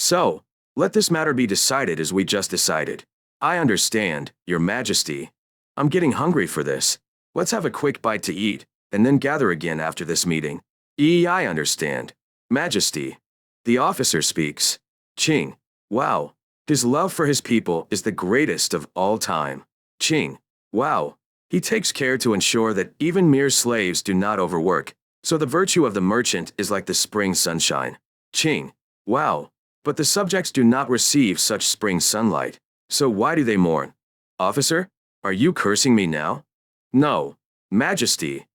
So, let this matter be decided as we just decided. I understand, Your Majesty. I'm getting hungry for this. Let's have a quick bite to eat, and then gather again after this meeting. I understand. Majesty. The officer speaks. Ching. Wow. His love for his people is the greatest of all time. Ching. Wow. He takes care to ensure that even mere slaves do not overwork, so the virtue of the merchant is like the spring sunshine. Ching. Wow. But the subjects do not receive such spring sunlight, so why do they mourn? Officer, are you cursing me now? No. Majesty.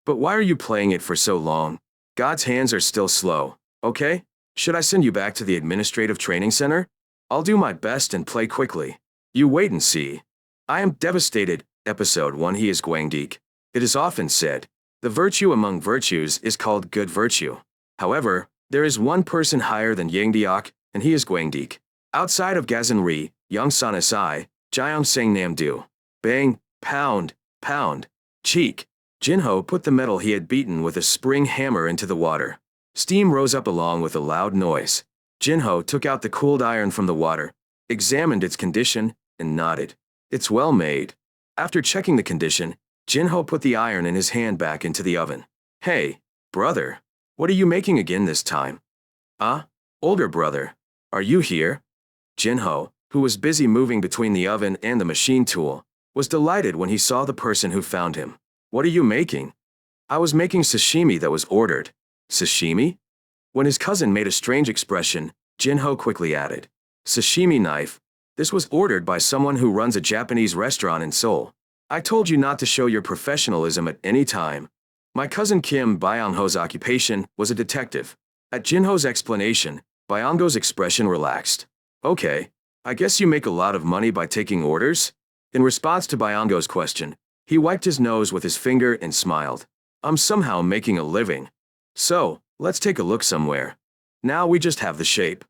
But why are you playing it for so long? God's hands are still slow, okay? Should I send you back to the administrative training center? I'll do my best and play quickly. You wait and see. I am devastated. Episode 1. He is Guangdik. It is often said, the virtue among virtues is called good virtue. However, there is one person higher than Yangdiok, and he is Guangdik. Outside of Gazanri, Yongsan Asai, Jiang Sang Nam Du. Bang, pound, pound, cheek. Jinho put the metal he had beaten with a spring hammer into the water. Steam rose up along with a loud noise. Jinho took out the cooled iron from the water, examined its condition, and nodded. It's well made. After checking the condition, Jinho put the iron in his hand back into the oven. Hey, brother, what are you making again this time? Older brother, are you here? Jinho, who was busy moving between the oven and the machine tool, was delighted when he saw the person who found him. What are you making? I was making sashimi that was ordered. Sashimi? When his cousin made a strange expression, Jinho quickly added, sashimi knife. This was ordered by someone who runs a Japanese restaurant in Seoul. I told you not to show your professionalism at any time. My cousin Kim Byung-ho's occupation was a detective. At Jinho's explanation, Byung-ho's expression relaxed. Okay, I guess you make a lot of money by taking orders? In response to Byung-ho's question, he wiped his nose with his finger and smiled. I'm somehow making a living. So, let's take a look somewhere. Now we just have the shape.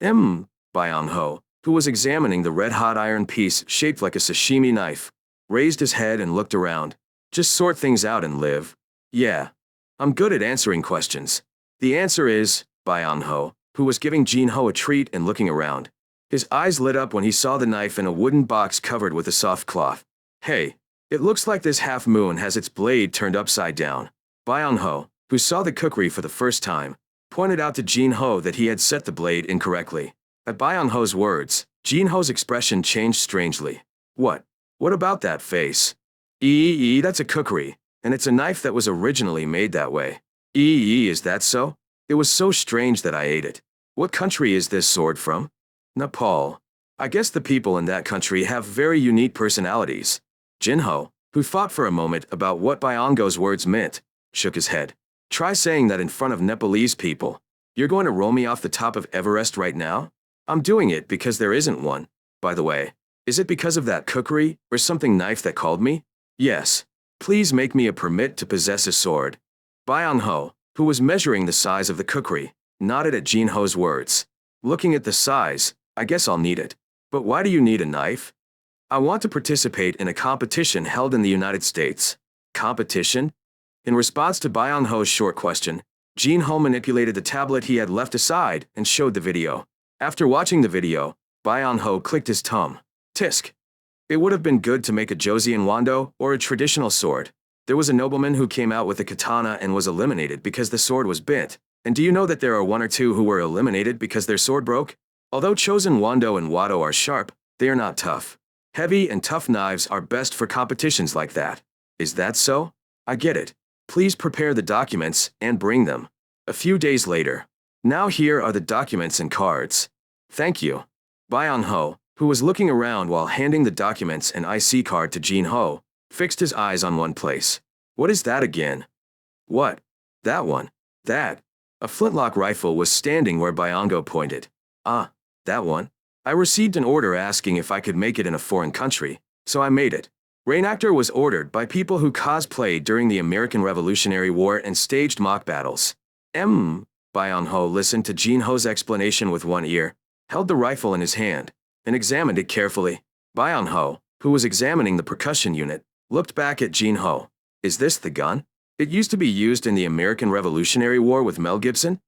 Byung-ho, who was examining the red-hot iron piece shaped like a sashimi knife, raised his head and looked around. Just sort things out and live. Yeah. I'm good at answering questions. The answer is, Byung-ho, who was giving Jinho a treat and looking around. His eyes lit up when he saw the knife in a wooden box covered with a soft cloth. Hey, it looks like this half-moon has its blade turned upside down. Byung-ho, who saw the cookery for the first time, pointed out to Jinho that he had set the blade incorrectly. At Byung-ho's words, Jinho's expression changed strangely. What? What about that face? That's a cookery, and it's a knife that was originally made that way. Is that so? It was so strange that I ate it. What country is this sword from? Nepal. I guess the people in that country have very unique personalities. Jinho, who thought for a moment about what Byung-ho's words meant, shook his head. Try saying that in front of Nepalese people. You're going to roll me off the top of Everest right now? I'm doing it because there isn't one. By the way, is it because of that cookery or something knife that called me? Yes. Please make me a permit to possess a sword. Byung-ho, who was measuring the size of the cookery, nodded at Jinho's words. Looking at the size, I guess I'll need it. But why do you need a knife? I want to participate in a competition held in the United States. Competition? In response to Byung-ho's short question, Jinho manipulated the tablet he had left aside and showed the video. After watching the video, Byung-ho clicked his tongue. Tisk. It would have been good to make a Joseon wando or a traditional sword. There was a nobleman who came out with a katana and was eliminated because the sword was bent. And do you know that there are one or two who were eliminated because their sword broke? Although chosen wando and wado are sharp, they are not tough. Heavy and tough knives are best for competitions like that. Is that so? I get it. Please prepare the documents and bring them. A few days later. Now here are the documents and cards. Thank you. Byung-ho, who was looking around while handing the documents and IC card to Jinho, fixed his eyes on one place. What is that again? What? That one. That. A flintlock rifle was standing where Byung-ho pointed. Ah, that one. I received an order asking if I could make it in a foreign country, so I made it. Reenactor was ordered by people who cosplayed during the American Revolutionary War and staged mock battles. Byung-ho listened to Jinho's explanation with one ear, held the rifle in his hand, and examined it carefully. Byung-ho, who was examining the percussion unit, looked back at Jinho. Is this the gun? It used to be used in the American Revolutionary War with Mel Gibson?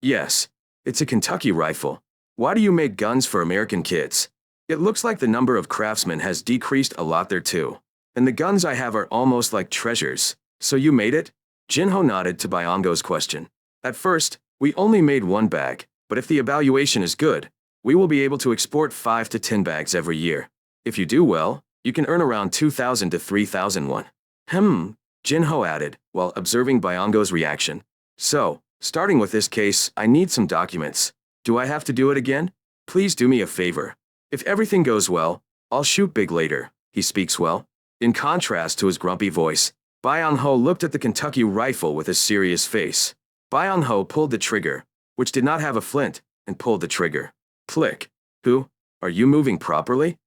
Yes. It's a Kentucky rifle. Why do you make guns for American kids? It looks like the number of craftsmen has decreased a lot there too. And the guns I have are almost like treasures. So you made it? Jinho nodded to Byongo's question. At first, we only made one bag, but if the evaluation is good, we will be able to export 5 to 10 bags every year. If you do well, you can earn around 2,000 to 3,000 won. Jinho added, while observing Byongo's reaction. So, starting with this case, I need some documents. Do I have to do it again? Please do me a favor. If everything goes well, I'll shoot big later. He speaks well. In contrast to his grumpy voice, Byonho looked at the Kentucky rifle with a serious face. Byonho pulled the trigger, which did not have a flint, and pulled the trigger. Click. Who? Are you moving properly?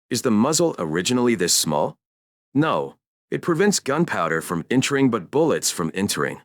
Is the muzzle originally this small? No. It prevents gunpowder from entering but bullets from entering.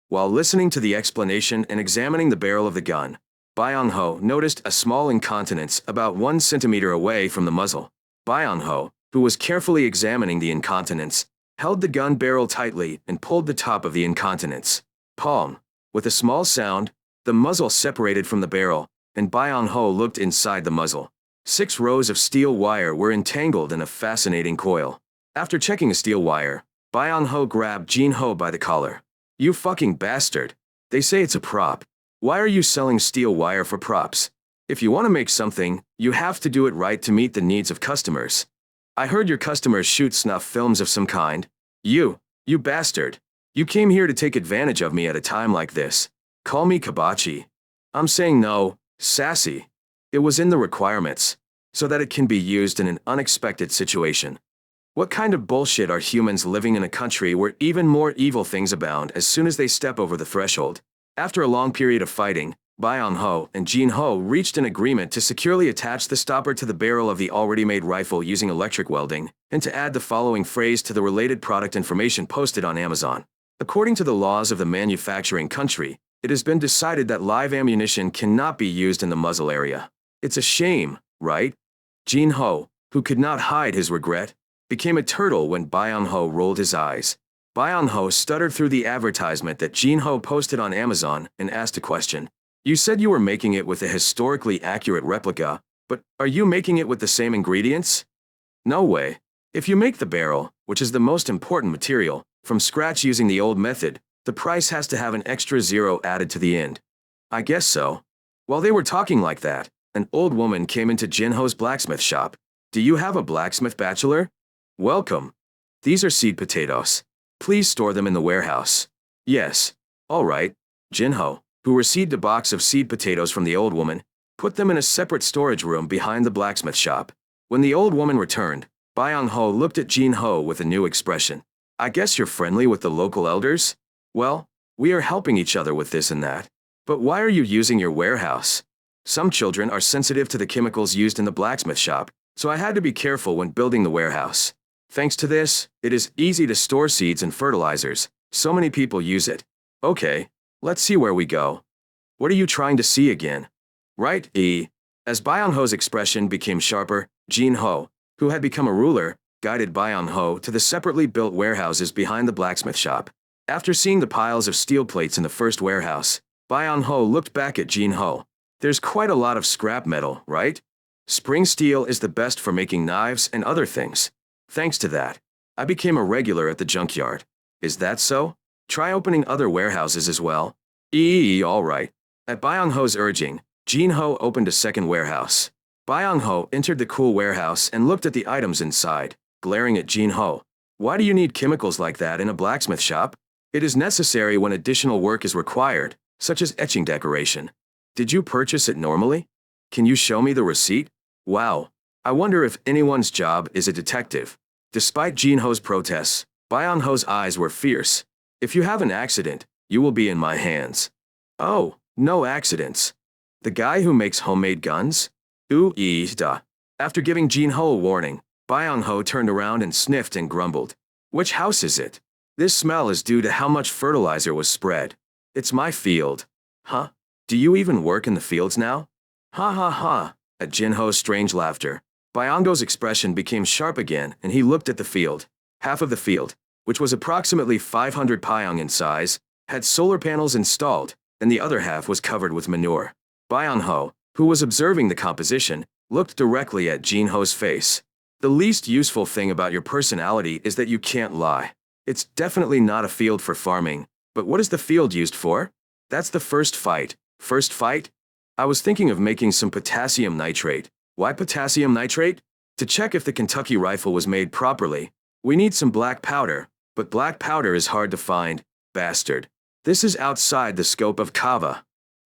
While listening to the explanation and examining the barrel of the gun, Byonho noticed a small incontinence about 1 centimeter away from the muzzle. Byonho, who was carefully examining the incontinence, held the gun barrel tightly and pulled the top of the incontinence. Palm. With a small sound, the muzzle separated from the barrel, and Byonho looked inside the muzzle. 6 rows of steel wire were entangled in a fascinating coil. After checking a steel wire, Byonho grabbed Jinho by the collar. You fucking bastard. They say it's a prop. Why are you selling steel wire for props? If you want to make something, you have to do it right to meet the needs of customers. I heard your customers shoot snuff films of some kind. You bastard. You came here to take advantage of me at a time like this. Call me Kabachi. I'm saying no, sassy. It was in the requirements, so that it can be used in an unexpected situation. What kind of bullshit are humans living in a country where even more evil things abound as soon as they step over the threshold? After a long period of fighting, Byonho and Jinho reached an agreement to securely attach the stopper to the barrel of the already made rifle using electric welding, and to add the following phrase to the related product information posted on Amazon. According to the laws of the manufacturing country, it has been decided that live ammunition cannot be used in the muzzle area. It's a shame, right? Jinho, who could not hide his regret, became a turtle when Byonho rolled his eyes. Byonho stuttered through the advertisement that Jinho posted on Amazon and asked a question. You said you were making it with a historically accurate replica, but are you making it with the same ingredients? No way. If you make the barrel, which is the most important material, from scratch using the old method, the price has to have an extra 0 added to the end. I guess so. While they were talking like that, an old woman came into Jinho's blacksmith shop. Do you have a blacksmith bachelor? Welcome. These are seed potatoes. Please store them in the warehouse. Yes. All right. Jinho, who received a box of seed potatoes from the old woman, put them in a separate storage room behind the blacksmith shop. When the old woman returned, Byonho looked at Jinho with a new expression. I guess you're friendly with the local elders? Well, we are helping each other with this and that. But why are you using your warehouse? Some children are sensitive to the chemicals used in the blacksmith shop, so I had to be careful when building the warehouse. Thanks to this, it is easy to store seeds and fertilizers. So many people use it. Okay, let's see where we go. What are you trying to see again? Right, As Byonho's expression became sharper, Jinho, who had become a ruler, guided Byonho to the separately built warehouses behind the blacksmith shop. After seeing the piles of steel plates in the first warehouse, Byonho looked back at Jinho. There's quite a lot of scrap metal, right? Spring steel is the best for making knives and other things. Thanks to that, I became a regular at the junkyard. Is that so? Try opening other warehouses as well. All right. At Byonho's urging, Jinho opened a second warehouse. Byonho entered the cool warehouse and looked at the items inside, glaring at Jinho. Why do you need chemicals like that in a blacksmith shop? It is necessary when additional work is required, such as etching decoration. Did you purchase it normally? Can you show me the receipt? Wow. I wonder if anyone's job is a detective. Despite Jinho's protests, Byonho's eyes were fierce. If you have an accident, you will be in my hands. Oh, no accidents. The guy who makes homemade guns? After giving Jinho a warning, Byonho turned around and sniffed and grumbled. Which house is it? This smell is due to how much fertilizer was spread. It's my field. Huh? Do you even work in the fields now? Ha ha ha. At Jinho's strange laughter, Byongo's expression became sharp again and he looked at the field. Half of the field, which was approximately 500 pyong in size, had solar panels installed, and the other half was covered with manure. Byung-ho, who was observing the composition, looked directly at Jin-ho's face. The least useful thing about your personality is that you can't lie. It's definitely not a field for farming, but what is the field used for? That's the first fight. First fight? I was thinking of making some potassium nitrate. Why potassium nitrate? To check if the Kentucky rifle was made properly. We need some black powder, but black powder is hard to find, bastard. This is outside the scope of kava.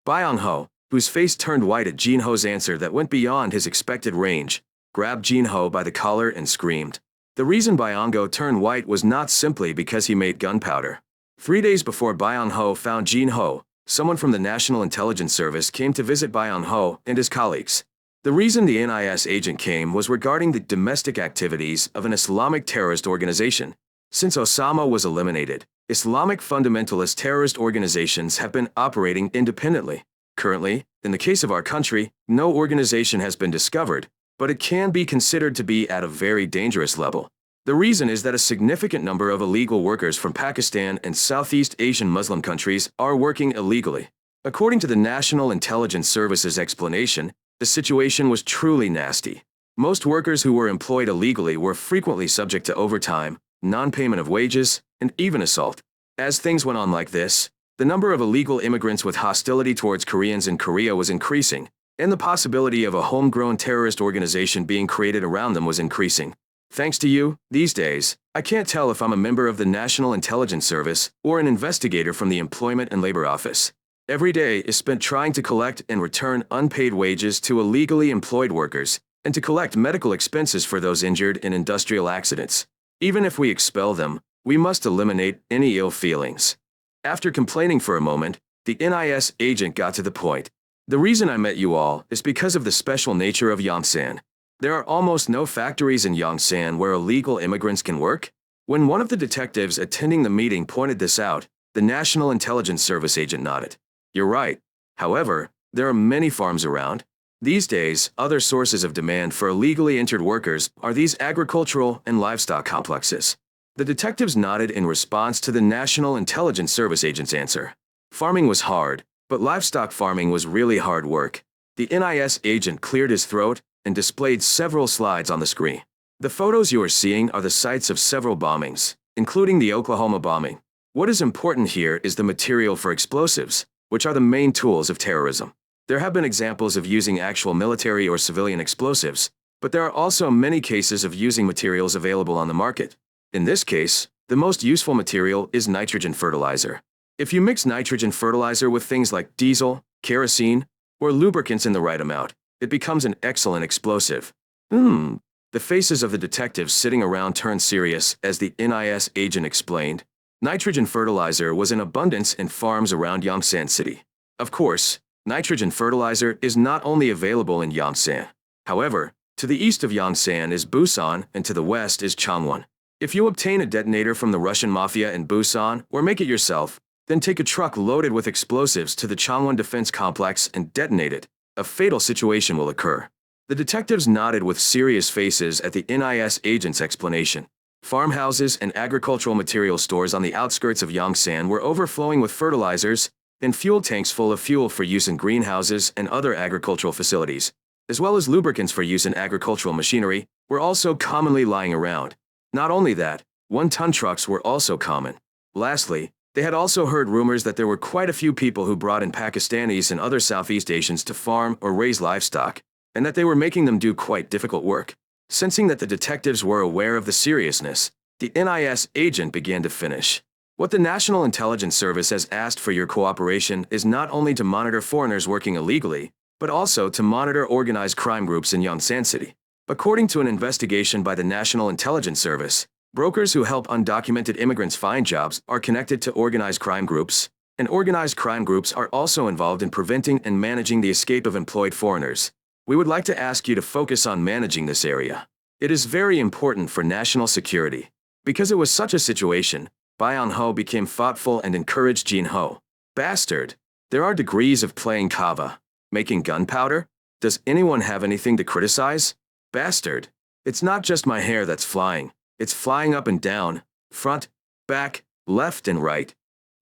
Byung-ho, whose face turned white at Jin-ho's answer that went beyond his expected range, grabbed Jin-ho by the collar and screamed. The reason Byung-ho turned white was not simply because he made gunpowder. 3 days before Byung-ho found Jin-ho, someone from the National Intelligence Service came to visit Byung-ho and his colleagues. The reason the NIS agent came was regarding the domestic activities of an Islamic terrorist organization. Since Osama was eliminated, Islamic fundamentalist terrorist organizations have been operating independently. Currently, in the case of our country, no organization has been discovered, but it can be considered to be at a very dangerous level. The reason is that a significant number of illegal workers from Pakistan and Southeast Asian Muslim countries are working illegally. According to the National Intelligence Service's explanation, the situation was truly nasty. Most workers who were employed illegally were frequently subject to overtime, non-payment of wages, and even assault. As things went on like this, the number of illegal immigrants with hostility towards Koreans in Korea was increasing, and the possibility of a homegrown terrorist organization being created around them was increasing. Thanks to you, these days, I can't tell if I'm a member of the National Intelligence Service or an investigator from the Employment and Labor Office. Every day is spent trying to collect and return unpaid wages to illegally employed workers, and to collect medical expenses for those injured in industrial accidents. Even if we expel them, we must eliminate any ill feelings. After complaining for a moment, the NIS agent got to the point. The reason I met you all is because of the special nature of Yongsan. There are almost no factories in Yongsan where illegal immigrants can work. When one of the detectives attending the meeting pointed this out, the National Intelligence Service agent nodded. You're right. However, there are many farms around. These days, other sources of demand for illegally entered workers are these agricultural and livestock complexes. The detectives nodded in response to the National Intelligence Service agent's answer. Farming was hard, but livestock farming was really hard work. The NIS agent cleared his throat and displayed several slides on the screen. The photos you are seeing are the sites of several bombings, including the Oklahoma bombing. What is important here is the material for explosives, which are the main tools of terrorism. There have been examples of using actual military or civilian explosives, but there are also many cases of using materials available on the market. In this case, the most useful material is nitrogen fertilizer. If you mix nitrogen fertilizer with things like diesel, kerosene, or lubricants in the right amount, it becomes an excellent explosive. The faces of the detectives sitting around turned serious as the NIS agent explained. Nitrogen fertilizer was in abundance in farms around Yongsan City. Of course, nitrogen fertilizer is not only available in Yongsan. However, to the east of Yongsan is Busan and to the west is Changwon. If you obtain a detonator from the Russian mafia in Busan or make it yourself, then take a truck loaded with explosives to the Changwon Defense Complex and detonate it, a fatal situation will occur. The detectives nodded with serious faces at the NIS agent's explanation. Farmhouses and agricultural material stores on the outskirts of Yongsan were overflowing with fertilizers, and fuel tanks full of fuel for use in greenhouses and other agricultural facilities, as well as lubricants for use in agricultural machinery, were also commonly lying around. Not only that, one-ton trucks were also common. Lastly, they had also heard rumors that there were quite a few people who brought in Pakistanis and other Southeast Asians to farm or raise livestock, and that they were making them do quite difficult work. Sensing that the detectives were aware of the seriousness, the NIS agent began to finish. What the National Intelligence Service has asked for your cooperation is not only to monitor foreigners working illegally, but also to monitor organized crime groups in Yongsan City. According to an investigation by the National Intelligence Service, brokers who help undocumented immigrants find jobs are connected to organized crime groups, and organized crime groups are also involved in preventing and managing the escape of employed foreigners. We would like to ask you to focus on managing this area. It is very important for national security. Because it was such a situation, Byung-ho became thoughtful and encouraged Jin-ho. Bastard! There are degrees of playing kava. Making gunpowder? Does anyone have anything to criticize? Bastard! It's not just my hair that's flying. It's flying up and down, front, back, left and right.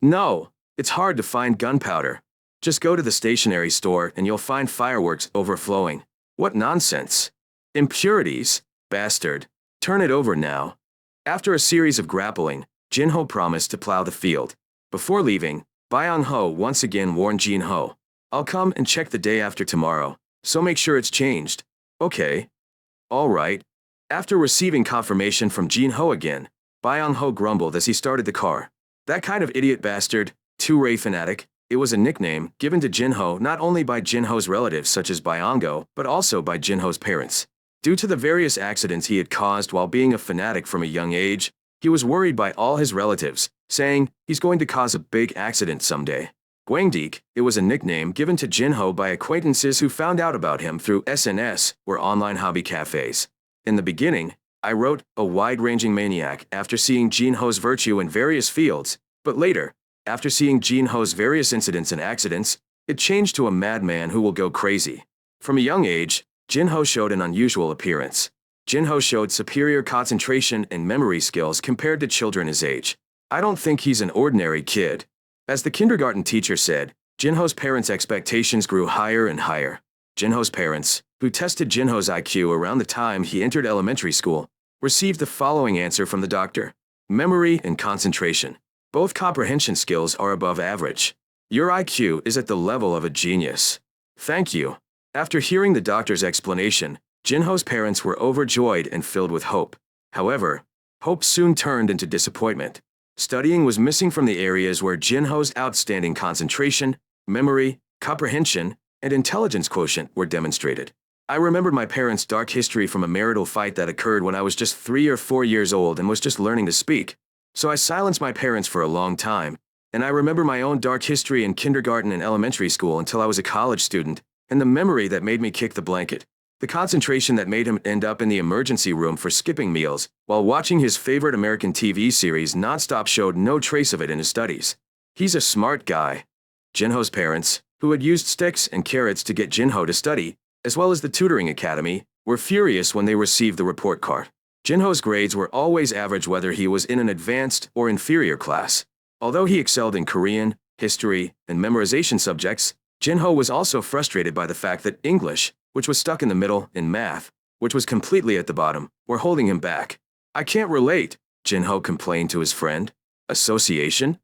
No, it's hard to find gunpowder. Just go to the stationery store and you'll find fireworks overflowing. What nonsense. Impurities, bastard. Turn it over now. After a series of grappling, Jin-ho promised to plow the field. Before leaving, Byung-ho once again warned Jin-ho, I'll come and check the day after tomorrow, so make sure it's changed. Okay. All right. After receiving confirmation from Jin-ho again, Byung-ho grumbled as he started the car. That kind of idiot bastard, two-ray fanatic. It was a nickname given to Jin-ho not only by Jin-ho's relatives such as Byung-ho, but also by Jin-ho's parents. Due to the various accidents he had caused while being a fanatic from a young age, he was worried by all his relatives, saying he's going to cause a big accident someday. Gwangdeek, it was a nickname given to Jin-ho by acquaintances who found out about him through SNS or online hobby cafes. In the beginning, I wrote a wide-ranging maniac after seeing Jin-ho's virtue in various fields, but later, after seeing Jin-ho's various incidents and accidents, it changed to a madman who will go crazy. From a young age, Jin-ho showed an unusual appearance. Jin-ho showed superior concentration and memory skills compared to children his age. I don't think he's an ordinary kid. As the kindergarten teacher said, Jin-ho's parents' expectations grew higher and higher. Jin-ho's parents, who tested Jin-ho's IQ around the time he entered elementary school, received the following answer from the doctor. Memory and concentration. Both comprehension skills are above average. Your IQ is at the level of a genius. Thank you. After hearing the doctor's explanation, Jin-ho's parents were overjoyed and filled with hope. However, hope soon turned into disappointment. Studying was missing from the areas where Jin-ho's outstanding concentration, memory, comprehension, and intelligence quotient were demonstrated. I remembered my parents' dark history from a marital fight that occurred when I was just 3 or 4 years old and was just learning to speak. So I silenced my parents for a long time, and I remember my own dark history in kindergarten and elementary school until I was a college student, and the memory that made me kick the blanket. The concentration that made him end up in the emergency room for skipping meals while watching his favorite American TV series nonstop showed no trace of it in his studies. He's a smart guy. Jin-ho's parents, who had used sticks and carrots to get Jin-ho to study, as well as the tutoring academy, were furious when they received the report card. Jin-ho's grades were always average whether he was in an advanced or inferior class. Although he excelled in Korean, history, and memorization subjects, Jin-ho was also frustrated by the fact that English, which was stuck in the middle, and math, which was completely at the bottom, were holding him back. I can't relate, Jin-ho complained to his friend. Association?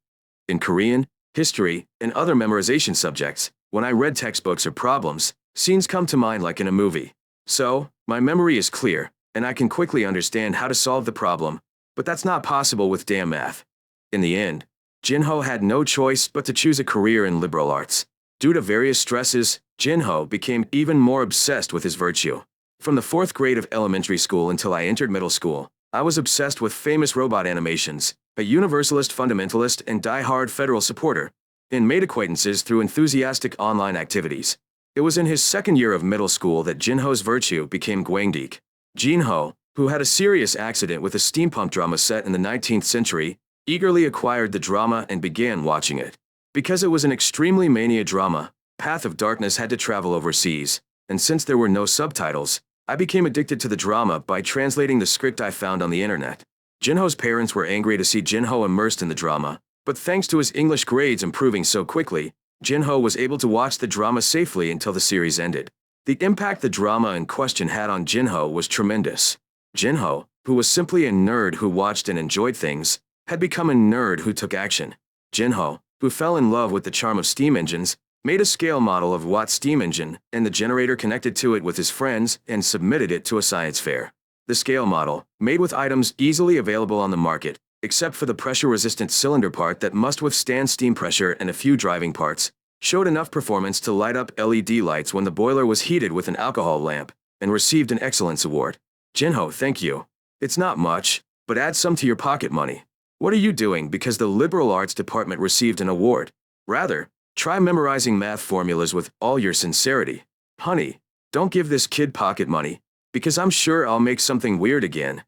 In Korean, history, and other memorization subjects, when I read textbooks or problems, scenes come to mind like in a movie. So, my memory is clear, and I can quickly understand how to solve the problem, but that's not possible with damn math. In the end, Jin-ho had no choice but to choose a career in liberal arts. Due to various stresses, Jin-ho became even more obsessed with his virtue. From the 4th grade of elementary school until I entered middle school, I was obsessed with famous robot animations, a universalist fundamentalist and die-hard federal supporter, and made acquaintances through enthusiastic online activities. It was in his 2nd year of middle school that Jin-ho's virtue became Gwangdeek. Jin-ho, who had a serious accident with a steampunk drama set in the 19th century, eagerly acquired the drama and began watching it. Because it was an extremely mania drama, Path of Darkness had to travel overseas, and since there were no subtitles, I became addicted to the drama by translating the script I found on the internet. Jin-ho's parents were angry to see Jin-ho immersed in the drama, but thanks to his English grades improving so quickly, Jin-ho was able to watch the drama safely until the series ended. The impact the drama in question had on Jin-ho was tremendous. Jin-ho, who was simply a nerd who watched and enjoyed things, had become a nerd who took action. Jin-ho, who fell in love with the charm of steam engines, made a scale model of Watt's steam engine and the generator connected to it with his friends and submitted it to a science fair. The scale model, made with items easily available on the market, except for the pressure-resistant cylinder part that must withstand steam pressure and a few driving parts, showed enough performance to light up LED lights when the boiler was heated with an alcohol lamp, and received an excellence award. Jin-ho, thank you. It's not much, but add some to your pocket money. What are you doing because the liberal arts department received an award? Rather, try memorizing math formulas with all your sincerity. Honey, don't give this kid pocket money, because I'm sure I'll make something weird again.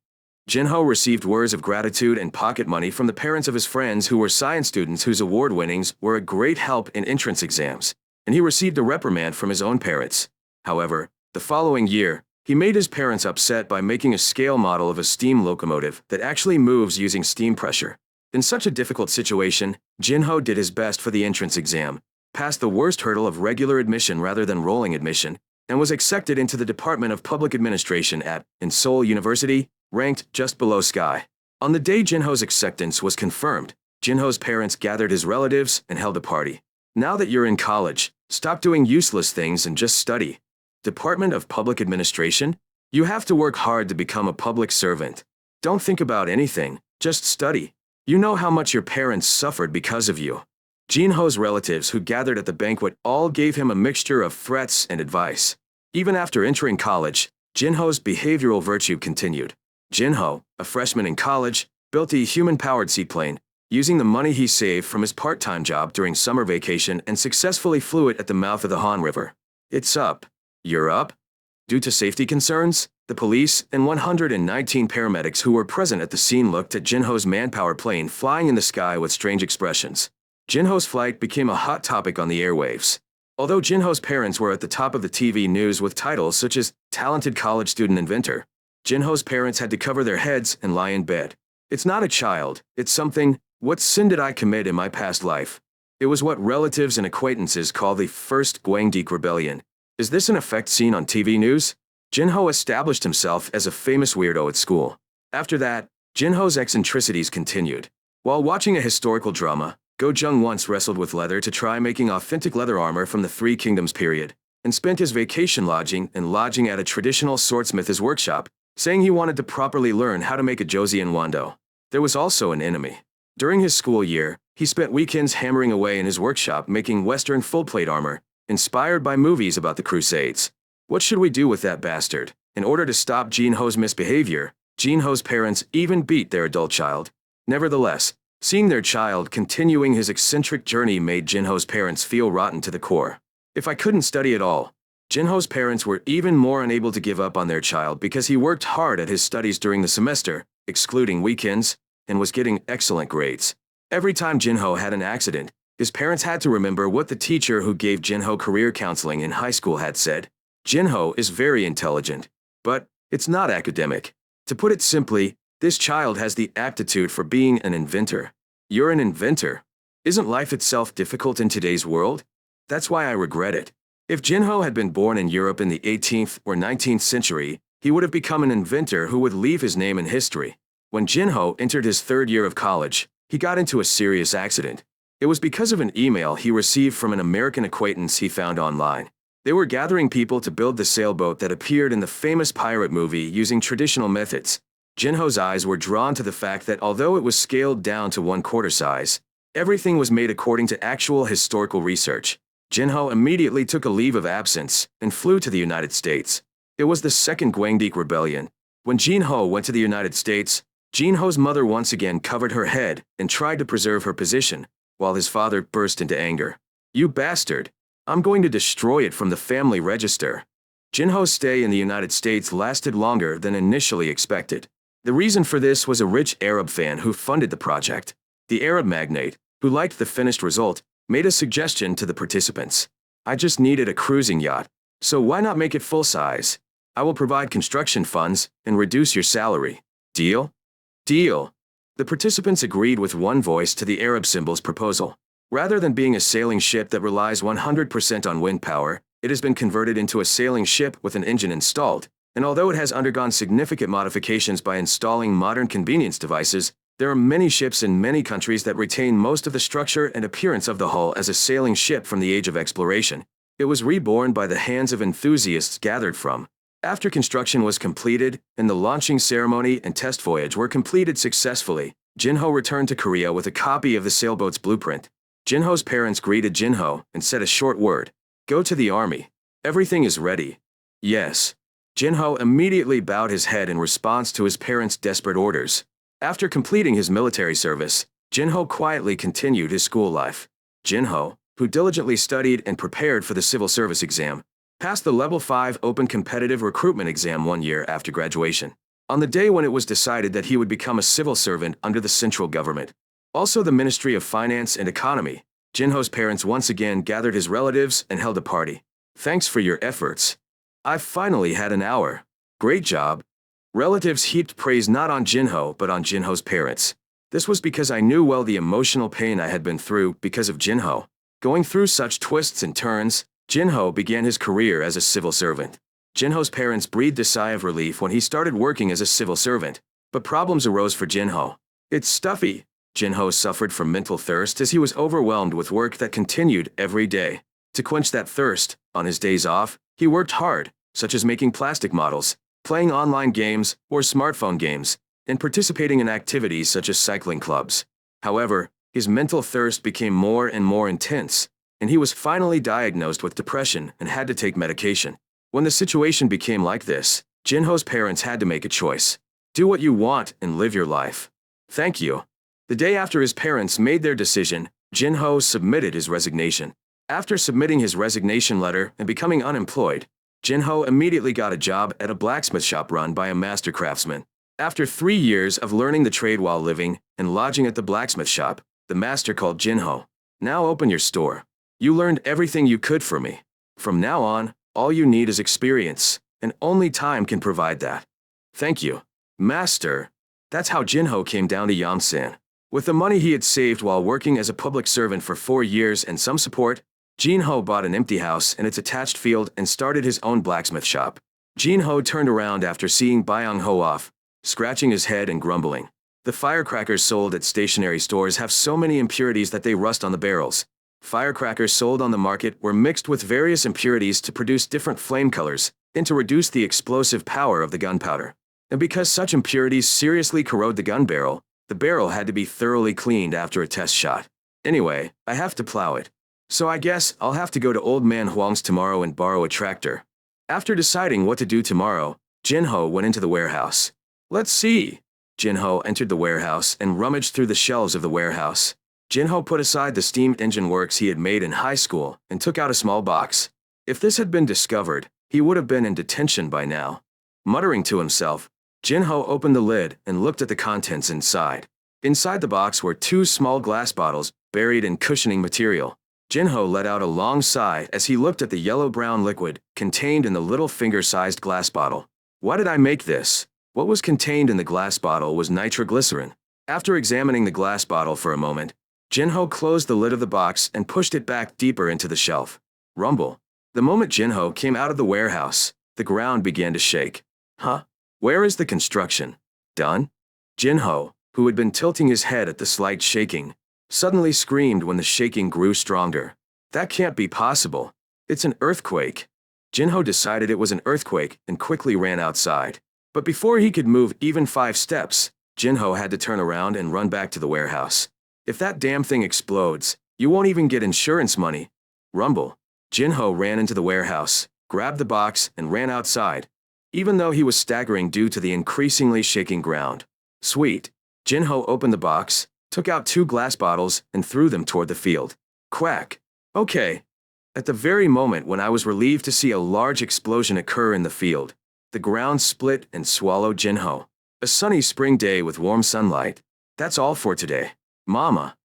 Jin-ho received words of gratitude and pocket money from the parents of his friends who were science students whose award winnings were a great help in entrance exams, and he received a reprimand from his own parents. However, the following year, he made his parents upset by making a scale model of a steam locomotive that actually moves using steam pressure. In such a difficult situation, Jin-ho did his best for the entrance exam, passed the worst hurdle of regular admission rather than rolling admission, and was accepted into the Department of Public Administration in Seoul University, ranked just below Sky. On the day Jinho's acceptance was confirmed, Jinho's parents gathered his relatives and held a party. Now that you're in college, stop doing useless things and just study. Department of Public Administration? You have to work hard to become a public servant. Don't think about anything, just study. You know how much your parents suffered because of you. Jinho's relatives who gathered at the banquet all gave him a mixture of threats and advice. Even after entering college, Jinho's behavioral virtue continued. Jinho, a freshman in college, built a human-powered seaplane, using the money he saved from his part-time job during summer vacation, and successfully flew it at the mouth of the Han River. It's up. You're up? Due to safety concerns, the police and 119 paramedics who were present at the scene looked at Jinho's manpower plane flying in the sky with strange expressions. Jinho's flight became a hot topic on the airwaves. Although Jinho's parents were at the top of the TV news with titles such as Talented College Student Inventor, Jinho's parents had to cover their heads and lie in bed. It's not a child, it's something. What sin did I commit in my past life? It was what relatives and acquaintances call the First Gwanggdeok Rebellion. Is this an effect seen on TV news? Jinho established himself as a famous weirdo at school. After that, Jinho's eccentricities continued. While watching a historical drama, Go Jung once wrestled with leather to try making authentic leather armor from the Three Kingdoms period, and spent his vacation lodging at a traditional swordsmith's workshop, saying he wanted to properly learn how to make a Joseon wando. There was also an enemy. During his school year, he spent weekends hammering away in his workshop making Western full-plate armor, inspired by movies about the Crusades. What should we do with that bastard? In order to stop Jinho's misbehavior, Jinho's parents even beat their adult child. Nevertheless, seeing their child continuing his eccentric journey made Jinho's parents feel rotten to the core. If I couldn't study at all, Jinho's parents were even more unable to give up on their child because he worked hard at his studies during the semester, excluding weekends, and was getting excellent grades. Every time Jinho had an accident, his parents had to remember what the teacher who gave Jinho career counseling in high school had said. Jinho is very intelligent, but it's not academic. To put it simply, this child has the aptitude for being an inventor. You're an inventor. Isn't life itself difficult in today's world? That's why I regret it. If Jinho had been born in Europe in the 18th or 19th century, he would have become an inventor who would leave his name in history. When Jinho entered his third year of college, he got into a serious accident. It was because of an email he received from an American acquaintance he found online. They were gathering people to build the sailboat that appeared in the famous pirate movie using traditional methods. Jinho's eyes were drawn to the fact that although it was scaled down to 1/4 size, everything was made according to actual historical research. Jinho immediately took a leave of absence and flew to the United States. It was the Second Gwanggdeok Rebellion. When Jinho went to the United States, Jinho's mother once again covered her head and tried to preserve her position, while his father burst into anger. "You bastard! I'm going to destroy it from the family register." Jinho's stay in the United States lasted longer than initially expected. The reason for this was a rich Arab fan who funded the project. The Arab magnate, who liked the finished result, made a suggestion to the participants. "I just needed a cruising yacht, so why not make it full size? I will provide construction funds and reduce your salary. Deal?" Deal. The participants agreed with one voice to the Arab symbol's proposal. Rather than being a sailing ship that relies 100% on wind power, it has been converted into a sailing ship with an engine installed, and although it has undergone significant modifications by installing modern convenience devices, there are many ships in many countries that retain most of the structure and appearance of the hull as a sailing ship from the age of exploration. It was reborn by the hands of enthusiasts gathered from. After construction was completed and the launching ceremony and test voyage were completed successfully, Jinho returned to Korea with a copy of the sailboat's blueprint. Jinho's parents greeted Jinho and said a short word. "Go to the army. Everything is ready." "Yes." Jinho immediately bowed his head in response to his parents' desperate orders. After completing his military service, Jinho quietly continued his school life. Jinho, who diligently studied and prepared for the civil service exam, passed the Level 5 Open Competitive Recruitment exam 1 year after graduation, on the day when it was decided that he would become a civil servant under the central government. Also the Ministry of Finance and Economy, Jinho's parents once again gathered his relatives and held a party. "Thanks for your efforts. I've finally had an hour. Great job." Relatives heaped praise not on Jinho but on Jinho's parents. "This was because I knew well the emotional pain I had been through because of Jinho. Going through such twists and turns, Jinho began his career as a civil servant. Jinho's parents breathed a sigh of relief when he started working as a civil servant, but problems arose for Jinho. It's stuffy. Jinho suffered from mental thirst as he was overwhelmed with work that continued every day. To quench that thirst, on his days off, he worked hard, such as making plastic models, playing online games or smartphone games, and participating in activities such as cycling clubs. However, his mental thirst became more and more intense, and he was finally diagnosed with depression and had to take medication. When the situation became like this, Jinho's parents had to make a choice. Do what you want and live your life. Thank you. The day after his parents made their decision, Jinho submitted his resignation. After submitting his resignation letter and becoming unemployed, Jinho immediately got a job at a blacksmith shop run by a master craftsman. After 3 years of learning the trade while living and lodging at the blacksmith shop, the master called Jinho. Now open your store. You learned everything you could for me. From now on, all you need is experience, and only time can provide that. Thank you, master. That's how Jinho came down to Yamsan. With the money he had saved while working as a public servant for 4 years and some support, Jinho bought an empty house and its attached field and started his own blacksmith shop. Jinho turned around after seeing Byung-ho off, scratching his head and grumbling. The firecrackers sold at stationery stores have so many impurities that they rust on the barrels. Firecrackers sold on the market were mixed with various impurities to produce different flame colors and to reduce the explosive power of the gunpowder. And because such impurities seriously corrode the barrel had to be thoroughly cleaned after a test shot. Anyway, I have to plow it. So I guess I'll have to go to Old Man Huang's tomorrow and borrow a tractor. After deciding what to do tomorrow, Jinho went into the warehouse. Let's see. Jinho entered the warehouse and rummaged through the shelves of the warehouse. Jinho put aside the steam engine works he had made in high school and took out a small box. If this had been discovered, he would have been in detention by now. Muttering to himself, Jinho opened the lid and looked at the contents inside. Inside the box were 2 small glass bottles buried in cushioning material. Jinho let out a long sigh as he looked at the yellow-brown liquid contained in the little finger-sized glass bottle. Why did I make this? What was contained in the glass bottle was nitroglycerin. After examining the glass bottle for a moment, Jinho closed the lid of the box and pushed it back deeper into the shelf. Rumble. The moment Jinho came out of the warehouse, the ground began to shake. Huh? Where is the construction? Done? Jinho, who had been tilting his head at the slight shaking, suddenly screamed when the shaking grew stronger. That can't be possible. It's an earthquake. Jinho decided it was an earthquake and quickly ran outside. But before he could move even 5 steps, Jinho had to turn around and run back to the warehouse. If that damn thing explodes, you won't even get insurance money. Rumble. Jinho ran into the warehouse, grabbed the box, and ran outside, even though he was staggering due to the increasingly shaking ground. Sweet. Jinho opened the box, took out 2 glass bottles, and threw them toward the field. Quack. Okay. At the very moment when I was relieved to see a large explosion occur in the field, the ground split and swallowed Jinho. A sunny spring day with warm sunlight. That's all for today. Mama.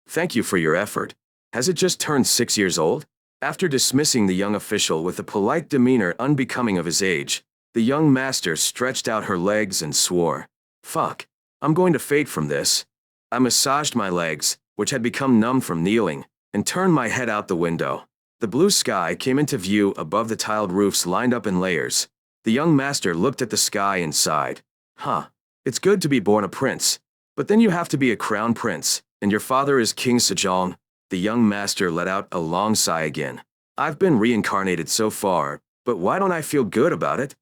Thank you for your effort. Has it just turned 6 years old? After dismissing the young official with a polite demeanor unbecoming of his age, the young master stretched out her legs and swore. Fuck. I'm going to fade from this. I massaged my legs, which had become numb from kneeling, and turned my head out the window. The blue sky came into view above the tiled roofs lined up in layers. The young master looked at the sky and sighed. Huh. It's good to be born a prince. But then you have to be a crown prince, and your father is King Sejong. The young master let out a long sigh again. I've been reincarnated so far, but why don't I feel good about it?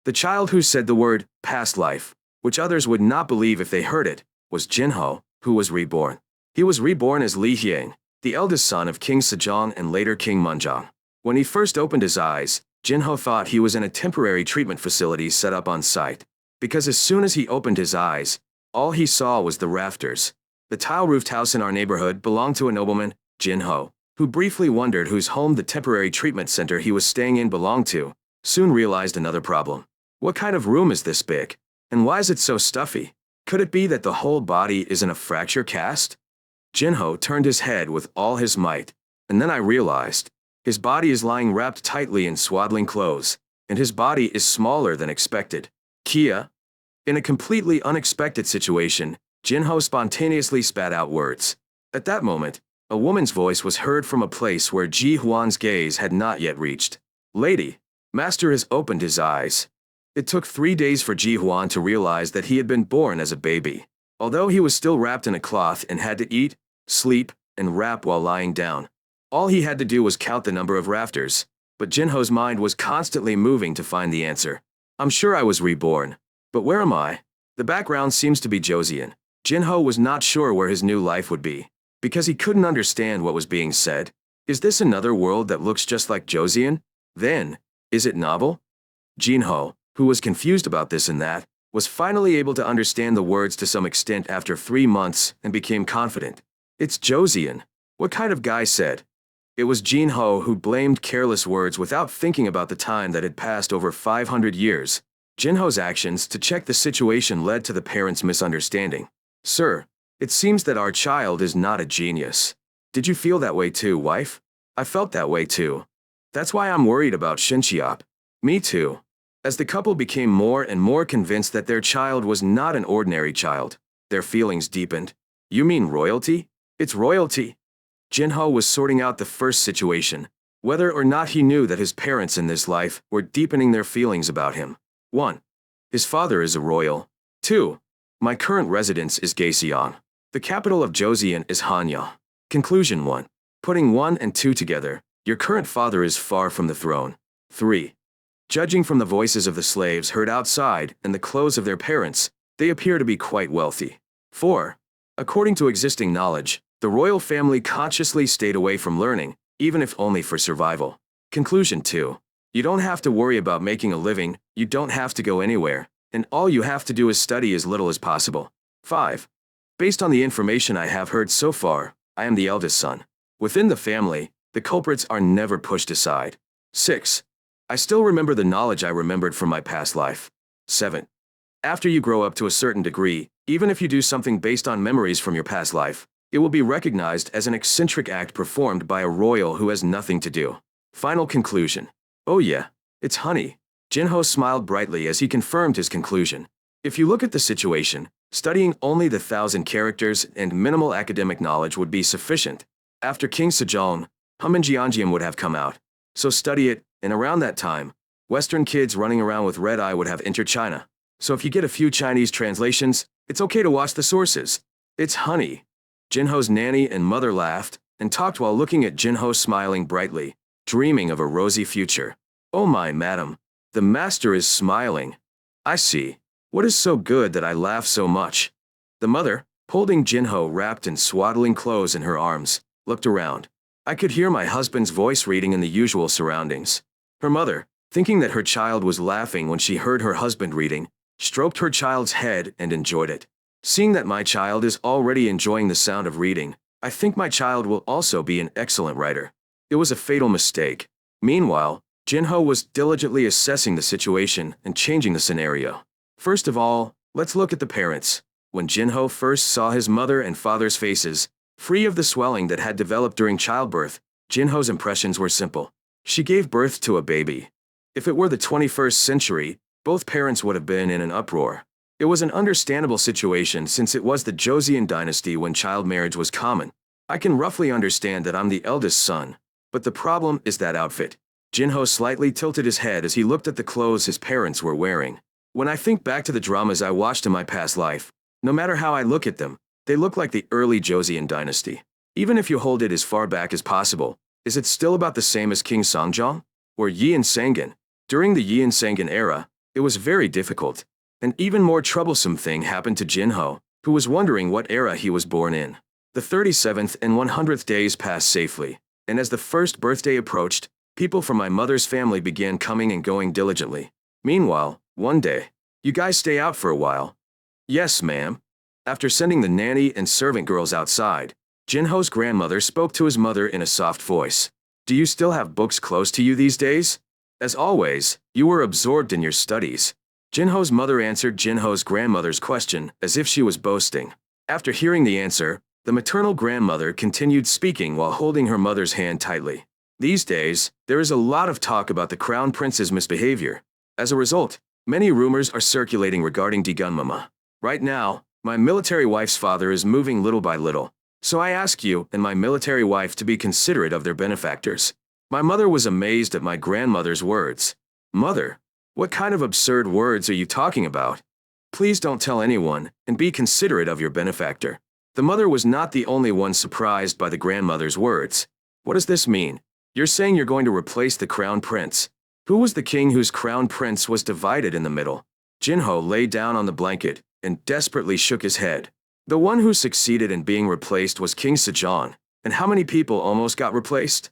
The child who said the word, past life, which others would not believe if they heard it, was Jinho, who was reborn. He was reborn as Li Hyang, the eldest son of King Sejong and later King Munjong. When he first opened his eyes, Jinho thought he was in a temporary treatment facility set up on site. Because as soon as he opened his eyes, all he saw was the rafters. The tile-roofed house in our neighborhood belonged to a nobleman, Jinho, who briefly wondered whose home the temporary treatment center he was staying in belonged to, soon realized another problem. What kind of room is this big? And why is it so stuffy? Could it be that the whole body is in a fracture cast? Jinho turned his head with all his might, and then I realized. His body is lying wrapped tightly in swaddling clothes, and his body is smaller than expected. Kia? In a completely unexpected situation, Jinho spontaneously spat out words. At that moment, A woman's voice was heard from a place where Ji Huan's gaze had not yet reached. Lady, Master has opened his eyes. It took 3 days for Ji Huan to realize that he had been born as a baby. Although he was still wrapped in a cloth and had to eat, sleep, and wrap while lying down. All he had to do was count the number of rafters, but Jinho's mind was constantly moving to find the answer. I'm sure I was reborn. But where am I? The background seems to be Joseon. Jinho was not sure where his new life would be, because he couldn't understand what was being said. Is this another world that looks just like Joseon? Then, is it novel? Jinho, who was confused about this and that, was finally able to understand the words to some extent after 3 months and became confident. It's Joseon. What kind of guy said? It was Jinho who blamed careless words without thinking about the time that had passed over 500 years. Jinho's actions to check the situation led to the parents' misunderstanding. Sir, it seems that our child is not a genius. Did you feel that way too, wife? I felt that way too. That's why I'm worried about Shinchiop. Me too. As the couple became more and more convinced that their child was not an ordinary child, their feelings deepened. You mean royalty? It's royalty. Jinho was sorting out the first situation, whether or not he knew that his parents in this life were deepening their feelings about him. 1. His father is a royal. 2. My current residence is Joseon. The capital of Joseon is Hanya. Conclusion 1. Putting 1 and 2 together, your current father is far from the throne. 3. Judging from the voices of the slaves heard outside and the clothes of their parents, they appear to be quite wealthy. 4. According to existing knowledge, the royal family consciously stayed away from learning, even if only for survival. Conclusion 2. You don't have to worry about making a living, you don't have to go anywhere, and all you have to do is study as little as possible. 5. Based on the information I have heard so far, I am the eldest son. Within the family, the culprits are never pushed aside. 6. I still remember the knowledge I remembered from my past life. 7. After you grow up to a certain degree, even if you do something based on memories from your past life, it will be recognized as an eccentric act performed by a royal who has nothing to do. Final conclusion. Oh yeah, it's honey. Jinho smiled brightly as he confirmed his conclusion. If you look at the situation, studying only the 1,000 characters and minimal academic knowledge would be sufficient. After King Sejong, Huminjianjian would have come out. So study it, and around that time, Western kids running around with red eye would have entered China. So if you get a few Chinese translations, it's okay to watch the sources. It's honey. Jinho's nanny and mother laughed and talked while looking at Jinho smiling brightly, dreaming of a rosy future. Oh my madam, the master is smiling. I see. What is so good that I laugh so much? The mother, holding Jinho wrapped in swaddling clothes in her arms, looked around. I could hear my husband's voice reading in the usual surroundings. Her mother, thinking that her child was laughing when she heard her husband reading, stroked her child's head and enjoyed it. Seeing that my child is already enjoying the sound of reading, I think my child will also be an excellent writer. It was a fatal mistake. Meanwhile, Jinho was diligently assessing the situation and changing the scenario. First of all, let's look at the parents. When Jinho first saw his mother and father's faces, free of the swelling that had developed during childbirth, Jinho's impressions were simple. She gave birth to a baby. If it were the 21st century, both parents would have been in an uproar. It was an understandable situation since it was the Joseon dynasty when child marriage was common. I can roughly understand that I'm the eldest son, but the problem is that outfit. Jinho slightly tilted his head as he looked at the clothes his parents were wearing. When I think back to the dramas I watched in my past life, no matter how I look at them, they look like the early Joseon dynasty. Even if you hold it as far back as possible, is it still about the same as King Songjong? Or Yi and Sangan? During the Yi and Sangan era, it was very difficult. An even more troublesome thing happened to Jinho, who was wondering what era he was born in. The 37th and 100th days passed safely, and as the first birthday approached, people from my mother's family began coming and going diligently. Meanwhile, one day, you guys stay out for a while. Yes, ma'am. After sending the nanny and servant girls outside, Jinho's grandmother spoke to his mother in a soft voice. Do you still have books close to you these days? As always, you were absorbed in your studies. Jinho's mother answered Jinho's grandmother's question as if she was boasting. After hearing the answer, the maternal grandmother continued speaking while holding her mother's hand tightly. These days, there is a lot of talk about the crown prince's misbehavior. As a result, many rumors are circulating regarding Digun Mama. Right now, my military wife's father is moving little by little, So I ask you and my military wife to be considerate of their benefactors. My mother was amazed at my grandmother's words. Mother, what kind of absurd words are you talking about? Please don't tell anyone, and be considerate of your benefactor. The mother was not the only one surprised by the grandmother's words. What does this mean? You're saying you're going to replace the crown prince? Who was the king whose crown prince was divided in the middle? Jinho lay down on the blanket and desperately shook his head. The one who succeeded in being replaced was King Sejong, and how many people almost got replaced?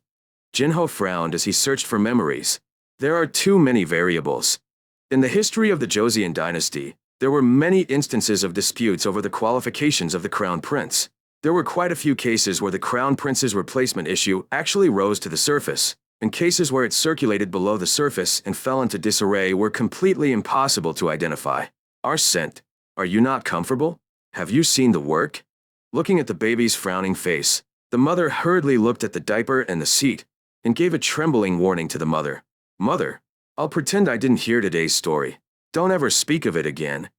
Jinho frowned as he searched for memories. There are too many variables. In the history of the Joseon dynasty, there were many instances of disputes over the qualifications of the crown prince. There were quite a few cases where the crown prince's replacement issue actually rose to the surface, and cases where it circulated below the surface and fell into disarray were completely impossible to identify. Arsent, are you not comfortable? Have you seen the work? Looking at the baby's frowning face, the mother hurriedly looked at the diaper and the seat, and gave a trembling warning to the mother. Mother, I'll pretend I didn't hear today's story. Don't ever speak of it again.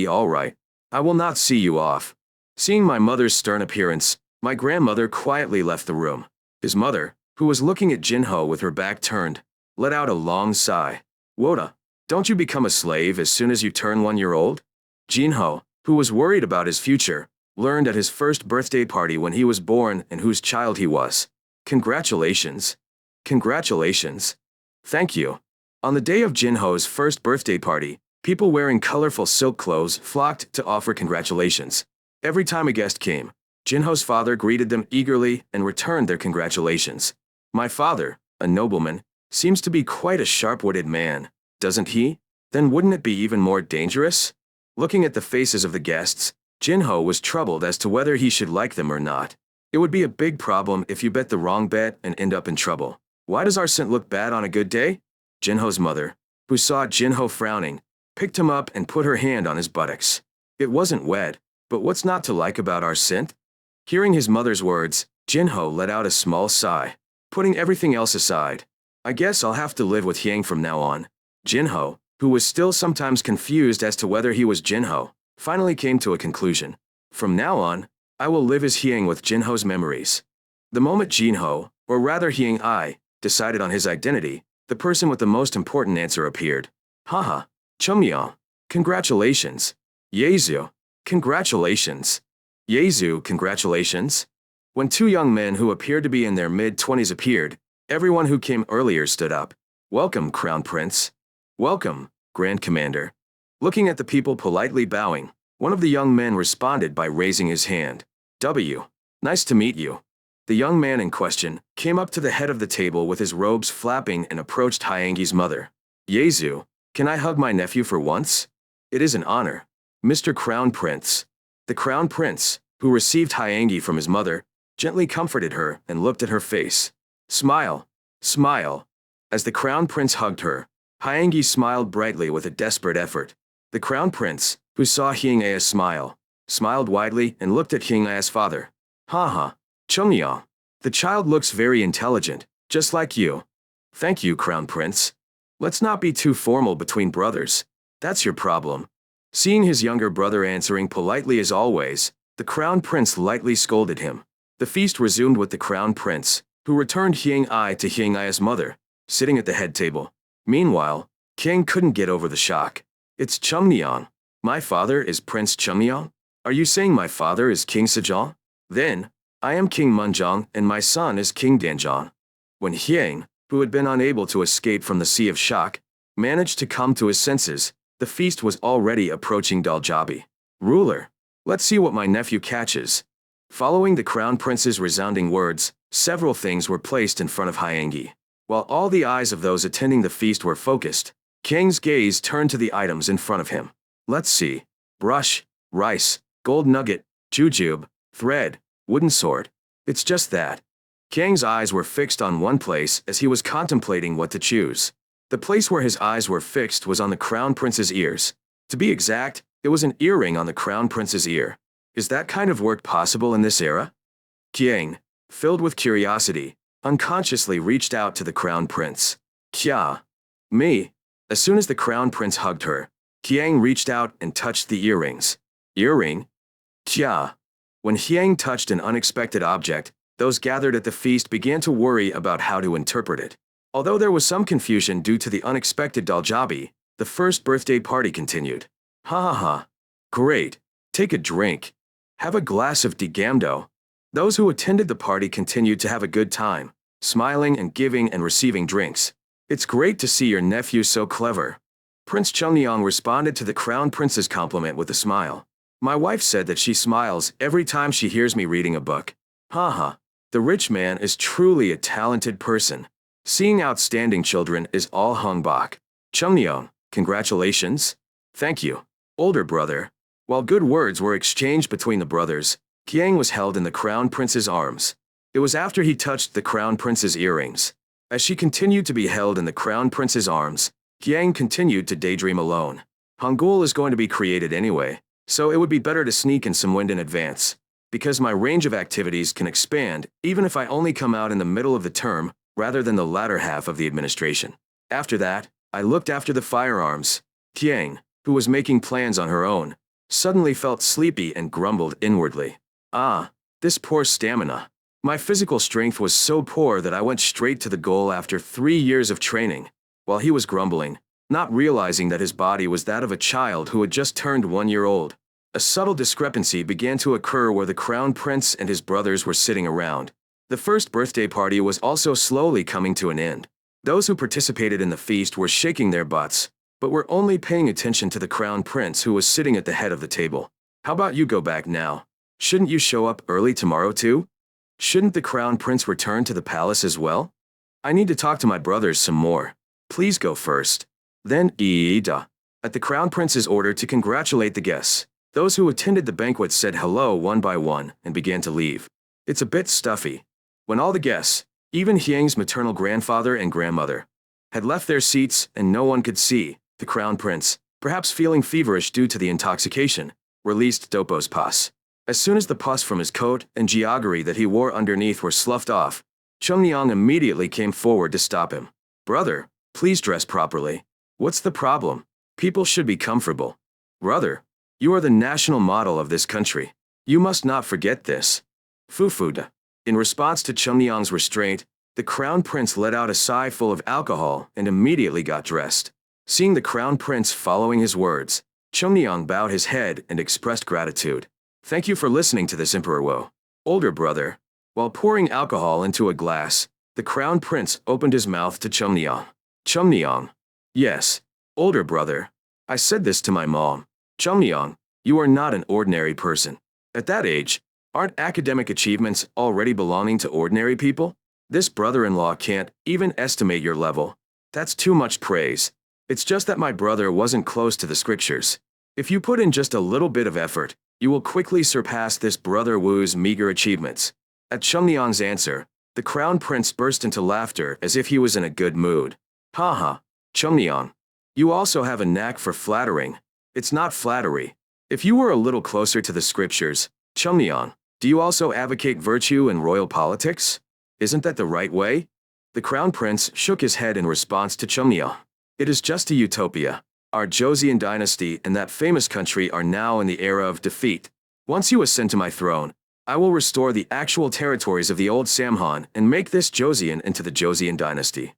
All right. I will not see you off. Seeing my mother's stern appearance, my grandmother quietly left the room. His mother, who was looking at Jinho with her back turned, let out a long sigh. Woda, don't you become a slave as soon as you turn 1 year old? Jinho, who was worried about his future, learned at his first birthday party when he was born and whose child he was. Congratulations. Congratulations. Thank you. On the day of Jinho's first birthday party, people wearing colorful silk clothes flocked to offer congratulations. Every time a guest came, Jinho's father greeted them eagerly and returned their congratulations. My father, a nobleman, seems to be quite a sharp-witted man, doesn't he? Then wouldn't it be even more dangerous? Looking at the faces of the guests, Jinho was troubled as to whether he should like them or not. It would be a big problem if you bet the wrong bet and end up in trouble. Why does Arsent look bad on a good day? Jinho's mother, who saw Jinho frowning, picked him up and put her hand on his buttocks. It wasn't wet, but what's not to like about Arsent? Hearing his mother's words, Jinho let out a small sigh. Putting everything else aside, I guess I'll have to live with Hyang from now on. Jinho, who was still sometimes confused as to whether he was Jinho, finally came to a conclusion. From now on, I will live as Hyang with Jinho's memories. The moment Jinho, or rather Hyang decided on his identity, the person with the most important answer appeared. Haha, Chumyeong, congratulations. Yezu, congratulations. Yezu, congratulations. When two young men who appeared to be in their mid-20s appeared, everyone who came earlier stood up. Welcome, Crown Prince. Welcome, Grand Commander. Looking at the people politely bowing, one of the young men responded by raising his hand. Nice to meet you. The young man in question came up to the head of the table with his robes flapping and approached Hyangi's mother. Yezu, can I hug my nephew for once? It is an honor. Mr. Crown Prince. The Crown Prince, who received Hyangi from his mother, gently comforted her and looked at her face. Smile. Smile. As the Crown Prince hugged her, Hyangi smiled brightly with a desperate effort. The Crown Prince, who saw Hyang-a's smile, smiled widely and looked at Hyang-a's father. Haha, Chumyeong. The child looks very intelligent, just like you. Thank you, Crown Prince. Let's not be too formal between brothers. That's your problem. Seeing his younger brother answering politely as always, the Crown Prince lightly scolded him. The feast resumed with the Crown Prince, who returned Hyang-ai to Hyang-ai's mother, sitting at the head table. Meanwhile, King couldn't get over the shock. It's Chumyeong. My father is Prince Chumyeong? Are you saying my father is King Sejong? Then, I am King Munjong and my son is King Danjong. When Hyang, who had been unable to escape from the sea of shock, managed to come to his senses, the feast was already approaching Daljabi. Ruler, let's see what my nephew catches. Following the Crown Prince's resounding words, several things were placed in front of Hyangi. While all the eyes of those attending the feast were focused, King's gaze turned to the items in front of him. Let's see. Brush, rice, gold nugget, jujube, thread, wooden sword. It's just that. Kang's eyes were fixed on one place as he was contemplating what to choose. The place where his eyes were fixed was on the Crown Prince's ears. To be exact, it was an earring on the Crown Prince's ear. Is that kind of work possible in this era? Kiang, filled with curiosity, unconsciously reached out to the Crown Prince. Kya. Me. As soon as the Crown Prince hugged her, Kiang reached out and touched the earrings. Earring? Kya. When Hyang touched an unexpected object, those gathered at the feast began to worry about how to interpret it. Although there was some confusion due to the unexpected daljabi, the first birthday party continued. Ha ha ha. Great. Take a drink. Have a glass of digamdo. Those who attended the party continued to have a good time, smiling and giving and receiving drinks. It's great to see your nephew so clever. Prince Chungnyeong responded to the crown prince's compliment with a smile. My wife said that she smiles every time she hears me reading a book. Haha. The rich man is truly a talented person. Seeing outstanding children is all hungbok. Chungnyeong, congratulations. Thank you. Older brother. While good words were exchanged between the brothers, Hyang was held in the crown prince's arms. It was after he touched the crown prince's earrings. As she continued to be held in the crown prince's arms, Hyang continued to daydream alone. Hangul is going to be created anyway, so it would be better to sneak in some wind in advance, because my range of activities can expand even if I only come out in the middle of the term rather than the latter half of the administration. After that, I looked after the firearms. Hyang, who was making plans on her own, suddenly felt sleepy and grumbled inwardly. Ah, this poor stamina. My physical strength was so poor that I went straight to the goal after 3 years of training. While he was grumbling, not realizing that his body was that of a child who had just turned 1 year old, a subtle discrepancy began to occur where the crown prince and his brothers were sitting around. The first birthday party was also slowly coming to an end. Those who participated in the feast were shaking their butts, but were only paying attention to the crown prince who was sitting at the head of the table. How about you go back now? Shouldn't you show up early tomorrow too? Shouldn't the crown prince return to the palace as well? I need to talk to my brothers some more. Please go first. Then, Iida. At the crown prince's order to congratulate the guests, those who attended the banquet said hello one by one and began to leave. It's a bit stuffy. When all the guests, even Hyang's maternal grandfather and grandmother, had left their seats and no one could see, the crown prince, perhaps feeling feverish due to the intoxication, released Dopo's pus. As soon as the pus from his coat and jiagari that he wore underneath were sloughed off, Chungnyeong immediately came forward to stop him. Brother, please dress properly. What's the problem? People should be comfortable. Brother, you are the national model of this country. You must not forget this. Fufuda. In response to Chungnyeong's restraint, the crown prince let out a sigh full of alcohol and immediately got dressed. Seeing the crown prince following his words, Chungnyeong bowed his head and expressed gratitude. Thank you for listening to this, Emperor Wo. Older brother. While pouring alcohol into a glass, the crown prince opened his mouth to Chungnyeong. Chungnyeong. Yes. Older brother. I said this to my mom. Chungnyeong, you are not an ordinary person. At that age, aren't academic achievements already belonging to ordinary people? This brother-in-law can't even estimate your level. That's too much praise. It's just that my brother wasn't close to the scriptures. If you put in just a little bit of effort, you will quickly surpass this brother Wu's meager achievements. At Chungnyeong's answer, the crown prince burst into laughter as if he was in a good mood. Haha, Chungnyeong. You also have a knack for flattering. It's not flattery. If you were a little closer to the scriptures, Chungnyeong, do you also advocate virtue in royal politics? Isn't that the right way? The crown prince shook his head in response to Chungnyeong. It is just a utopia. Our Joseon dynasty and that famous country are now in the era of defeat. Once you ascend to my throne, I will restore the actual territories of the old Samhan and make this Joseon into the Joseon dynasty.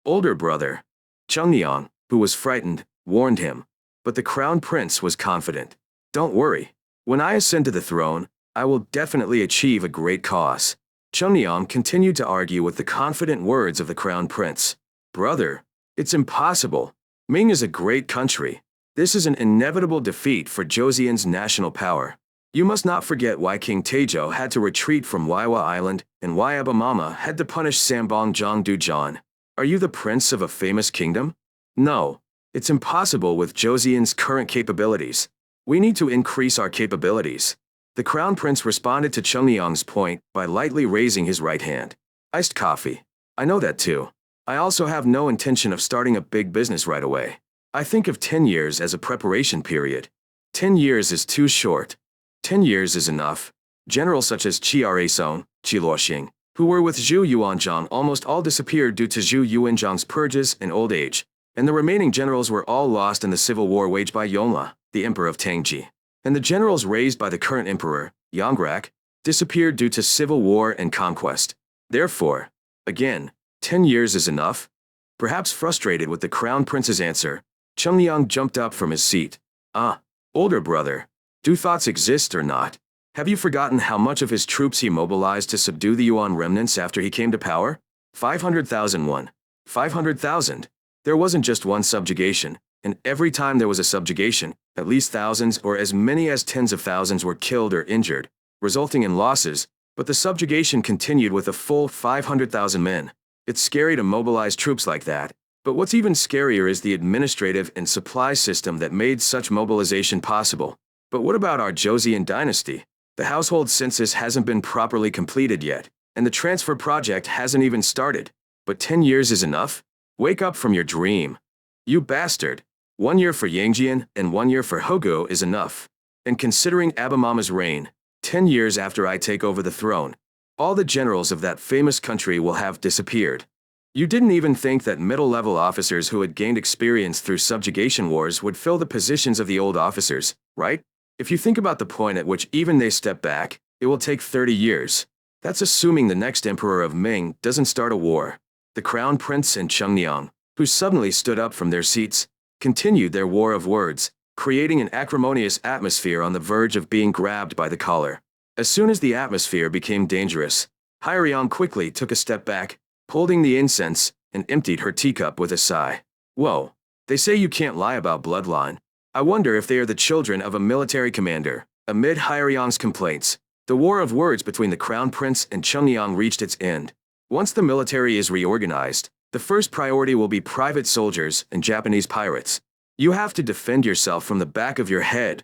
Older brother. Chungnyeong, who was frightened, warned him, but the crown prince was confident. Don't worry. When I ascend to the throne, I will definitely achieve a great cause. Chungnyeong continued to argue with the confident words of the crown prince. Brother, it's impossible. Ming is a great country. This is an inevitable defeat for Joseon's national power. You must not forget why King Taejo had to retreat from Waiwa Island and why Abamama had to punish Sambong Jongdujeon. Are you the prince of a famous kingdom? No. It's impossible with Joseon's current capabilities. We need to increase our capabilities. The crown prince responded to Chungnyeong's point by lightly raising his right hand. Iced coffee. I know that too. I also have no intention of starting a big business right away. I think of 10 years as a preparation period. 10 years is too short. 10 years is enough. Generals such as Chiare Son, Chi Luoxing, who were with Zhu Yuanzhang almost all disappeared due to Zhu Yuanzhang's purges and old age, and the remaining generals were all lost in the civil war waged by Yonla, the emperor of Tangji. And the generals raised by the current emperor, Yongrak, disappeared due to civil war and conquest. Therefore, again, 10 years is enough? Perhaps frustrated with the crown prince's answer, Chungliang jumped up from his seat. Ah, older brother, do thoughts exist or not? Have you forgotten how much of his troops he mobilized to subdue the Yuan remnants after he came to power? 500,001. 500,000. There wasn't just one subjugation, and every time there was a subjugation, at least thousands or as many as tens of thousands were killed or injured, resulting in losses, but the subjugation continued with a full 500,000 men. It's scary to mobilize troops like that, but what's even scarier is the administrative and supply system that made such mobilization possible. But what about our Joseon dynasty? The household census hasn't been properly completed yet, and the transfer project hasn't even started. But 10 years is enough? Wake up from your dream. You bastard. 1 year for Yangjian and 1 year for Hogo is enough. And considering Abimama's reign, 10 years after I take over the throne, all the generals of that famous country will have disappeared. You didn't even think that middle-level officers who had gained experience through subjugation wars would fill the positions of the old officers, right? If you think about the point at which even they step back, it will take 30 years. That's assuming the next emperor of Ming doesn't start a war. The crown prince and Chungliang, who suddenly stood up from their seats, continued their war of words, creating an acrimonious atmosphere on the verge of being grabbed by the collar. As soon as the atmosphere became dangerous, Hyriang quickly took a step back, holding the incense, and emptied her teacup with a sigh. Whoa, they say you can't lie about bloodline. I wonder if they are the children of a military commander. Amid Hyriang's complaints, the war of words between the crown prince and Chungliang reached its end. Once the military is reorganized, the first priority will be private soldiers and Japanese pirates. You have to defend yourself from the back of your head.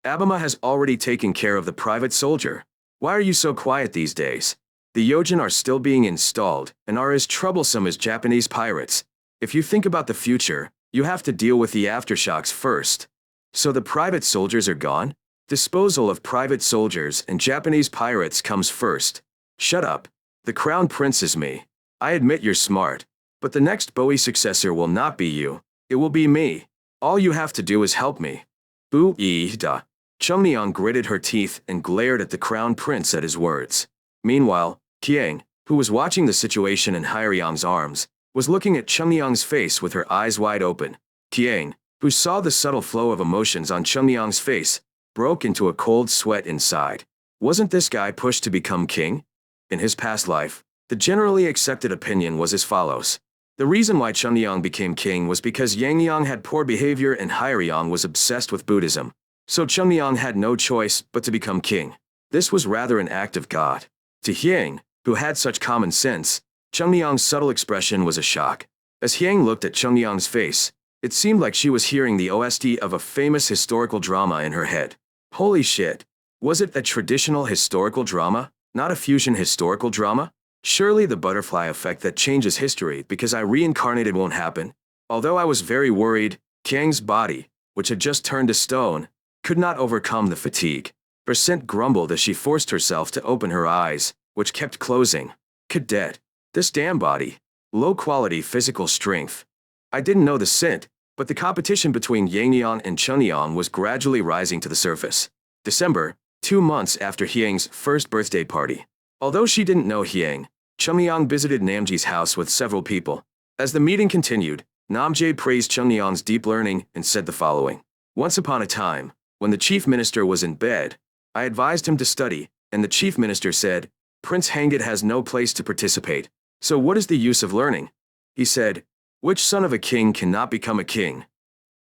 Abima has already taken care of the private soldier. Why are you so quiet these days? The Yojin are still being installed and are as troublesome as Japanese pirates. If you think about the future, you have to deal with the aftershocks first. So the private soldiers are gone? Disposal of private soldiers and Japanese pirates comes first. Shut up. The crown prince is me. I admit you're smart, but the next Bowie successor will not be you. It will be me. All you have to do is help me. Boo-ee-da. Chungliang gritted her teeth and glared at the crown prince at his words. Meanwhile, Qiang, who was watching the situation in Hyriang's arms, was looking at Chungliang's face with her eyes wide open. Qiang, who saw the subtle flow of emotions on Chungliang's face, broke into a cold sweat inside. Wasn't this guy pushed to become king? In his past life, the generally accepted opinion was as follows. The reason why Chungliang became king was because Yangliang had poor behavior and Hyriang was obsessed with Buddhism. So Chungliang had no choice but to become king. This was rather an act of God. To Hyang, who had such common sense, Chungliang's subtle expression was a shock. As Hyang looked at Chungliang's face, it seemed like she was hearing the OST of a famous historical drama in her head. Holy shit! Was it a traditional historical drama, not a fusion historical drama? Surely the butterfly effect that changes history because I reincarnated won't happen. Although I was very worried, Kang's body, which had just turned to stone, could not overcome the fatigue. Percent grumbled as she forced herself to open her eyes, which kept closing. Cadet. This damn body. Low-quality physical strength. I didn't know the scent, but the competition between Yangliang and Chungliang was gradually rising to the surface. December, 2 months after Hyang's first birthday party. Although she didn't know Hyang, Chungliang visited Namji's house with several people. As the meeting continued, Namjae praised Chungliang's deep learning and said the following. Once upon a time, when the chief minister was in bed, I advised him to study, and the chief minister said, Prince Hangit has no place to participate. So what is the use of learning? He said, which son of a king cannot become a king?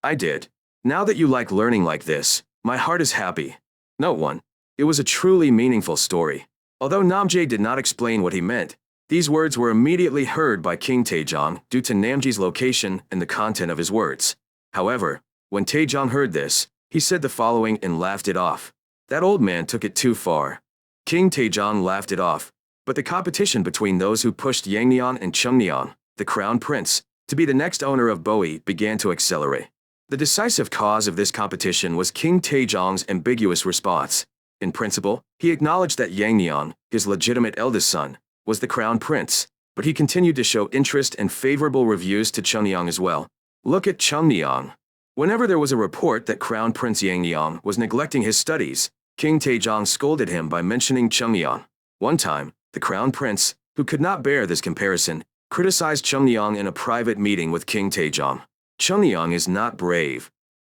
I did. Now that you like learning like this, my heart is happy. Note 1. It was a truly meaningful story. Although Namjae did not explain what he meant, these words were immediately heard by King Taejong due to Namji's location and the content of his words. However, when Taejong heard this, he said the following and laughed it off. That old man took it too far. King Taejong laughed it off, but the competition between those who pushed Yangliang and Chungliang, the crown prince, to be the next owner of Bowie began to accelerate. The decisive cause of this competition was King Taejong's ambiguous response. In principle, he acknowledged that Yangliang, his legitimate eldest son, was the crown prince, but he continued to show interest and favorable reviews to Chungliang as well. Look at Chungliang. Whenever there was a report that Crown Prince Yangliang was neglecting his studies, King Taejong scolded him by mentioning Chunmyeon. One time, the crown prince, who could not bear this comparison, criticized Chunmyeon in a private meeting with King Taejong. Chunmyeon is not brave.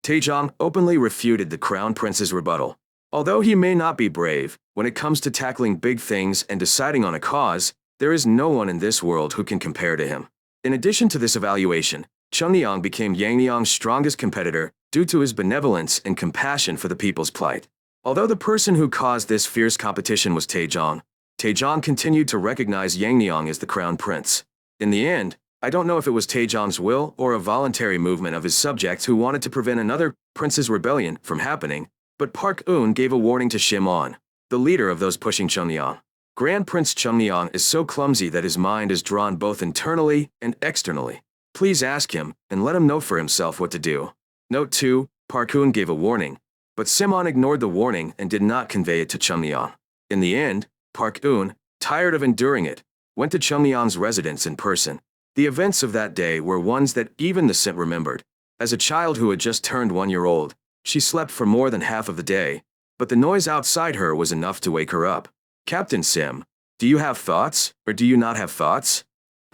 Taejong openly refuted the crown prince's rebuttal. Although he may not be brave, when it comes to tackling big things and deciding on a cause, there is no one in this world who can compare to him. In addition to this evaluation, Chunmyeon became Yangneong's strongest competitor due to his benevolence and compassion for the people's plight. Although the person who caused this fierce competition was Taejong, Taejong continued to recognize Yangneong as the crown prince. In the end, I don't know if it was Taejong's will or a voluntary movement of his subjects who wanted to prevent another prince's rebellion from happening, but Park Eun gave a warning to Shimon, the leader of those pushing Chunmyeon. Grand Prince Chunmyeon is so clumsy that his mind is drawn both internally and externally. Please ask him and let him know for himself what to do. Note 2, Park Eun gave a warning, but Simon ignored the warning and did not convey it to Chunmyeon. In the end, Park Eun, tired of enduring it, went to Chunmyeon's residence in person. The events of that day were ones that even the Sint remembered. As a child who had just turned 1 year old, she slept for more than half of the day, but the noise outside her was enough to wake her up. Captain Sim, do you have thoughts, or do you not have thoughts?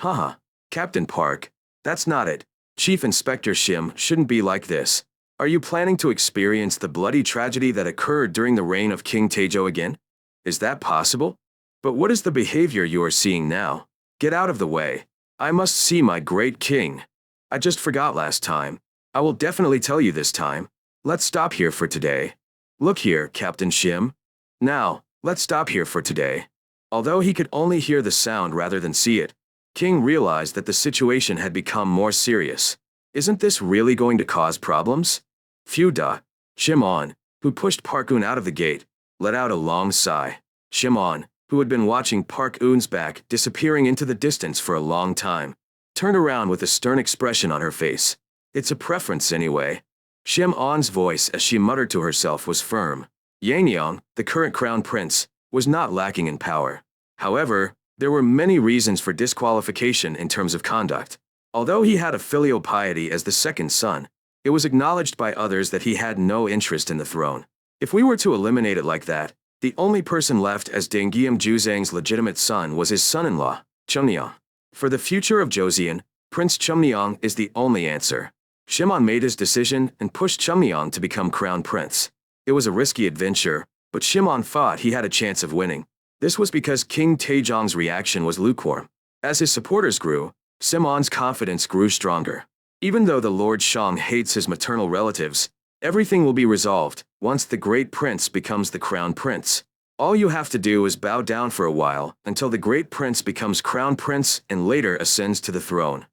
Haha, Captain Park, that's not it. Chief Inspector Shim shouldn't be like this. Are you planning to experience the bloody tragedy that occurred during the reign of King Taejo again? Is that possible? But what is the behavior you are seeing now? Get out of the way. I must see my great king. I just forgot last time. I will definitely tell you this time. Let's stop here for today. Look here, Captain Shim. Now, let's stop here for today. Although he could only hear the sound rather than see it, King realized that the situation had become more serious. Isn't this really going to cause problems? Phew da. Shimon, who pushed Park Eun out of the gate, let out a long sigh. Shimon, who had been watching Park Eun's back disappearing into the distance for a long time, turned around with a stern expression on her face. It's a preference anyway. Shim-on's voice as she muttered to herself was firm. Yangneong, the current crown prince, was not lacking in power. However, there were many reasons for disqualification in terms of conduct. Although he had a filial piety as the second son, it was acknowledged by others that he had no interest in the throne. If we were to eliminate it like that, the only person left as Dengyeom Juzang's legitimate son was his son-in-law, Chunmyeon. For the future of Joseon, Prince Chunmyeon is the only answer. Shimon made his decision and pushed Chunmyeon to become crown prince. It was a risky adventure, but Shimon thought he had a chance of winning. This was because King Taejong's reaction was lukewarm. As his supporters grew, Simon's confidence grew stronger. Even though the Lord Shang hates his maternal relatives, everything will be resolved once the great prince becomes the crown prince. All you have to do is bow down for a while until the great prince becomes crown prince and later ascends to the throne.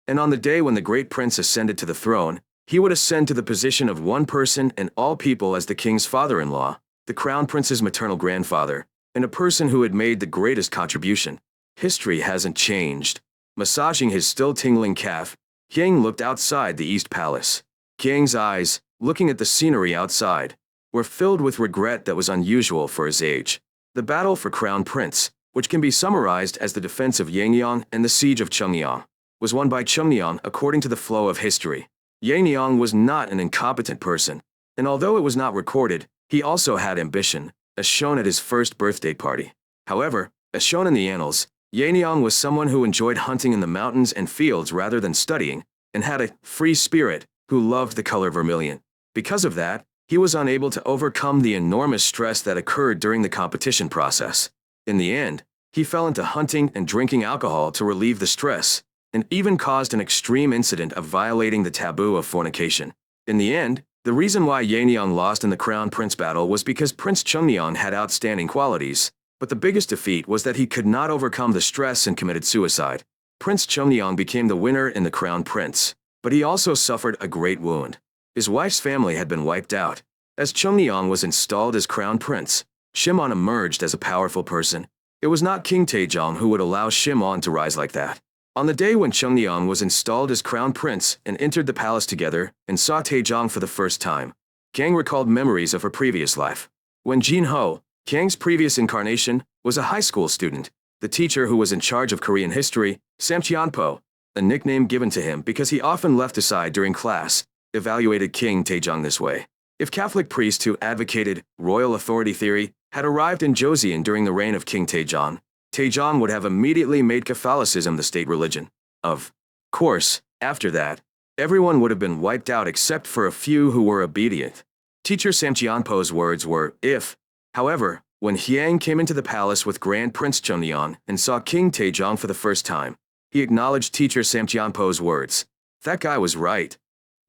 And on the day when the great prince ascended to the throne, he would ascend to the position of one person and all people as the king's father-in-law, the crown prince's maternal grandfather, and a person who had made the greatest contribution. History hasn't changed. Massaging his still tingling calf, Hyang looked outside the East Palace. Hyang's eyes, looking at the scenery outside, were filled with regret that was unusual for his age. The battle for Crown Prince, which can be summarized as the defense of Yangneong and the siege of Chunmyeon, was won by Chunmyeon according to the flow of history. Yangneong was not an incompetent person, and although it was not recorded, he also had ambition, as shown at his first birthday party. However, as shown in the annals, Yangneong was someone who enjoyed hunting in the mountains and fields rather than studying, and had a free spirit who loved the color vermilion. Because of that, he was unable to overcome the enormous stress that occurred during the competition process. In the end, he fell into hunting and drinking alcohol to relieve the stress, and even caused an extreme incident of violating the taboo of fornication. In the end, the reason why Yangneong lost in the Crown Prince battle was because Prince Chunmyeon had outstanding qualities, but the biggest defeat was that he could not overcome the stress and committed suicide. Prince Chunmyeon became the winner in the Crown Prince, but he also suffered a great wound. His wife's family had been wiped out. As Chunmyeon was installed as Crown Prince, Shimon emerged as a powerful person. It was not King Taejong who would allow Shimon to rise like that. On the day when Chunmyeon was installed as Crown Prince and entered the palace together and saw Taejong for the first time, Kang recalled memories of her previous life. When Jin Ho, Kang's previous incarnation, was a high school student, the teacher who was in charge of Korean history, Sam Cheonpo, a nickname given to him because he often left aside during class, evaluated King Taejong this way. If Catholic priests who advocated royal authority theory had arrived in Joseon during the reign of King Taejong would have immediately made Catholicism the state religion. Of course, after that, everyone would have been wiped out except for a few who were obedient. Teacher Samcheonpo's words were, if. However, when Hyang came into the palace with Grand Prince Cheonyeon and saw King Taejong for the first time, he acknowledged Teacher Samcheonpo's words. That guy was right.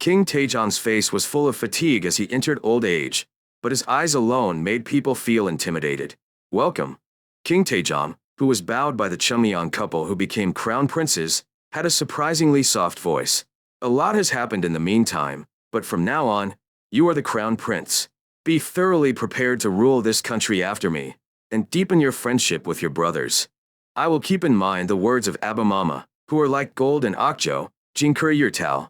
King Taejong's face was full of fatigue as he entered old age, but his eyes alone made people feel intimidated. Welcome. King Taejong, who was bowed by the Cheonyeon couple who became crown princes, had a surprisingly soft voice. A lot has happened in the meantime, but from now on, you are the crown prince. Be thoroughly prepared to rule this country after me, and deepen your friendship with your brothers. I will keep in mind the words of Abba Mama, who are like gold and Okjo, Jinkuri Yurtao.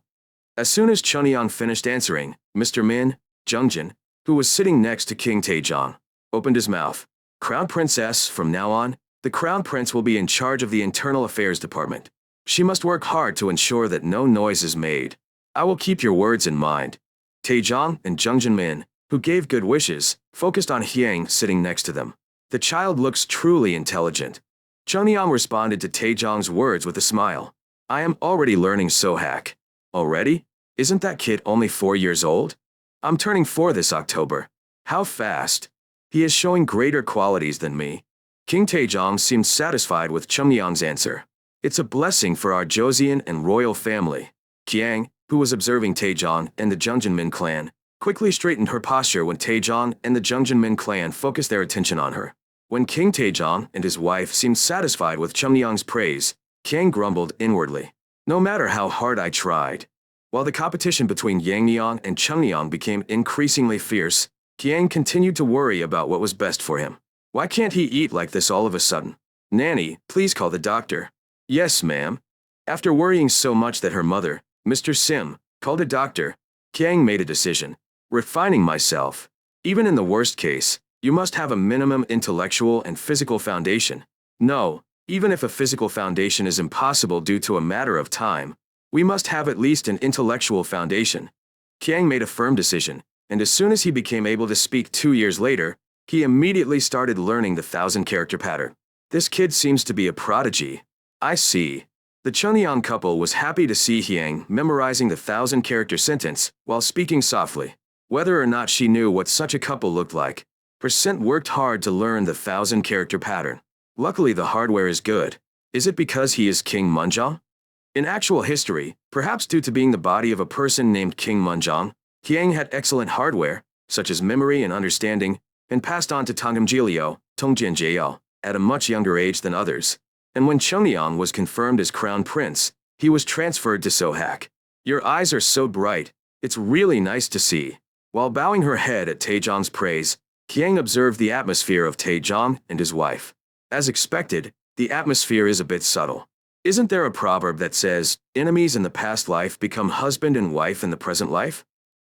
As soon as Cheonyeon finished answering, Mr. Min, Jungjin, who was sitting next to King Taejong, opened his mouth. Crown Princess, from now on, the Crown Prince will be in charge of the Internal Affairs Department. She must work hard to ensure that no noise is made. I will keep your words in mind. Taejong and Jungjin Min, who gave good wishes, focused on Hyang sitting next to them. The child looks truly intelligent. Cheonyeon responded to Taejong's words with a smile. I am already learning Sohak. Already? Isn't that kid only 4 years old? I'm turning 4 this October. How fast? He is showing greater qualities than me. King Taejong seemed satisfied with Cheonyeon's answer. It's a blessing for our Joseon and royal family. Hyang, who was observing Taejong and the Jungjinmin clan, quickly straightened her posture when Taejong and the Jungjinmin clan focused their attention on her. When King Taejong and his wife seemed satisfied with Cheonyeon's praise, Hyang grumbled inwardly. No matter how hard I tried. While the competition between Yangneong and Cheonyeon became increasingly fierce, Hyang continued to worry about what was best for him. Why can't he eat like this all of a sudden? Nanny, please call the doctor. Yes, ma'am. After worrying so much that her mother, Mr. Sim, called a doctor, Hyang made a decision. Refining myself. Even in the worst case, you must have a minimum intellectual and physical foundation. No, even if a physical foundation is impossible due to a matter of time, we must have at least an intellectual foundation. Hyang made a firm decision, and as soon as he became able to speak 2 years later, he immediately started learning the 1,000-character pattern. This kid seems to be a prodigy. I see. The Cheonyeon couple was happy to see Hyang memorizing the 1,000-character sentence while speaking softly. Whether or not she knew what such a couple looked like, Percent worked hard to learn the 1,000-character pattern. Luckily the hardware is good. Is it because he is King Munjong? In actual history, perhaps due to being the body of a person named King Munjong, Hyang had excellent hardware, such as memory and understanding, and passed on to Tongam Jil, at a much younger age than others. And when Cheonyeon was confirmed as crown prince, he was transferred to Sohak. Your eyes are so bright, it's really nice to see. While bowing her head at Taejong's praise, Hyang observed the atmosphere of Taejong and his wife. As expected, the atmosphere is a bit subtle. Isn't there a proverb that says, enemies in the past life become husband and wife in the present life?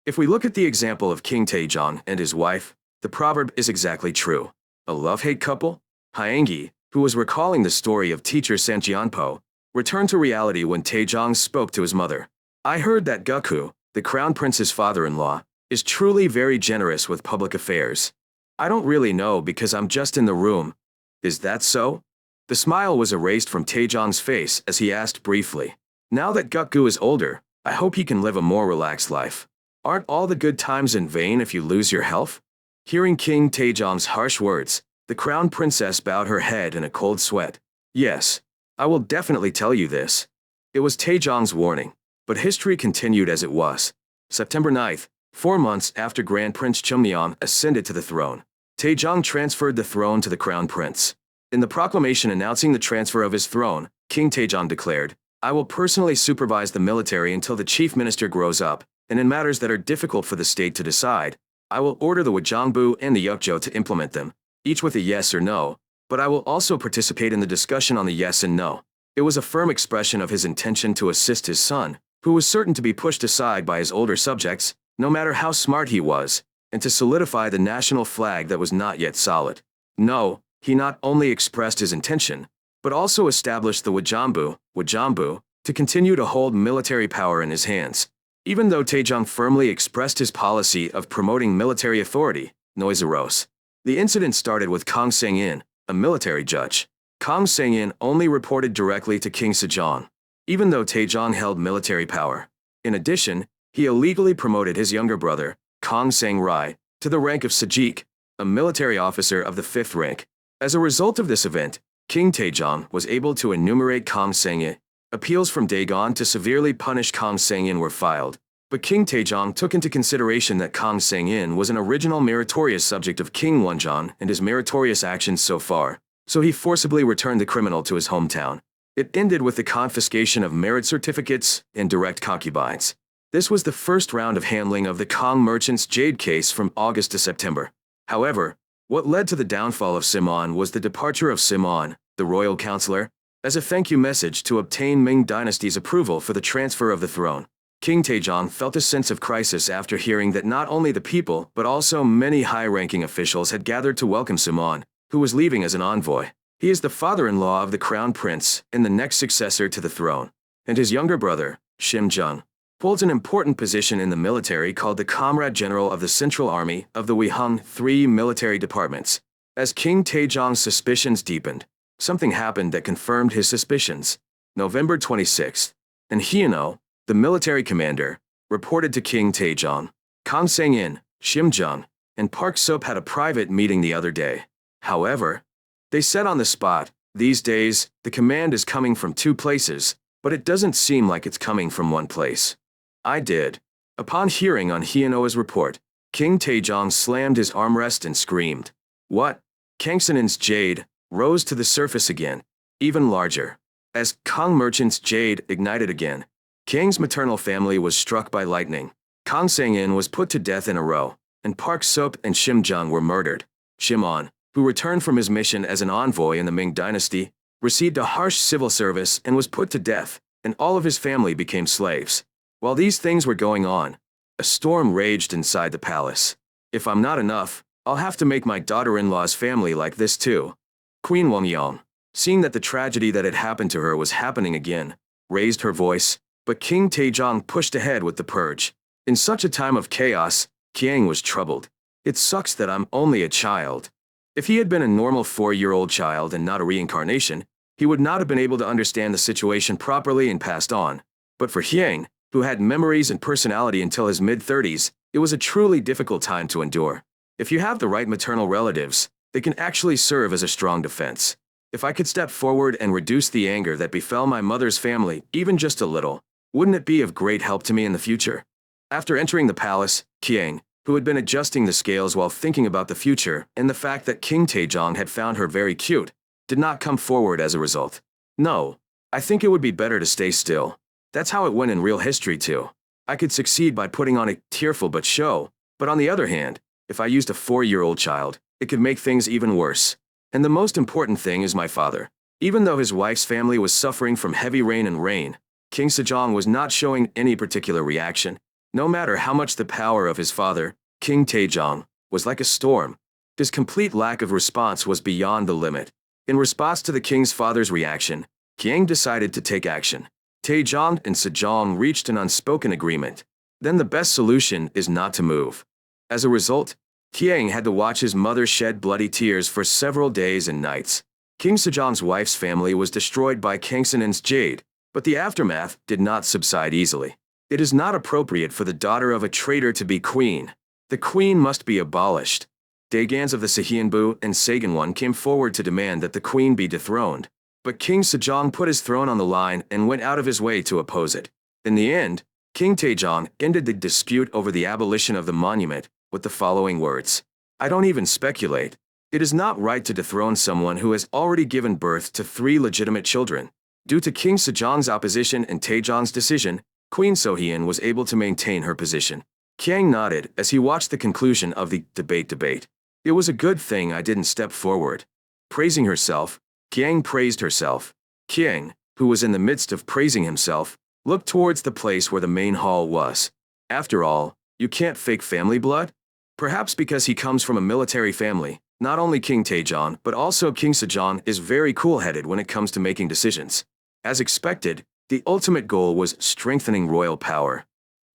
If we look at the example of King Taejong and his wife, the proverb is exactly true. A love-hate couple? Hyangi, who was recalling the story of teacher Samcheonpo, returned to reality when Taejong spoke to his mother. I heard that Gukku, the crown prince's father-in-law, is truly very generous with public affairs. I don't really know because I'm just in the room. Is that so? The smile was erased from Taejong's face as he asked briefly. Now that Gukku is older, I hope he can live a more relaxed life. Aren't all the good times in vain if you lose your health? Hearing King Taejong's harsh words, the crown princess bowed her head in a cold sweat. Yes, I will definitely tell you this. It was Taejong's warning, but history continued as it was. September 9th, 4 months after Grand Prince Cheonyeon ascended to the throne, Taejong transferred the throne to the crown prince. In the proclamation announcing the transfer of his throne, King Taejong declared, I will personally supervise the military until the chief minister grows up, and in matters that are difficult for the state to decide, I will order the Wajangbu and the Yukjo to implement them, each with a yes or no, but I will also participate in the discussion on the yes and no. It was a firm expression of his intention to assist his son, who was certain to be pushed aside by his older subjects, no matter how smart he was, and to solidify the national flag that was not yet solid. No, he not only expressed his intention, but also established the Wajangbu, to continue to hold military power in his hands. Even though Taejong firmly expressed his policy of promoting military authority, noise arose. The incident started with Kang Sang-in, a military judge. Kang Sang-in only reported directly to King Sejong, even though Taejong held military power. In addition, he illegally promoted his younger brother, Kang Sang-rai, to the rank of Sejik, a military officer of the 5th rank. As a result of this event, King Taejong was able to enumerate Kang Sang-in. Appeals from Dagon to severely punish Kang Sang-in were filed, but King Taejong took into consideration that Kang Sang-in was an original meritorious subject of King Wonjeon and his meritorious actions so far, so he forcibly returned the criminal to his hometown. It ended with the confiscation of merit certificates and direct concubines. This was the first round of handling of the Kang merchant's jade case from August to September. However, what led to the downfall of Simon was the departure of Simon, the royal counselor, as a thank you message to obtain Ming dynasty's approval for the transfer of the throne. King Taejong felt a sense of crisis after hearing that not only the people but also many high-ranking officials had gathered to welcome Simon, who was leaving as an envoy. He is the father-in-law of the crown prince and the next successor to the throne, and his younger brother, Shim Jung, holds an important position in the military called the Comrade General of the Central Army of the Weihung 3 military departments. As King Taejong's suspicions deepened, something happened that confirmed his suspicions. November 26th, and Hyeno, the military commander, reported to King Taejong. Kang Sang-in, Shim Jung, and Park Sop had a private meeting the other day. However, they said on the spot, these days, the command is coming from 2 places, but it doesn't seem like it's coming from 1 place. I did. Upon hearing on Hyeno's report, King Taejong slammed his armrest and screamed. What? Kang Sang-in's jade rose to the surface again, even larger. As Kang merchant's jade ignited again, Kang's maternal family was struck by lightning. Kang Sang-in was put to death in a row, and Park Sop and Shim Jung were murdered. Shimon, who returned from his mission as an envoy in the Ming dynasty, received a harsh civil service and was put to death, and all of his family became slaves. While these things were going on, a storm raged inside the palace. If I'm not enough, I'll have to make my daughter-in-law's family like this too. Queen Wonjeon, seeing that the tragedy that had happened to her was happening again, raised her voice, but King Taejong pushed ahead with the purge. In such a time of chaos, Kiang was troubled. It sucks that I'm only a child. If he had been a normal 4-year-old child and not a reincarnation, he would not have been able to understand the situation properly and passed on. But for Hyang, who had memories and personality until his mid-30s, it was a truly difficult time to endure. If you have the right maternal relatives, they can actually serve as a strong defense. If I could step forward and reduce the anger that befell my mother's family, even just a little, wouldn't it be of great help to me in the future? After entering the palace, Kiang, who had been adjusting the scales while thinking about the future and the fact that King Taejong had found her very cute, did not come forward as a result. No, I think it would be better to stay still. That's how it went in real history too. I could succeed by putting on a tearful show, but on the other hand, if I used a 4-year-old child, it could make things even worse. And the most important thing is my father. Even though his wife's family was suffering from heavy rain and rain, King Sejong was not showing any particular reaction. No matter how much the power of his father, King Taejong, was like a storm, his complete lack of response was beyond the limit. In response to the king's father's reaction, Kiang decided to take action. Taejong and Sejong reached an unspoken agreement. Then the best solution is not to move. As a result, Kiang had to watch his mother shed bloody tears for several days and nights. King Sejong's wife's family was destroyed by Kang Sang-in's jade, but the aftermath did not subside easily. It is not appropriate for the daughter of a traitor to be queen. The queen must be abolished. Daegans of the Sehyeonbu and Saganwon came forward to demand that the queen be dethroned. But King Sejong put his throne on the line and went out of his way to oppose it. In the end, King Taejong ended the dispute over the abolition of the monument with the following words. I don't even speculate. It is not right to dethrone someone who has already given birth to 3 legitimate children. Due to King Sejong's opposition and Taejong's decision, Queen Sohyeon was able to maintain her position. Kiang nodded as he watched the conclusion of the debate. It was a good thing I didn't step forward. Praising herself, Kiang praised herself. Kiang, who was in the midst of praising himself, looked towards the place where the main hall was. After all, you can't fake family blood? Perhaps because he comes from a military family, not only King Taejong but also King Sejong is very cool-headed when it comes to making decisions. As expected, the ultimate goal was strengthening royal power.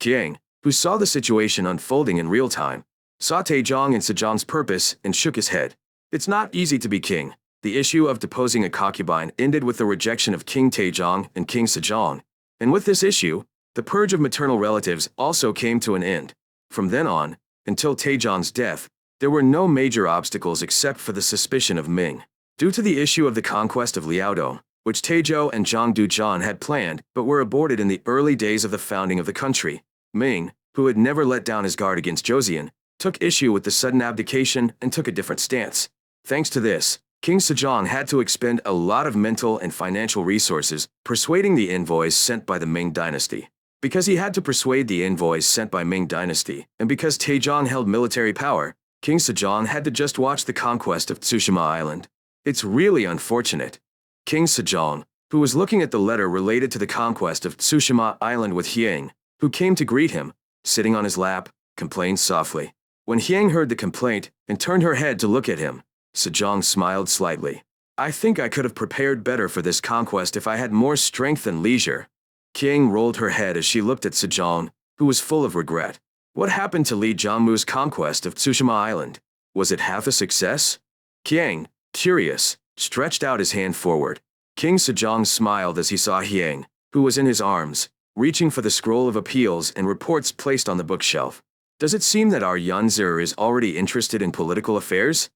Qiang, who saw the situation unfolding in real time, saw Taejong and Sejong's purpose and shook his head. It's not easy to be king. The issue of deposing a concubine ended with the rejection of King Taejong and King Sejong. And with this issue, the purge of maternal relatives also came to an end. From then on, until Taejong's death, there were no major obstacles except for the suspicion of Ming. Due to the issue of the conquest of Liaodong, which Taizhou and Zhang Duzhan had planned but were aborted in the early days of the founding of the country, Ming, who had never let down his guard against Joseon, took issue with the sudden abdication and took a different stance. Thanks to this, King Sejong had to expend a lot of mental and financial resources persuading the envoys sent by the Ming dynasty. Because he had to persuade the envoys sent by Ming dynasty, and because Taejong held military power, King Sejong had to just watch the conquest of Tsushima Island. It's really unfortunate. King Sejong, who was looking at the letter related to the conquest of Tsushima Island with Hyang, who came to greet him, sitting on his lap, complained softly. When Hyang heard the complaint and turned her head to look at him, Sejong smiled slightly. I think I could have prepared better for this conquest if I had more strength and leisure. Hyang rolled her head as she looked at Sejong, who was full of regret. What happened to Li Jiangmu's conquest of Tsushima Island? Was it half a success? Hyang, curious, stretched out his hand forward. King Sejong smiled as he saw Hyang, who was in his arms, reaching for the scroll of appeals and reports placed on the bookshelf. Does it seem that our Yunzir is already interested in political affairs?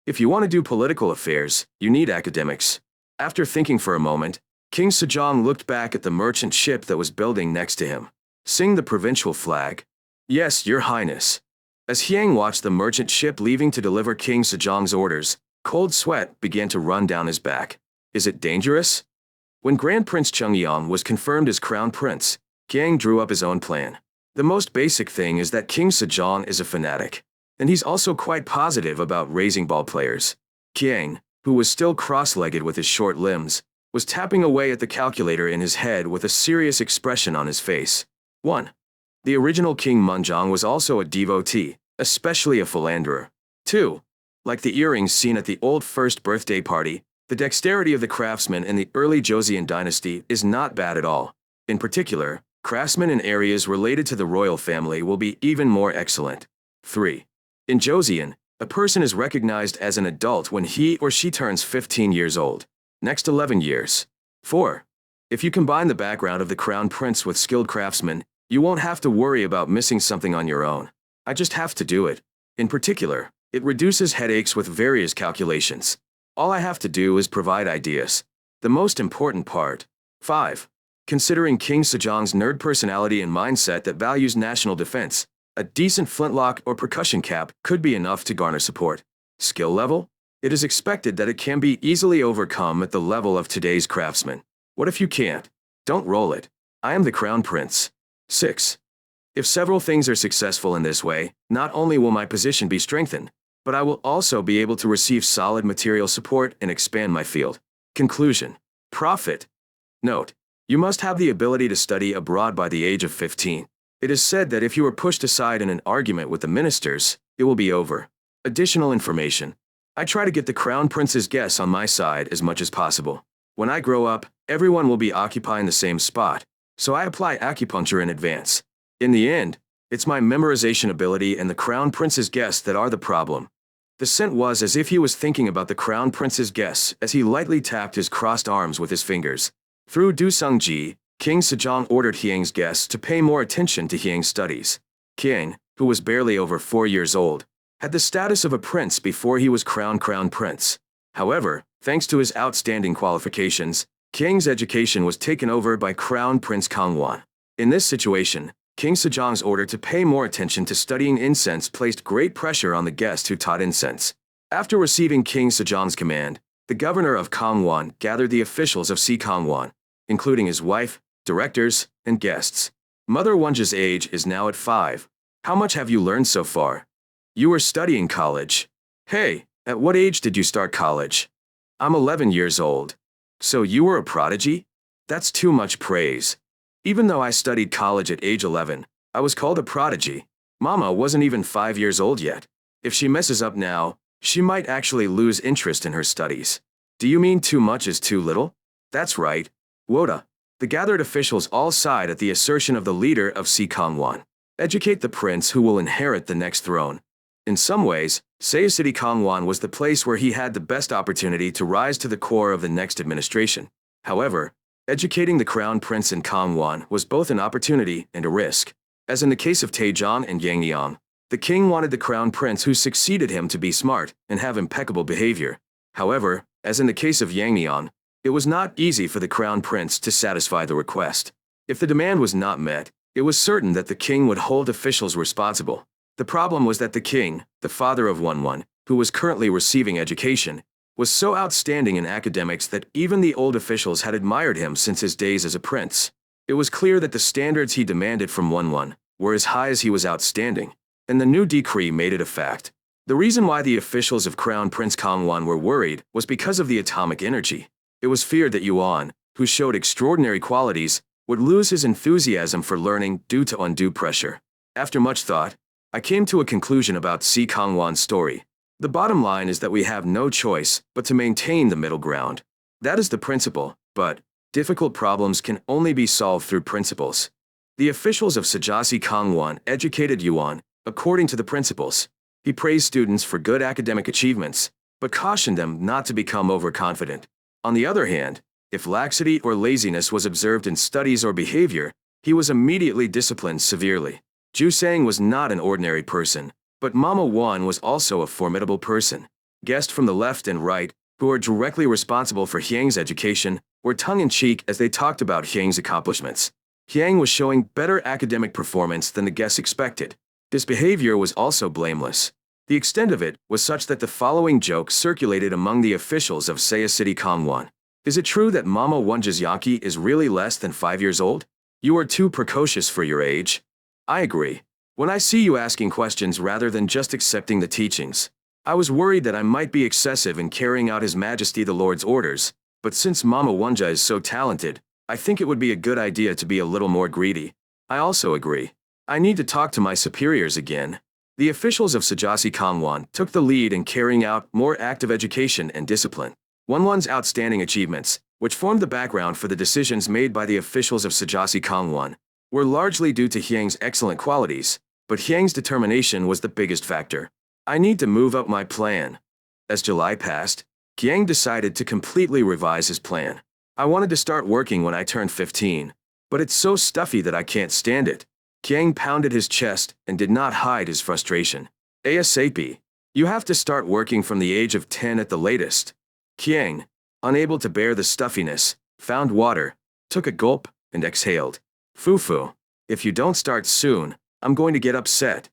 If you want to do political affairs, you need academics. After thinking for a moment, King Sejong looked back at the merchant ship that was building next to him. Sing the provincial flag. Yes, Your Highness. As Hyang watched the merchant ship leaving to deliver King Sejong's orders, cold sweat began to run down his back. Is it dangerous? When Grand Prince Chungyang was confirmed as Crown Prince, Hyang drew up his own plan. The most basic thing is that King Sejong is a fanatic, and he's also quite positive about raising ball players. Hyang, who was still cross-legged with his short limbs, was tapping away at the calculator in his head with a serious expression on his face. 1. The original King Munjong was also a devotee, especially a philanderer. 2. Like the earrings seen at the old first birthday party, the dexterity of the craftsman in the early Joseon dynasty is not bad at all. In particular, craftsmen in areas related to the royal family will be even more excellent. 3. In Joseon, a person is recognized as an adult when he or she turns 15 years old. Next 11 years. 4. If you combine the background of the crown prince with skilled craftsmen, you won't have to worry about missing something on your own. I just have to do it. In particular, it reduces headaches with various calculations. All I have to do is provide ideas. The most important part. 5. Considering King Sejong's nerd personality and mindset that values national defense, a decent flintlock or percussion cap could be enough to garner support. Skill level? It is expected that it can be easily overcome at the level of today's craftsmen. What if you can't? Don't roll it. I am the crown prince. 6. If several things are successful in this way, not only will my position be strengthened, but I will also be able to receive solid material support and expand my field. Conclusion. Profit. Note. You must have the ability to study abroad by the age of 15. It is said that if you are pushed aside in an argument with the ministers, it will be over. Additional information. I try to get the crown prince's guests on my side as much as possible. When I grow up, everyone will be occupying the same spot, so I apply acupuncture in advance. In the end, it's my memorization ability and the crown prince's guests that are the problem. The scent was as if he was thinking about the crown prince's guests as he lightly tapped his crossed arms with his fingers. Through Du Sung-ji, King Sejong ordered Hyang's guests to pay more attention to Hyang's studies. Hyang, who was barely over 4 years old, had the status of a prince before he was crown prince. However, thanks to his outstanding qualifications, Hyang's education was taken over by Crown Prince Kangwon. In this situation, King Sejong's order to pay more attention to studying incense placed great pressure on the guest who taught incense. After receiving King Sejong's command, the governor of Kangwon gathered the officials of Si Kangwon, including his wife, directors, and guests. Mother Wonja's age is now at 5. How much have you learned so far? You were studying college. Hey, at what age did you start college? I'm 11 years old. So you were a prodigy? That's too much praise. Even though I studied college at age 11, I was called a prodigy. Mama wasn't even 5 years old yet. If she messes up now, she might actually lose interest in her studies. Do you mean too much is too little? That's right. Woda. The gathered officials all side at the assertion of the leader of Si Kangwon. Educate the prince who will inherit the next throne. In some ways, Saya City Kangwon was the place where he had the best opportunity to rise to the core of the next administration. However, educating the crown prince in Kangwon was both an opportunity and a risk. As in the case of Taejong and Yang Niang, the king wanted the crown prince who succeeded him to be smart and have impeccable behavior. However, as in the case of Yang Niang, it was not easy for the crown prince to satisfy the request. If the demand was not met, it was certain that the king would hold officials responsible. The problem was that the king, the father of Wonwon, who was currently receiving education, was so outstanding in academics that even the old officials had admired him since his days as a prince. It was clear that the standards he demanded from Wonwon were as high as he was outstanding, and the new decree made it a fact. The reason why the officials of Crown Prince Kangwon were worried was because of the atomic energy. It was feared that Yuan, who showed extraordinary qualities, would lose his enthusiasm for learning due to undue pressure. After much thought, I came to a conclusion about Si Kangwon's story. The bottom line is that we have no choice but to maintain the middle ground. That is the principle, but difficult problems can only be solved through principles. The officials of Sajasi Kangwon educated Yuan according to the principles. He praised students for good academic achievements, but cautioned them not to become overconfident. On the other hand, if laxity or laziness was observed in studies or behavior, he was immediately disciplined severely. Joseon was not an ordinary person, but Mama Wan was also a formidable person. Guests from the left and right, who are directly responsible for Hyang's education, were tongue-in-cheek as they talked about Hyang's accomplishments. Hyang was showing better academic performance than the guests expected. His behavior was also blameless. The extent of it was such that the following joke circulated among the officials of Saya City Kangwon. Is it true that Mama Wonja's Yankee is really less than 5 years old? You are too precocious for your age. I agree. When I see you asking questions rather than just accepting the teachings, I was worried that I might be excessive in carrying out His Majesty the Lord's orders, but since Mama Wonja is so talented, I think it would be a good idea to be a little more greedy. I also agree. I need to talk to my superiors again. The officials of Sajasi Kangwon took the lead in carrying out more active education and discipline. Wonwon's outstanding achievements, which formed the background for the decisions made by the officials of Sajasi Kangwon, were largely due to Hyang's excellent qualities, but Hyang's determination was the biggest factor. I need to move up my plan. As July passed, Hyang decided to completely revise his plan. I wanted to start working when I turned 15, but it's so stuffy that I can't stand it. Hyang pounded his chest and did not hide his frustration. ASAP. You have to start working from the age of 10 at the latest. Hyang, unable to bear the stuffiness, found water, took a gulp, and exhaled. Fufu. If you don't start soon, I'm going to get upset.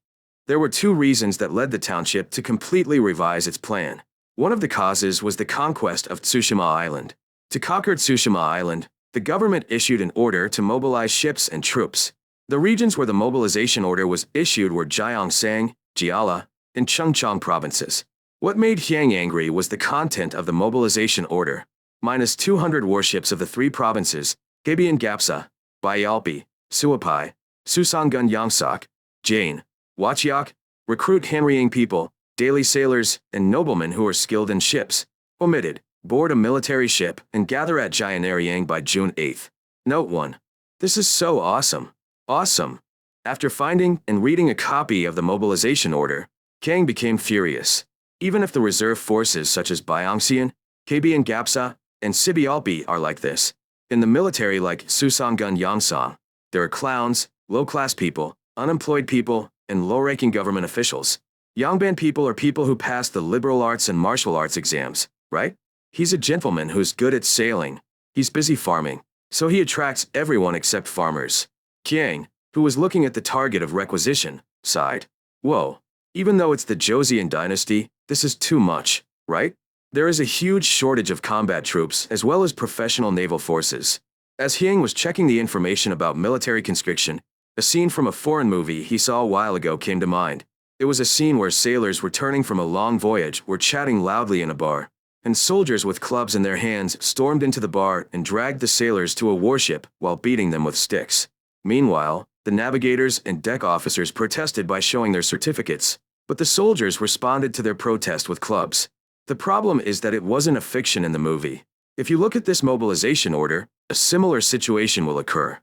There were 2 reasons that led the township to completely revise its plan. One of the causes was the conquest of Tsushima Island. To conquer Tsushima Island, the government issued an order to mobilize ships and troops. The regions where the mobilization order was issued were Gyeongsang, Jeolla, and Chungcheong provinces. What made Hyang angry was the content of the mobilization order. Minus 200 warships of the 3 provinces, Gabian Gapsa, Bayalpi, Suapai, Susangun Yongsak, Jane, Wachiok, recruit Hanryang people, daily sailors, and noblemen who are skilled in ships, omitted, board a military ship and gather at Jianaryang by June 8th. Note 1. This is so awesome. Awesome. After finding and reading a copy of the mobilization order, Kang became furious. Even if the reserve forces such as Byeongseon, Kabian Gapsa, and Sibialpi are like this, in the military like Susangun Yongsan, there are clowns, low-class people, unemployed people, and low-ranking government officials. Yongban people are people who pass the liberal arts and martial arts exams, right? He's a gentleman who's good at sailing. He's busy farming, so he attracts everyone except farmers. Kyang, who was looking at the target of requisition, sighed. Whoa, even though it's the Joseon dynasty, this is too much, right? There is a huge shortage of combat troops as well as professional naval forces. As Hyang was checking the information about military conscription, a scene from a foreign movie he saw a while ago came to mind. It was a scene where sailors returning from a long voyage were chatting loudly in a bar, and soldiers with clubs in their hands stormed into the bar and dragged the sailors to a warship while beating them with sticks. Meanwhile, the navigators and deck officers protested by showing their certificates, but the soldiers responded to their protest with clubs. The problem is that it wasn't a fiction in the movie. If you look at this mobilization order, A similar situation will occur.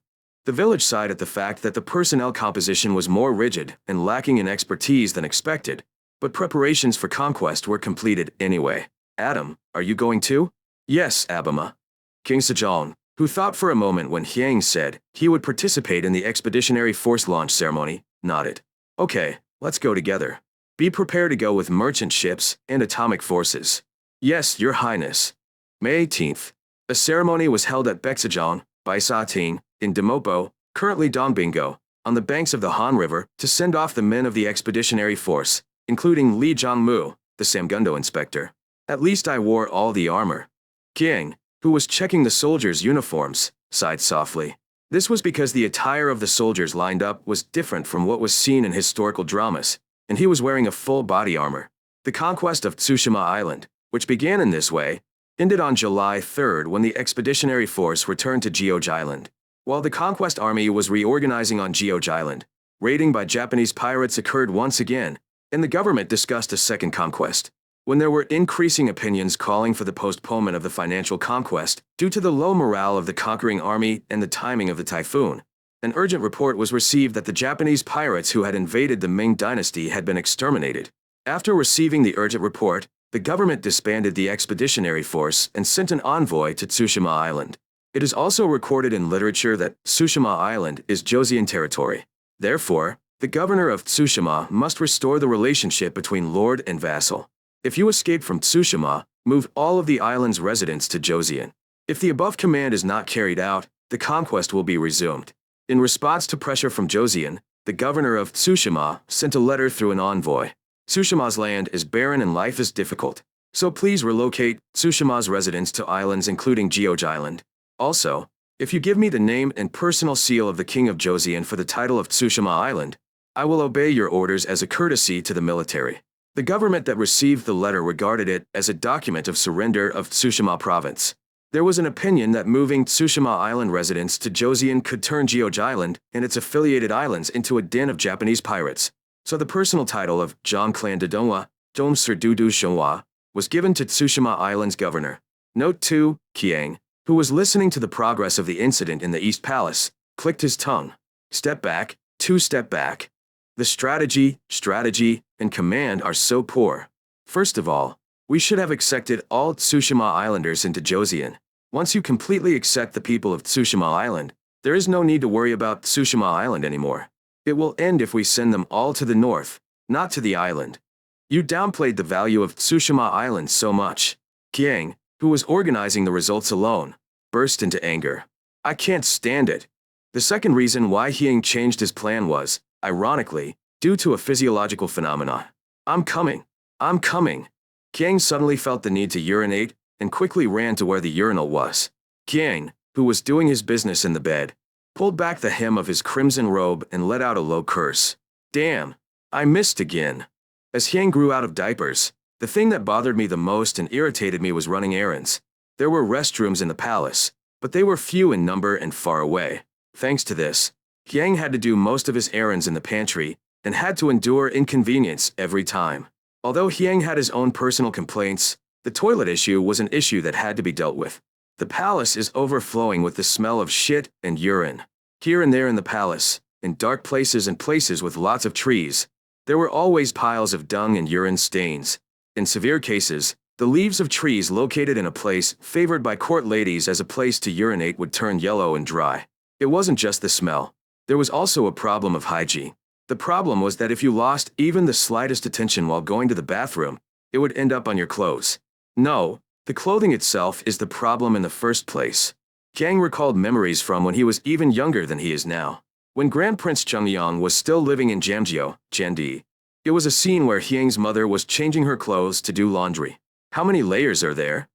The village sighed at the fact that the personnel composition was more rigid and lacking in expertise than expected, but preparations for conquest were completed anyway. Adam, are you going too? Yes, Abima. King Sejong, who thought for a moment when Hyang said he would participate in the expeditionary force launch ceremony, nodded. Okay, let's go together. Be prepared to go with merchant ships and atomic forces. Yes, Your Highness. May 18th. A ceremony was held at Baeksejong, Baisating, in Damopo, currently Dongbingo, on the banks of the Han River, to send off the men of the expeditionary force, including Li Zhongmu, the Samgundo inspector. At least I wore all the armor. King, who was checking the soldiers' uniforms, sighed softly. This was because the attire of the soldiers lined up was different from what was seen in historical dramas, and he was wearing a full body armor. The conquest of Tsushima Island, which began in this way, ended on July 3rd when the expeditionary force returned to Geoge Island. While the conquest army was reorganizing on Geoge Island, raiding by Japanese pirates occurred once again, and the government discussed a second conquest. When there were increasing opinions calling for the postponement of the financial conquest due to the low morale of the conquering army and the timing of the typhoon, an urgent report was received that the Japanese pirates who had invaded the Ming dynasty had been exterminated. After receiving the urgent report, the government disbanded the expeditionary force and sent an envoy to Tsushima Island. It is also recorded in literature that Tsushima Island is Joseon territory. Therefore, the governor of Tsushima must restore the relationship between lord and vassal. If you escape from Tsushima, move all of the island's residents to Joseon. If the above command is not carried out, the conquest will be resumed. In response to pressure from Joseon, the governor of Tsushima sent a letter through an envoy. Tsushima's land is barren and life is difficult, so please relocate Tsushima's residents to islands including Geoge Island. Also, if you give me the name and personal seal of the king of Joseon for the title of Tsushima Island, I will obey your orders as a courtesy to the military. The government that received the letter regarded it as a document of surrender of Tsushima province. There was an opinion that moving Tsushima Island residents to Joseon could turn Geoge Island and its affiliated islands into a den of Japanese pirates. So the personal title of Zhang Clan de Donghua, Dong Sir Dudu Shonghua, was given to Tsushima Island's governor. Note 2, Kiang, who was listening to the progress of the incident in the East Palace, clicked his tongue. Step back, 2 step back. The strategy, and command are so poor. First of all, we should have accepted all Tsushima Islanders into Joseon. Once you completely accept the people of Tsushima Island, there is no need to worry about Tsushima Island anymore. It will end if we send them all to the north, not to the island. You downplayed the value of Tsushima Island so much. Kiang, who was organizing the results alone, burst into anger. I can't stand it. The second reason why Hyang changed his plan was, ironically, due to a physiological phenomenon. I'm coming. Kiang suddenly felt the need to urinate and quickly ran to where the urinal was. Kiang, who was doing his business in the bed, pulled back the hem of his crimson robe and let out a low curse. Damn, I missed again. As Hyang grew out of diapers, the thing that bothered me the most and irritated me was running errands. There were restrooms in the palace, but they were few in number and far away. Thanks to this, Hyang had to do most of his errands in the pantry and had to endure inconvenience every time. Although Hyang had his own personal complaints, the toilet issue was an issue that had to be dealt with. The palace is overflowing with the smell of shit and urine. Here and there in the palace, in dark places and places with lots of trees, there were always piles of dung and urine stains. In severe cases, the leaves of trees located in a place favored by court ladies as a place to urinate would turn yellow and dry. It wasn't just the smell. There was also a problem of hygiene. The problem was that if you lost even the slightest attention while going to the bathroom, it would end up on your clothes. No, the clothing itself is the problem in the first place. Kang recalled memories from when he was even younger than he is now. When Grand Prince Chungyang was still living in Jamjio, Jandi, it was a scene where Hyang's mother was changing her clothes to do laundry. How many layers are there?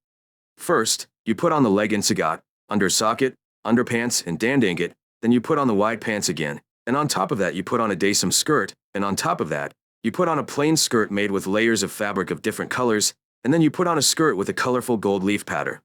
First, you put on the legging sagat, undersocket, underpants, and dandinget, then you put on the wide pants again, and on top of that you put on a daysum skirt, and on top of that, you put on a plain skirt made with layers of fabric of different colors, and then you put on a skirt with a colorful gold leaf pattern.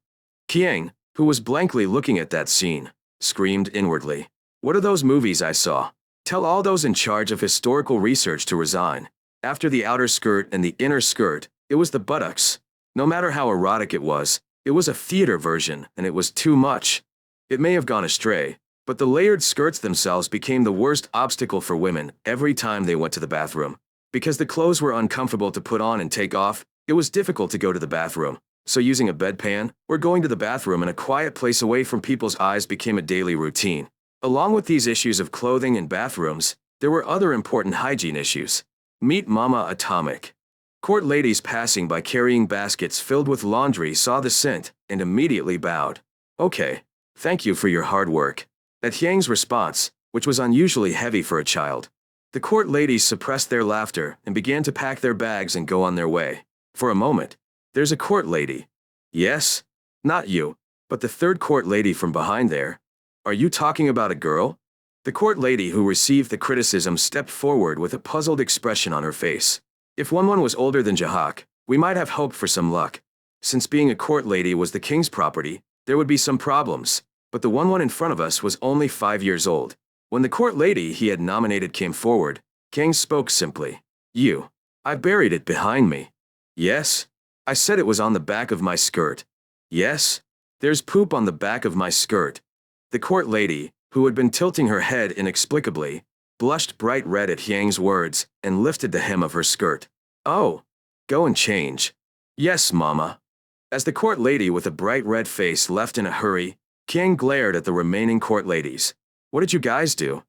Kiang, who was blankly looking at that scene, screamed inwardly. What are those movies I saw? Tell all those in charge of historical research to resign. After the outer skirt and the inner skirt, it was the buttocks. No matter how erotic it was a theater version, and it was too much. It may have gone astray, but the layered skirts themselves became the worst obstacle for women every time they went to the bathroom. Because the clothes were uncomfortable to put on and take off, it was difficult to go to the bathroom. So using a bedpan or going to the bathroom in a quiet place away from people's eyes became a daily routine. Along with these issues of clothing and bathrooms, there were other important hygiene issues. Meet Mama Atomic. Court ladies passing by carrying baskets filled with laundry saw the scent and immediately bowed. Okay, thank you for your hard work. At Hyang's response, which was unusually heavy for a child, the court ladies suppressed their laughter and began to pack their bags and go on their way. For a moment, there's a court lady. Yes, not you, but the third court lady from behind there. Are you talking about a girl? The court lady who received the criticism stepped forward with a puzzled expression on her face. If one was older than Jahak, we might have hoped for some luck. Since being a court lady was the king's property, there would be some problems, but the one in front of us was only 5 years old. When the court lady he had nominated came forward, Kang spoke simply. You. I buried it behind me. Yes? I said it was on the back of my skirt. Yes? There's poop on the back of my skirt. The court lady, who had been tilting her head inexplicably, blushed bright red at Hyang's words and lifted the hem of her skirt. Oh, go and change. Yes, Mama. As the court lady with a bright red face left in a hurry, Kang glared at the remaining court ladies. What did you guys do?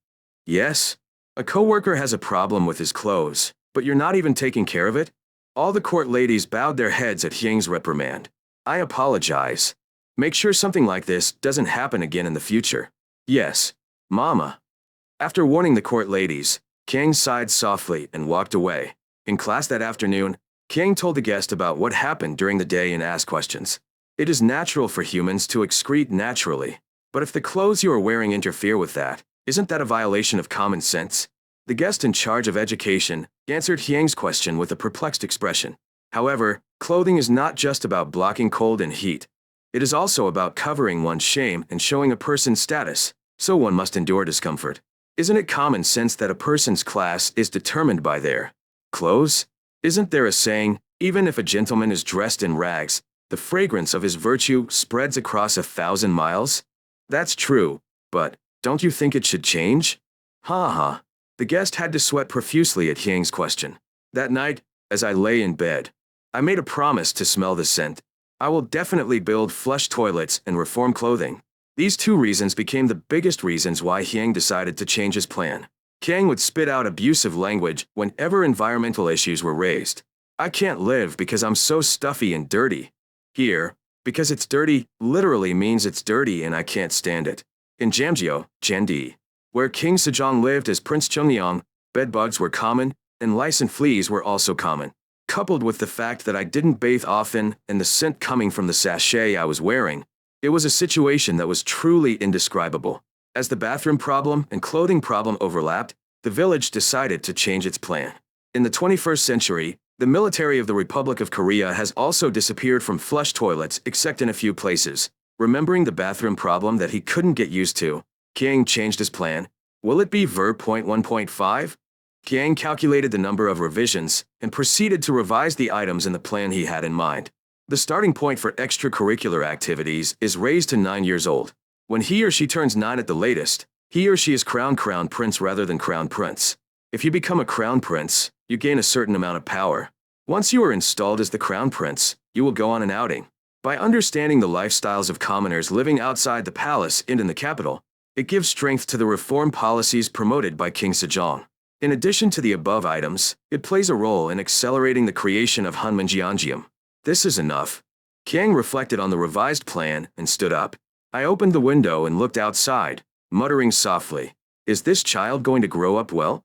Yes? A coworker has a problem with his clothes, but you're not even taking care of it? All the court ladies bowed their heads at Hyang's reprimand. I apologize. Make sure something like this doesn't happen again in the future. Yes, Mama. After warning the court ladies, Kang sighed softly and walked away. In class that afternoon, Kang told the guest about what happened during the day and asked questions. It is natural for humans to excrete naturally, but if the clothes you are wearing interfere with that, isn't that a violation of common sense? The guest in charge of education answered Hyang's question with a perplexed expression. However, clothing is not just about blocking cold and heat. It is also about covering one's shame and showing a person's status, so one must endure discomfort. Isn't it common sense that a person's class is determined by their clothes? Isn't there a saying, even if a gentleman is dressed in rags, the fragrance of his virtue spreads across 1,000 miles? That's true, but don't you think it should change? Ha ha. The guest had to sweat profusely at Hyang's question. That night, as I lay in bed, I made a promise to smell the scent. I will definitely build flush toilets and reform clothing. These two reasons became the biggest reasons why Hyang decided to change his plan. Kang would spit out abusive language whenever environmental issues were raised. I can't live because I'm so stuffy and dirty. Here, because it's dirty literally means it's dirty and I can't stand it. In Jamgyo, Jandi, where King Sejong lived as Prince Chungnyeong, bedbugs were common, and lice and fleas were also common. Coupled with the fact that I didn't bathe often and the scent coming from the sachet I was wearing, it was a situation that was truly indescribable. As the bathroom problem and clothing problem overlapped, the village decided to change its plan. In the 21st century, the military of the Republic of Korea has also disappeared from flush toilets except in a few places. Remembering the bathroom problem that he couldn't get used to, Kang changed his plan. Will it be verb 1.5? Kang calculated the number of revisions and proceeded to revise the items in the plan he had in mind. The starting point for extracurricular activities is raised to 9 years old. When he or she turns 9 at the latest, he or she is crowned crown prince rather than crown prince. If you become a crown prince, you gain a certain amount of power. Once you are installed as the crown prince, you will go on an outing. By understanding the lifestyles of commoners living outside the palace and in the capital, it gives strength to the reform policies promoted by King Sejong. In addition to the above items, it plays a role in accelerating the creation of Hunmanjeongeum. This is enough. Kang reflected on the revised plan and stood up. I opened the window and looked outside, muttering softly, "Is this child going to grow up well?"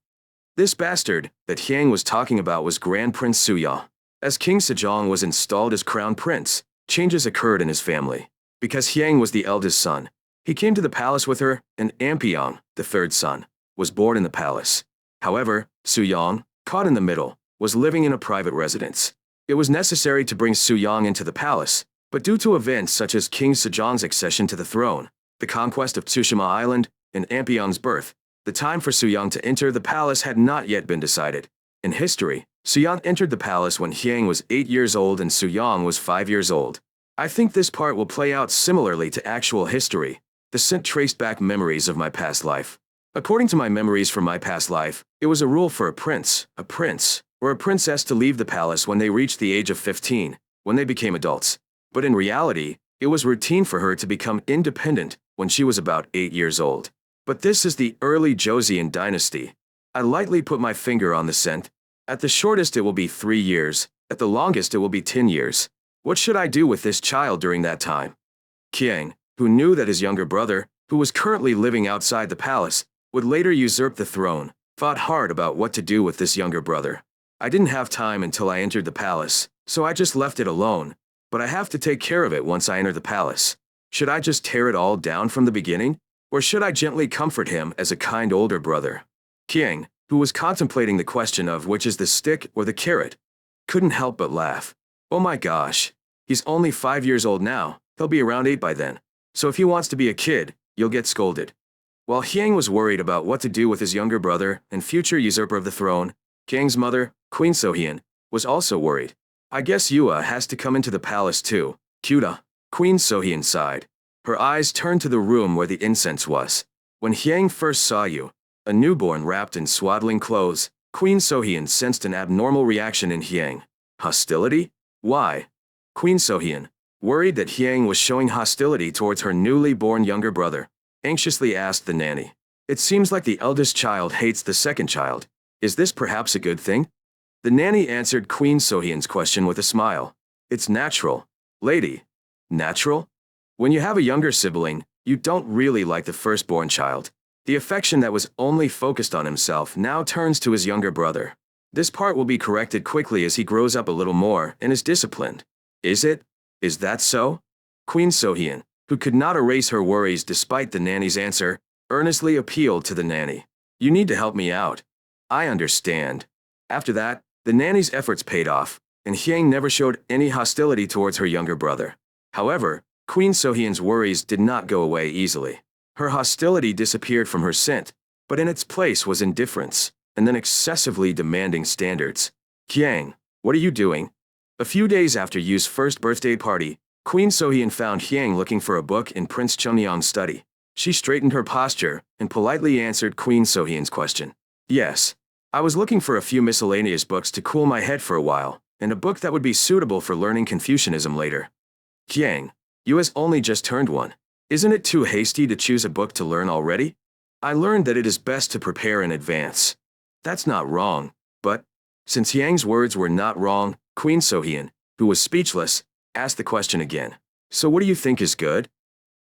This bastard that Hyang was talking about was Grand Prince Suya. As King Sejong was installed as crown prince, changes occurred in his family. Because Hyang was the eldest son, he came to the palace with her, and Ampyeong, the third son, was born in the palace. However, Suyong, caught in the middle, was living in a private residence. It was necessary to bring Suyong into the palace, but due to events such as King Sejong's accession to the throne, the conquest of Tsushima Island, and Ampyeong's birth, the time for Suyong to enter the palace had not yet been decided. In history, Suyong entered the palace when Hyang was 8 years old and Suyong was 5 years old. I think this part will play out similarly to actual history. The scent traced back memories of my past life. According to my memories from my past life, it was a rule for a prince, or a princess to leave the palace when they reached the age of 15, when they became adults. But in reality, it was routine for her to become independent when she was about 8 years old. But this is the early Joseon dynasty. I lightly put my finger on the scent. At the shortest it will be 3 years, at the longest it will be 10 years. What should I do with this child during that time? Kiang, who knew that his younger brother, who was currently living outside the palace, would later usurp the throne, thought hard about what to do with this younger brother. I didn't have time until I entered the palace, so I just left it alone, but I have to take care of it once I enter the palace. Should I just tear it all down from the beginning, or should I gently comfort him as a kind older brother? Kiang, who was contemplating the question of which is the stick or the carrot, couldn't help but laugh. Oh my gosh, he's only 5 years old now, he'll be around 8 by then. So if he wants to be a kid, you'll get scolded. While Hyang was worried about what to do with his younger brother and future usurper of the throne, Kiang's mother, Queen Sohyun, was also worried. I guess Yua has to come into the palace too. Cuta. Queen Sohyun sighed. Her eyes turned to the room where the incense was. When Hyang first saw you, a newborn wrapped in swaddling clothes, Queen Sohyun sensed an abnormal reaction in Hyang. Hostility? Why? Queen Sohyun, worried that Hyang was showing hostility towards her newly born younger brother, anxiously asked the nanny. It seems like the eldest child hates the second child. Is this perhaps a good thing? The nanny answered Queen Sohyun's question with a smile. It's natural, lady. Natural? When you have a younger sibling, you don't really like the firstborn child. The affection that was only focused on himself now turns to his younger brother. This part will be corrected quickly as he grows up a little more and is disciplined. Is it? Is that so? Queen Sohyun, who could not erase her worries despite the nanny's answer, earnestly appealed to the nanny. You need to help me out. I understand. After that, the nanny's efforts paid off, and Hyang never showed any hostility towards her younger brother. However, Queen Sohyun's worries did not go away easily. Her hostility disappeared from her scent, but in its place was indifference, and then excessively demanding standards. Hyang, what are you doing? A few days after Yu's first birthday party, Queen Sohyun found Hyang looking for a book in Prince Chunmyeong's study. She straightened her posture and politely answered Queen Sohyun's question. Yes. I was looking for a few miscellaneous books to cool my head for a while, and a book that would be suitable for learning Confucianism later. Hyang, you has only just turned 1. Isn't it too hasty to choose a book to learn already? I learned that it is best to prepare in advance. That's not wrong, but, since Hyang's words were not wrong, Queen Sohyun, who was speechless, asked the question again. So what do you think is good?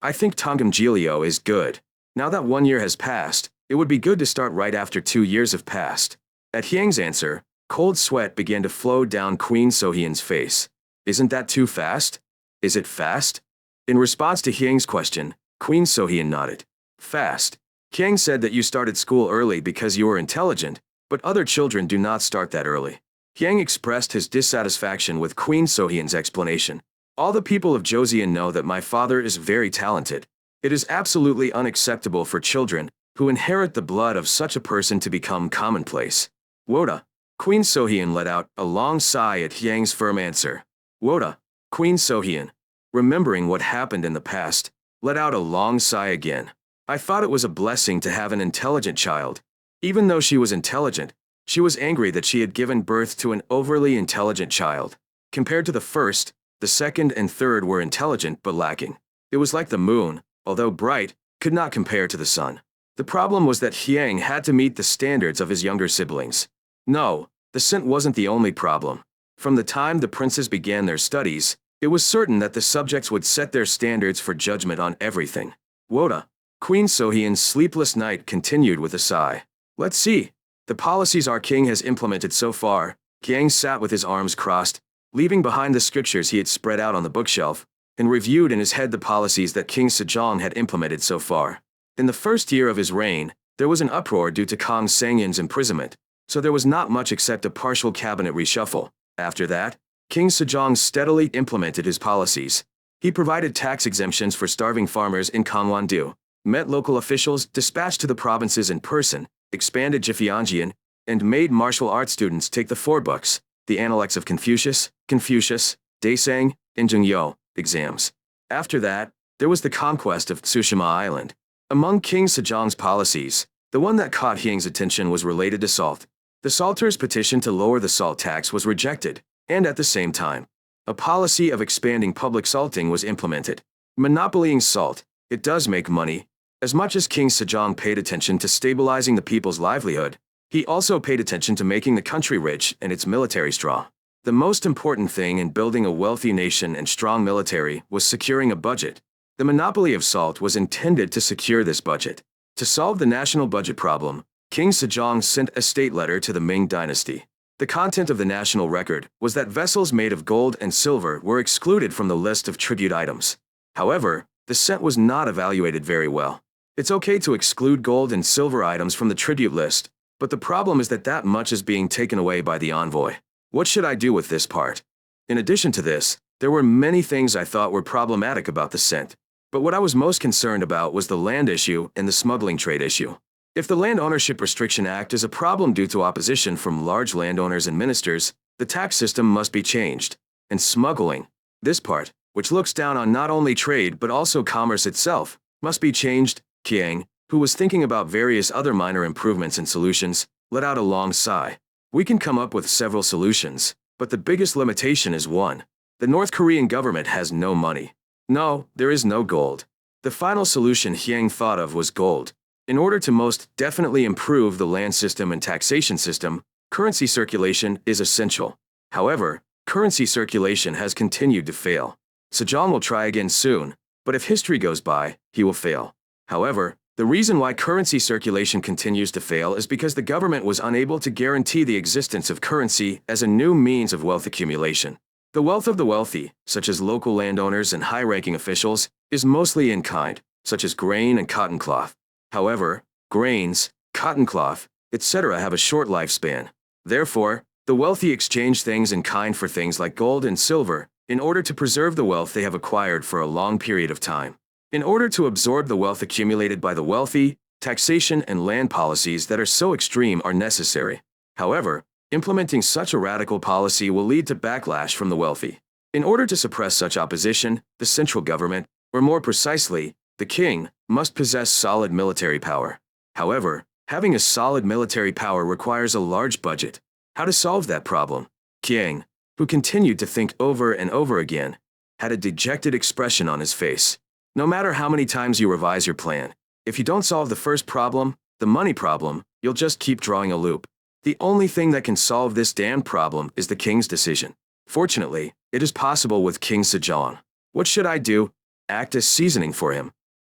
I think Tongam Gilio is good. Now that 1 year has passed, it would be good to start right after 2 years have passed. At Hyang's answer, cold sweat began to flow down Queen Sohyun's face. Isn't that too fast? Is it fast? In response to Hyang's question, Queen Sohyun nodded. Fast. Hyang said that you started school early because you were intelligent, but other children do not start that early. Hyang expressed his dissatisfaction with Queen Sohyun's explanation. All the people of Joseon know that my father is very talented. It is absolutely unacceptable for children who inherit the blood of such a person to become commonplace. Woda. Queen Sohyun let out a long sigh at Hyang's firm answer. Woda. Queen Sohyun, remembering what happened in the past, let out a long sigh again. I thought it was a blessing to have an intelligent child. Even though she was intelligent, she was angry that she had given birth to an overly intelligent child. Compared to the first, the second and third were intelligent but lacking. It was like the moon, although bright, could not compare to the sun. The problem was that Hyang had to meet the standards of his younger siblings. No, the scent wasn't the only problem. From the time the princes began their studies, it was certain that the subjects would set their standards for judgment on everything. Woda. Queen Sohyun's sleepless night continued with a sigh. Let's see. The policies our king has implemented so far. Hyang sat with his arms crossed, leaving behind the scriptures he had spread out on the bookshelf, and reviewed in his head the policies that King Sejong had implemented so far. In the first year of his reign, there was an uproar due to Kang Sangyun's imprisonment, so there was not much except a partial cabinet reshuffle. After that, King Sejong steadily implemented his policies. He provided tax exemptions for starving farmers in Gangwon-do, met local officials, dispatched to the provinces in person, expanded Jifianjian, and made martial arts students take the 4 books, the Analects of Confucius, Daesang, and Jungyo exams. After that, There was the conquest of Tsushima Island. Among King Sejong's policies, the one that caught Hyang's attention was related to salt. The salters' petition to lower the salt tax was rejected, and at the same time, a policy of expanding public salting was implemented. Monopolying salt, it does make money. As much as King Sejong paid attention to stabilizing the people's livelihood, he also paid attention to making the country rich and its military strong. The most important thing in building a wealthy nation and strong military was securing a budget. The monopoly of salt was intended to secure this budget. To solve the national budget problem, King Sejong sent a state letter to the Ming dynasty. The content of the national record was that vessels made of gold and silver were excluded from the list of tribute items. However, the sent was not evaluated very well. It's okay to exclude gold and silver items from the tribute list, but the problem is that much is being taken away by the envoy. What should I do with this part? In addition to this, there were many things I thought were problematic about the sent. But what I was most concerned about was the land issue and the smuggling trade issue. If the Land Ownership Restriction Act is a problem due to opposition from large landowners and ministers, the tax system must be changed. And smuggling, this part, which looks down on not only trade but also commerce itself, must be changed. Hyang, who was thinking about various other minor improvements and solutions, let out a long sigh. We can come up with several solutions, but the biggest limitation is one. The North Korean government has no money. No, there is no gold. The final solution Hyang thought of was gold. In order to most definitely improve the land system and taxation system, currency circulation is essential. However, currency circulation has continued to fail. Sejong will try again soon, but if history goes by, he will fail. However, the reason why currency circulation continues to fail is because the government was unable to guarantee the existence of currency as a new means of wealth accumulation. The wealth of the wealthy, such as local landowners and high-ranking officials, is mostly in kind, such as grain and cotton cloth. However, grains, cotton cloth, etc. have a short lifespan. Therefore, the wealthy exchange things in kind for things like gold and silver, in order to preserve the wealth they have acquired for a long period of time. In order to absorb the wealth accumulated by the wealthy, taxation and land policies that are so extreme are necessary. However, implementing such a radical policy will lead to backlash from the wealthy. In order to suppress such opposition, the central government, or more precisely, the king, must possess solid military power. However, having a solid military power requires a large budget. How to solve that problem? Hyang, who continued to think over and over again, had a dejected expression on his face. No matter how many times you revise your plan, if you don't solve the first problem, the money problem, you'll just keep drawing a loop. The only thing that can solve this damned problem is the king's decision. Fortunately, it is possible with King Sejong. What should I do? Act as seasoning for him.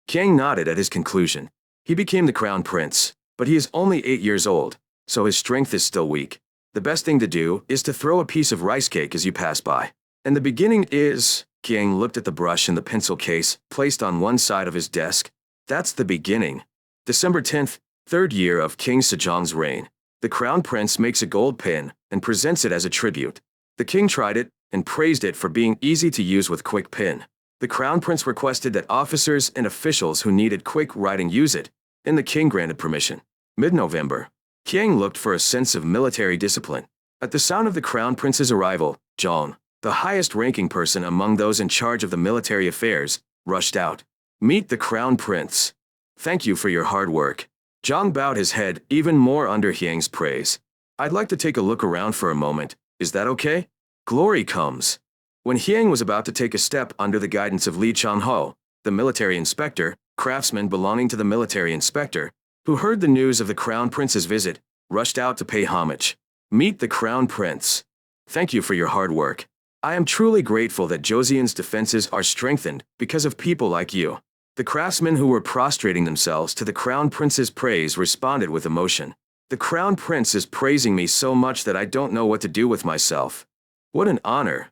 Hyang nodded at his conclusion. He became the crown prince, but he is only 8 years old, so his strength is still weak. The best thing to do is to throw a piece of rice cake as you pass by. And the beginning is... Hyang looked at the brush in the pencil case, placed on one side of his desk. That's the beginning. December 10th, 3rd year of King Sejong's reign. The crown prince makes a gold pen and presents it as a tribute. The king tried it and praised it for being easy to use with quick pen. The crown prince requested that officers and officials who needed quick writing use it, and the king granted permission. Mid-November. Hyang looked for a sense of military discipline. At the sound of the crown prince's arrival, Jong, the highest-ranking person among those in charge of the military affairs, rushed out. Meet the crown prince. Thank you for your hard work. Jong bowed his head even more under Hyang's praise. I'd like to take a look around for a moment. Is that okay? Glory comes. When Hyang was about to take a step under the guidance of Lee Chang-ho, the military inspector, craftsman belonging to the military inspector, who heard the news of the crown prince's visit, rushed out to pay homage. Meet the crown prince. Thank you for your hard work. I am truly grateful that Joseon's defenses are strengthened because of people like you. The craftsmen who were prostrating themselves to the crown prince's praise responded with emotion. The crown prince is praising me so much that I don't know what to do with myself. What an honor.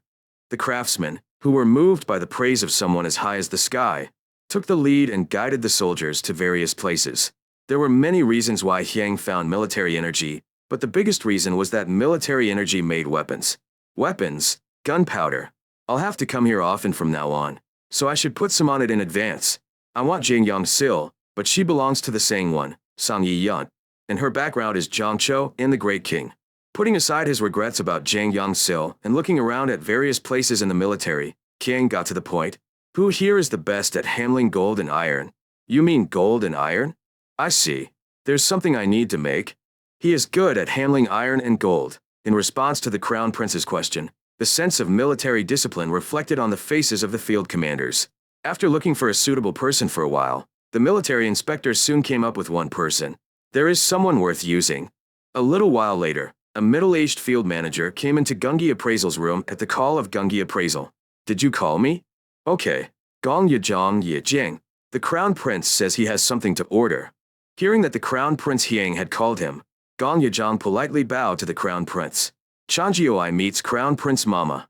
The craftsmen, who were moved by the praise of someone as high as the sky, took the lead and guided the soldiers to various places. There were many reasons why Hyang found military energy, but the biggest reason was that military energy made weapons. Weapons, gunpowder. I'll have to come here often from now on, so I should put some on it in advance. I want Jang Yong-sil, but she belongs to the Sang one, Sang Yi-yeon, and her background is Jongcho and the Great King. Putting aside his regrets about Jang Yong-sil and looking around at various places in the military, Hyang got to the point. Who here is the best at handling gold and iron? You mean gold and iron? I see. There's something I need to make. He is good at handling iron and gold. In response to the Crown Prince's question, the sense of military discipline reflected on the faces of the field commanders. After looking for a suitable person for a while, the military inspector soon came up with one person. There is someone worth using. A little while later, a middle-aged field manager came into Gungi Appraisal's room at the call of Gungi Appraisal. Did you call me? Okay. Gong Yajong Yijing. The Crown Prince says he has something to order. Hearing that the Crown Prince Hiang had called him, Gong Yajong politely bowed to the Crown Prince. Chanjioi meets Crown Prince Mama.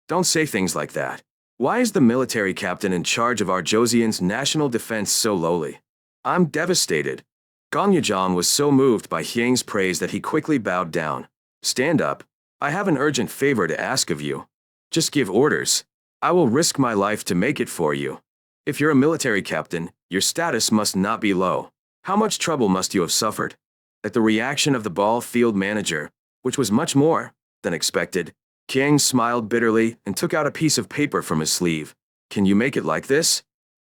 Don't say things like that. Why is the military captain in charge of our Joseon's national defense so lowly? I'm devastated. Gong Yajong was so moved by Hiang's praise that he quickly bowed down. Stand up. I have an urgent favor to ask of you. Just give orders. I will risk my life to make it for you. If you're a military captain, your status must not be low. How much trouble must you have suffered? At the reaction of the ball field manager, which was much more than expected, Kiang smiled bitterly and took out a piece of paper from his sleeve. Can you make it like this?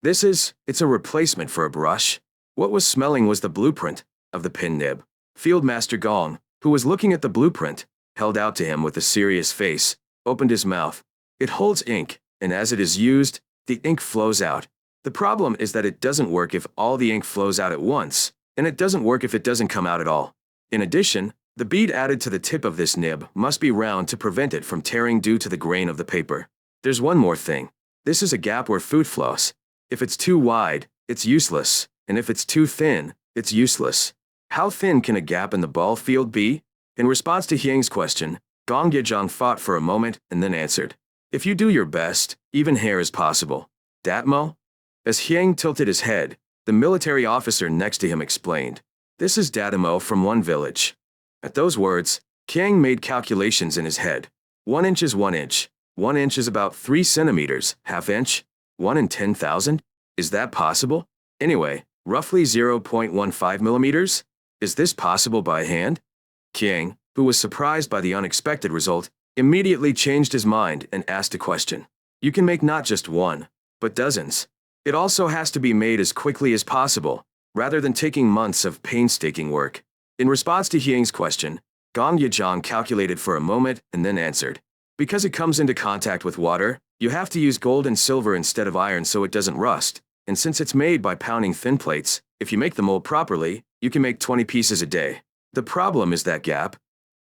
It's a replacement for a brush. What was smelling was the blueprint of the pin nib. Field Master Gong, who was looking at the blueprint, held out to him with a serious face, opened his mouth. It holds ink, and as it is used, the ink flows out. The problem is that it doesn't work if all the ink flows out at once, and it doesn't work if it doesn't come out at all. In addition, the bead added to the tip of this nib must be round to prevent it from tearing due to the grain of the paper. There's one more thing. This is a gap where food flows. If it's too wide, it's useless, and if it's too thin, it's useless. How thin can a gap in the ball field be? In response to Hiang's question, Gong Yejong thought for a moment and then answered. If you do your best, even hair is possible. Datmo? As Hiang tilted his head, the military officer next to him explained. This is Datamo from one village. At those words, Kiang made calculations in his head. 1 inch is 1 inch. 1 inch is about 3 centimeters, half inch. 1 in 10,000? Is that possible? Anyway, roughly 0.15 millimeters? Is this possible by hand? Kiang, who was surprised by the unexpected result, immediately changed his mind and asked a question. You can make not just one, but dozens. It also has to be made as quickly as possible, rather than taking months of painstaking work. In response to Hiang's question, Gong Yejong calculated for a moment and then answered. Because it comes into contact with water, you have to use gold and silver instead of iron so it doesn't rust, and since it's made by pounding thin plates, if you make the mold properly, you can make 20 pieces a day. The problem is that gap.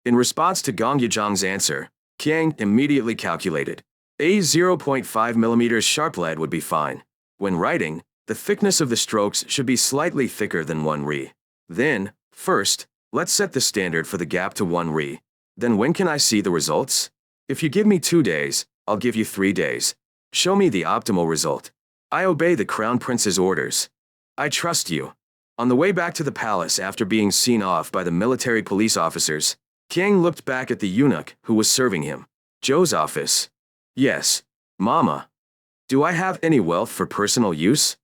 In response to Gong Yejong's answer, Kiang immediately calculated. A 0.5 millimeters sharp lead would be fine. When writing, the thickness of the strokes should be slightly thicker than 1 ri. Then, first, let's set the standard for the gap to 1 ri. Then when can I see the results? If you give me 2 days, I'll give you 3 days. Show me the optimal result. I obey the Crown Prince's orders. I trust you. On the way back to the palace after being seen off by the military police officers, Kiang looked back at the eunuch who was serving him. Joe's office. Yes, Mama. Do I have any wealth for personal use?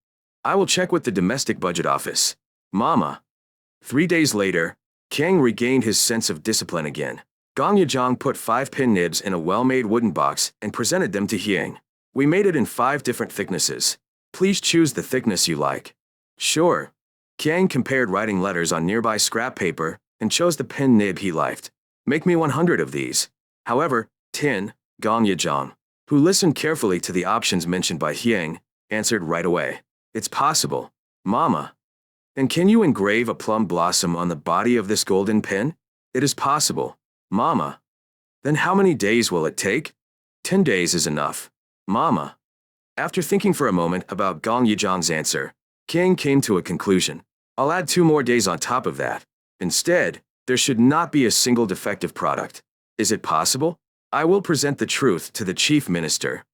I will check with the domestic budget office. Mama. 3 days later, Kiang regained his sense of discipline again. Gong Yejong put 5 pin nibs in a well-made wooden box and presented them to Hiang. We made it in 5 different thicknesses. Please choose the thickness you like. Sure. Kiang compared writing letters on nearby scrap paper and chose the pin nib he liked. Make me 100 of these. However, 10, Gong Yejong, who listened carefully to the options mentioned by Hiang, answered right away. It's possible, Mama. And can you engrave a plum blossom on the body of this golden pin? It is possible, Mama. Then how many days will it take? 10 days is enough, Mama. After thinking for a moment about Gong Yejong's answer, Kiang came to a conclusion. I'll add 2 more days on top of that. Instead, there should not be a single defective product. Is it possible? I will present the truth to the chief minister.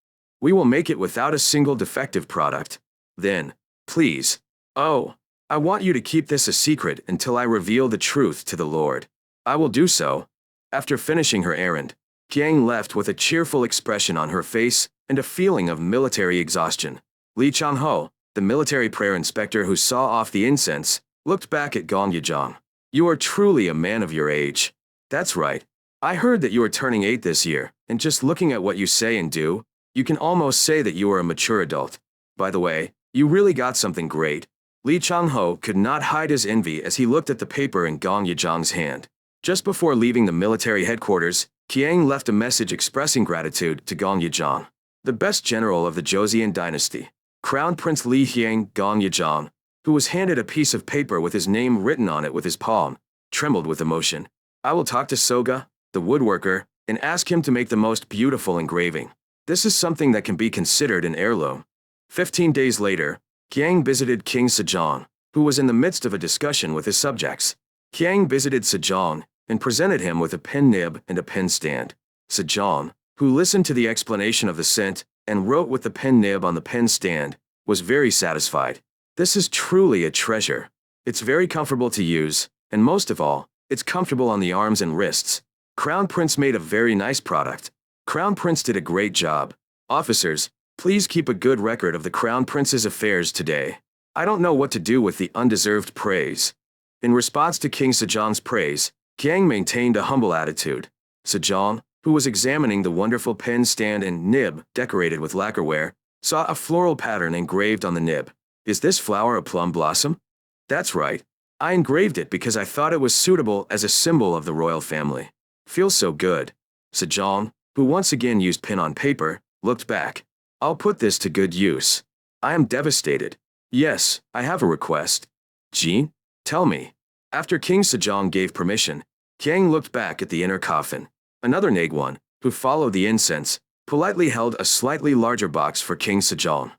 We will make it without a single defective product. Then, please. Oh, I want you to keep this a secret until I reveal the truth to the Lord. I will do so. After finishing her errand, Kiang left with a cheerful expression on her face and a feeling of military exhaustion. Li Changho, the military prayer inspector who saw off the incense, looked back at Gong Yejong. You are truly a man of your age. That's right. I heard that you are turning 8 this year, and just looking at what you say and do, You can almost say that you are a mature adult. By the way, you really got something great. Lee Chang-ho could not hide his envy as he looked at the paper in Gong Yijang's hand. Just before leaving the military headquarters, Qiang left a message expressing gratitude to Gong Yijang, the best general of the Joseon dynasty. Crown Prince Li Qiang Gong Yijang, who was handed a piece of paper with his name written on it with his palm, trembled with emotion. I will talk to Soga, the woodworker, and ask him to make the most beautiful engraving. This is something that can be considered an heirloom. 15 days later, Qiang visited King Sejong, who was in the midst of a discussion with his subjects. Qiang visited Sejong and presented him with a pen nib and a pen stand. Sejong, who listened to the explanation of the scent and wrote with the pen nib on the pen stand, was very satisfied. This is truly a treasure. It's very comfortable to use, and most of all, it's comfortable on the arms and wrists. Crown Prince made a very nice product. Crown Prince did a great job. Officers, please keep a good record of the Crown Prince's affairs today. I don't know what to do with the undeserved praise. In response to King Sejong's praise, Qiang maintained a humble attitude. Sejong, who was examining the wonderful pen stand and nib decorated with lacquerware, saw a floral pattern engraved on the nib. Is this flower a plum blossom? That's right. I engraved it because I thought it was suitable as a symbol of the royal family. Feels so good. Sejong, who once again used pen on paper, looked back. I'll put this to good use. I am devastated. Yes, I have a request. Jean, tell me. After King Sejong gave permission, Qiang looked back at the inner coffin. Another Naguan, who followed the incense, politely held a slightly larger box for King Sejong.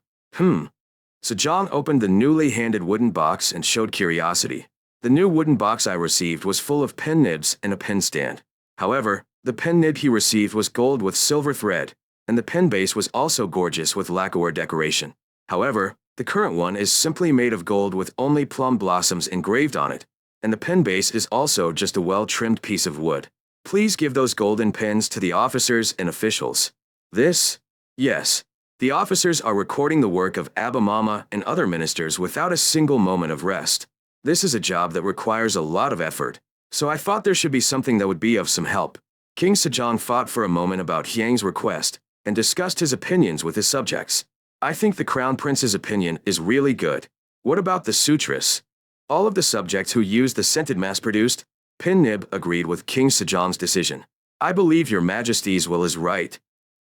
Sejong opened the newly handed wooden box and showed curiosity. The new wooden box I received was full of pen nibs and a pen stand. However, the pen nib he received was gold with silver thread, and the pen base was also gorgeous with lacquer decoration. However, the current one is simply made of gold with only plum blossoms engraved on it, and the pen base is also just a well-trimmed piece of wood. Please give those golden pens to the officers and officials. This? Yes. The officers are recording the work of Abba Mama and other ministers without a single moment of rest. This is a job that requires a lot of effort, so I thought there should be something that would be of some help. King Sejong thought for a moment about Qiang's request and discussed his opinions with his subjects. I think the Crown Prince's opinion is really good. What about the sutras? All of the subjects who used the scented mass-produced pen nib agreed with King Sejong's decision. I believe your Majesty's will is right.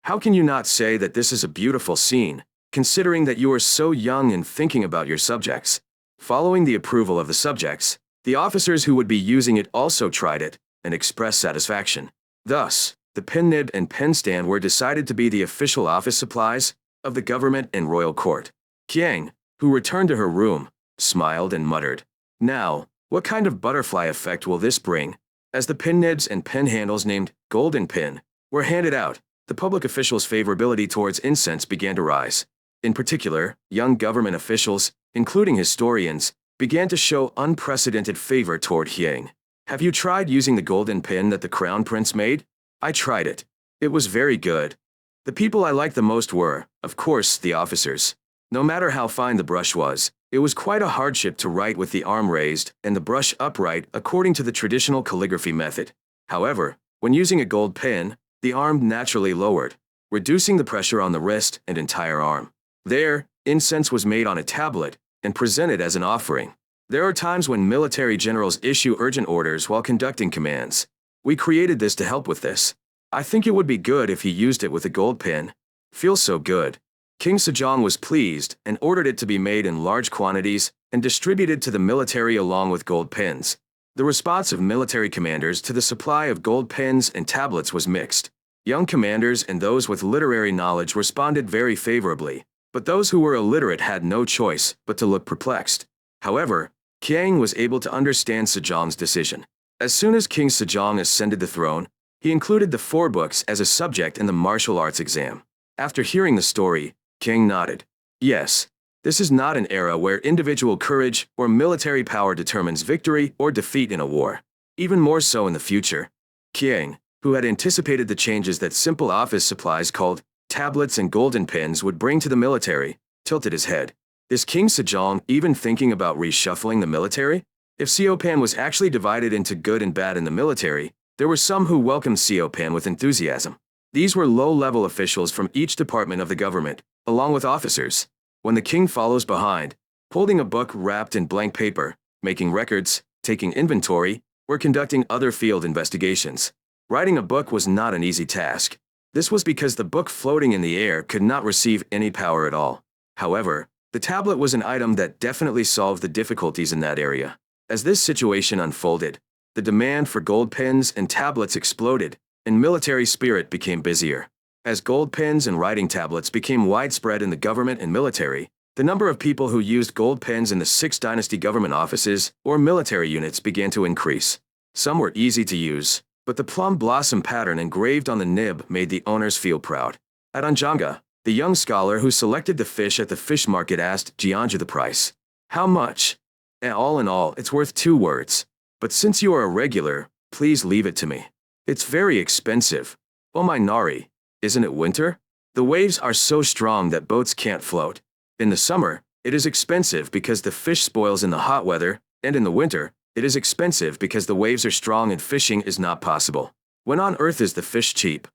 How can you not say that this is a beautiful scene, considering that you are so young and thinking about your subjects? Following the approval of the subjects, the officers who would be using it also tried it and expressed satisfaction. Thus, the pen nib and pen stand were decided to be the official office supplies of the government and royal court. Qiang, who returned to her room, smiled and muttered, "Now, what kind of butterfly effect will this bring?" As the pen nibs and pen handles named Golden Pen were handed out, the public officials' favorability towards incense began to rise. In particular, young government officials, including historians, began to show unprecedented favor toward Qiang. Have you tried using the golden pen that the Crown Prince made? I tried it. It was very good. The people I liked the most were, of course, the officers. No matter how fine the brush was, it was quite a hardship to write with the arm raised and the brush upright according to the traditional calligraphy method. However, when using a gold pen, the arm naturally lowered, reducing the pressure on the wrist and entire arm. There, incense was made on a tablet and presented as an offering. There are times when military generals issue urgent orders while conducting commands. We created this to help with this. I think it would be good if he used it with a gold pen. Feels so good. King Sejong was pleased and ordered it to be made in large quantities and distributed to the military along with gold pens. The response of military commanders to the supply of gold pens and tablets was mixed. Young commanders and those with literary knowledge responded very favorably, but those who were illiterate had no choice but to look perplexed. However, Qiang was able to understand Sejong's decision. As soon as King Sejong ascended the throne, he included the 4 books as a subject in the martial arts exam. After hearing the story, Qiang nodded. Yes, this is not an era where individual courage or military power determines victory or defeat in a war. Even more so in the future. Qiang, who had anticipated the changes that simple office supplies called tablets and golden pens would bring to the military, tilted his head. Is King Sejong even thinking about reshuffling the military? If Seopan was actually divided into good and bad in the military, there were some who welcomed Seopan with enthusiasm. These were low-level officials from each department of the government, along with officers. When the king follows behind, holding a book wrapped in blank paper, making records, taking inventory, or conducting other field investigations. Writing a book was not an easy task. This was because the book floating in the air could not receive any power at all. However, the tablet was an item that definitely solved the difficulties in that area. As this situation unfolded, the demand for gold pens and tablets exploded, and military spirit became busier. As gold pens and writing tablets became widespread in the government and military, the number of people who used gold pens in the 6th Dynasty government offices or military units began to increase. Some were easy to use, but the plum blossom pattern engraved on the nib made the owners feel proud. At Anjanga, the young scholar who selected the fish at the fish market asked Jianju the price. How much? All in all, it's worth 2 words. But since you are a regular, please leave it to me. It's very expensive. Oh my Nari, isn't it winter? The waves are so strong that boats can't float. In the summer, it is expensive because the fish spoils in the hot weather, and in the winter, it is expensive because the waves are strong and fishing is not possible. When on earth is the fish cheap?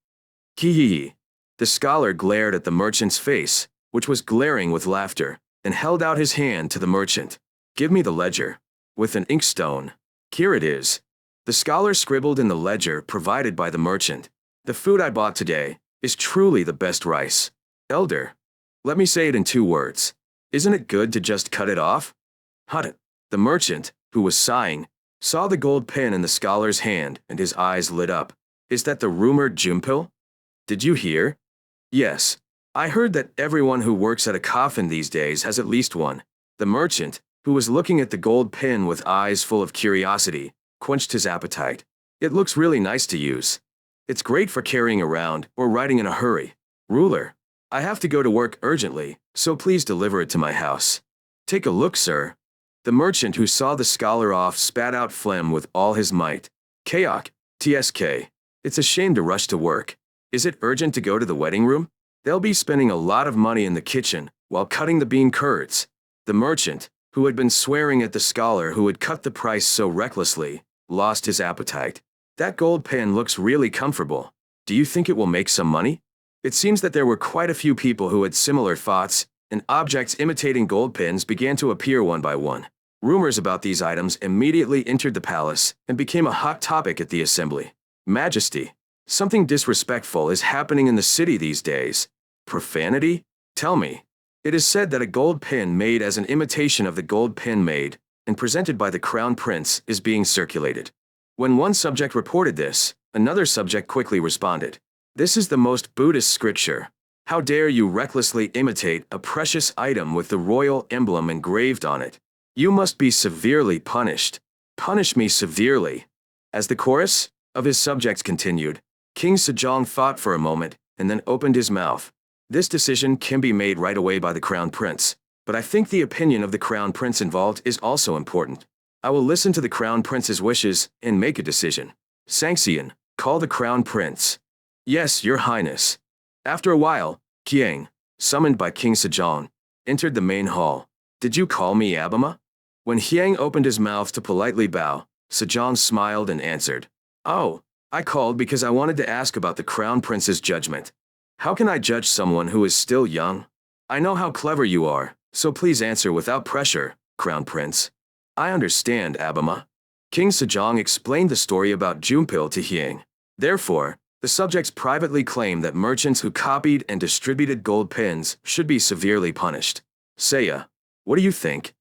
Hee. The scholar glared at the merchant's face, which was glaring with laughter, and held out his hand to the merchant. Give me the ledger. With an inkstone. Here it is. The scholar scribbled in the ledger provided by the merchant. The food I bought today is truly the best rice. Elder. Let me say it in 2 words. Isn't it good to just cut it off? Hut. The merchant, who was sighing, saw the gold pen in the scholar's hand and his eyes lit up. Is that the rumored Jumpil? Did you hear? Yes. I heard that everyone who works at a coffin these days has at least one. The merchant, who was looking at the gold pen with eyes full of curiosity, quenched his appetite. It looks really nice to use. It's great for carrying around or writing in a hurry. Ruler. I have to go to work urgently, so please deliver it to my house. Take a look, sir. The merchant who saw the scholar off spat out phlegm with all his might. Kayok, TSK. It's a shame to rush to work. Is it urgent to go to the wedding room? They'll be spending a lot of money in the kitchen while cutting the bean curds. The merchant, who had been swearing at the scholar who had cut the price so recklessly, lost his appetite. That gold pen looks really comfortable. Do you think it will make some money? It seems that there were quite a few people who had similar thoughts, and objects imitating gold pens began to appear one by one. Rumors about these items immediately entered the palace and became a hot topic at the assembly. Majesty, something disrespectful is happening in the city these days. Profanity? Tell me. It is said that a gold pen made as an imitation of the gold pen made and presented by the crown prince is being circulated. When one subject reported this, another subject quickly responded. This is the most Buddhist scripture. How dare you recklessly imitate a precious item with the royal emblem engraved on it? You must be severely punished. Punish me severely. As the chorus of his subjects continued, King Sejong thought for a moment and then opened his mouth. This decision can be made right away by the crown prince, but I think the opinion of the crown prince involved is also important. I will listen to the crown prince's wishes and make a decision. Sangxian, call the crown prince. Yes, your highness. After a while, Qiang, summoned by King Sejong, entered the main hall. Did you call me Abama? When Qiang opened his mouth to politely bow, Sejong smiled and answered. Oh, I called because I wanted to ask about the crown prince's judgment. How can I judge someone who is still young? I know how clever you are, so please answer without pressure, crown prince. I understand, Abama. King Sejong explained the story about Jumpil to Qiang. Therefore, the subjects privately claimed that merchants who copied and distributed gold pens should be severely punished. Seiya, what do you think?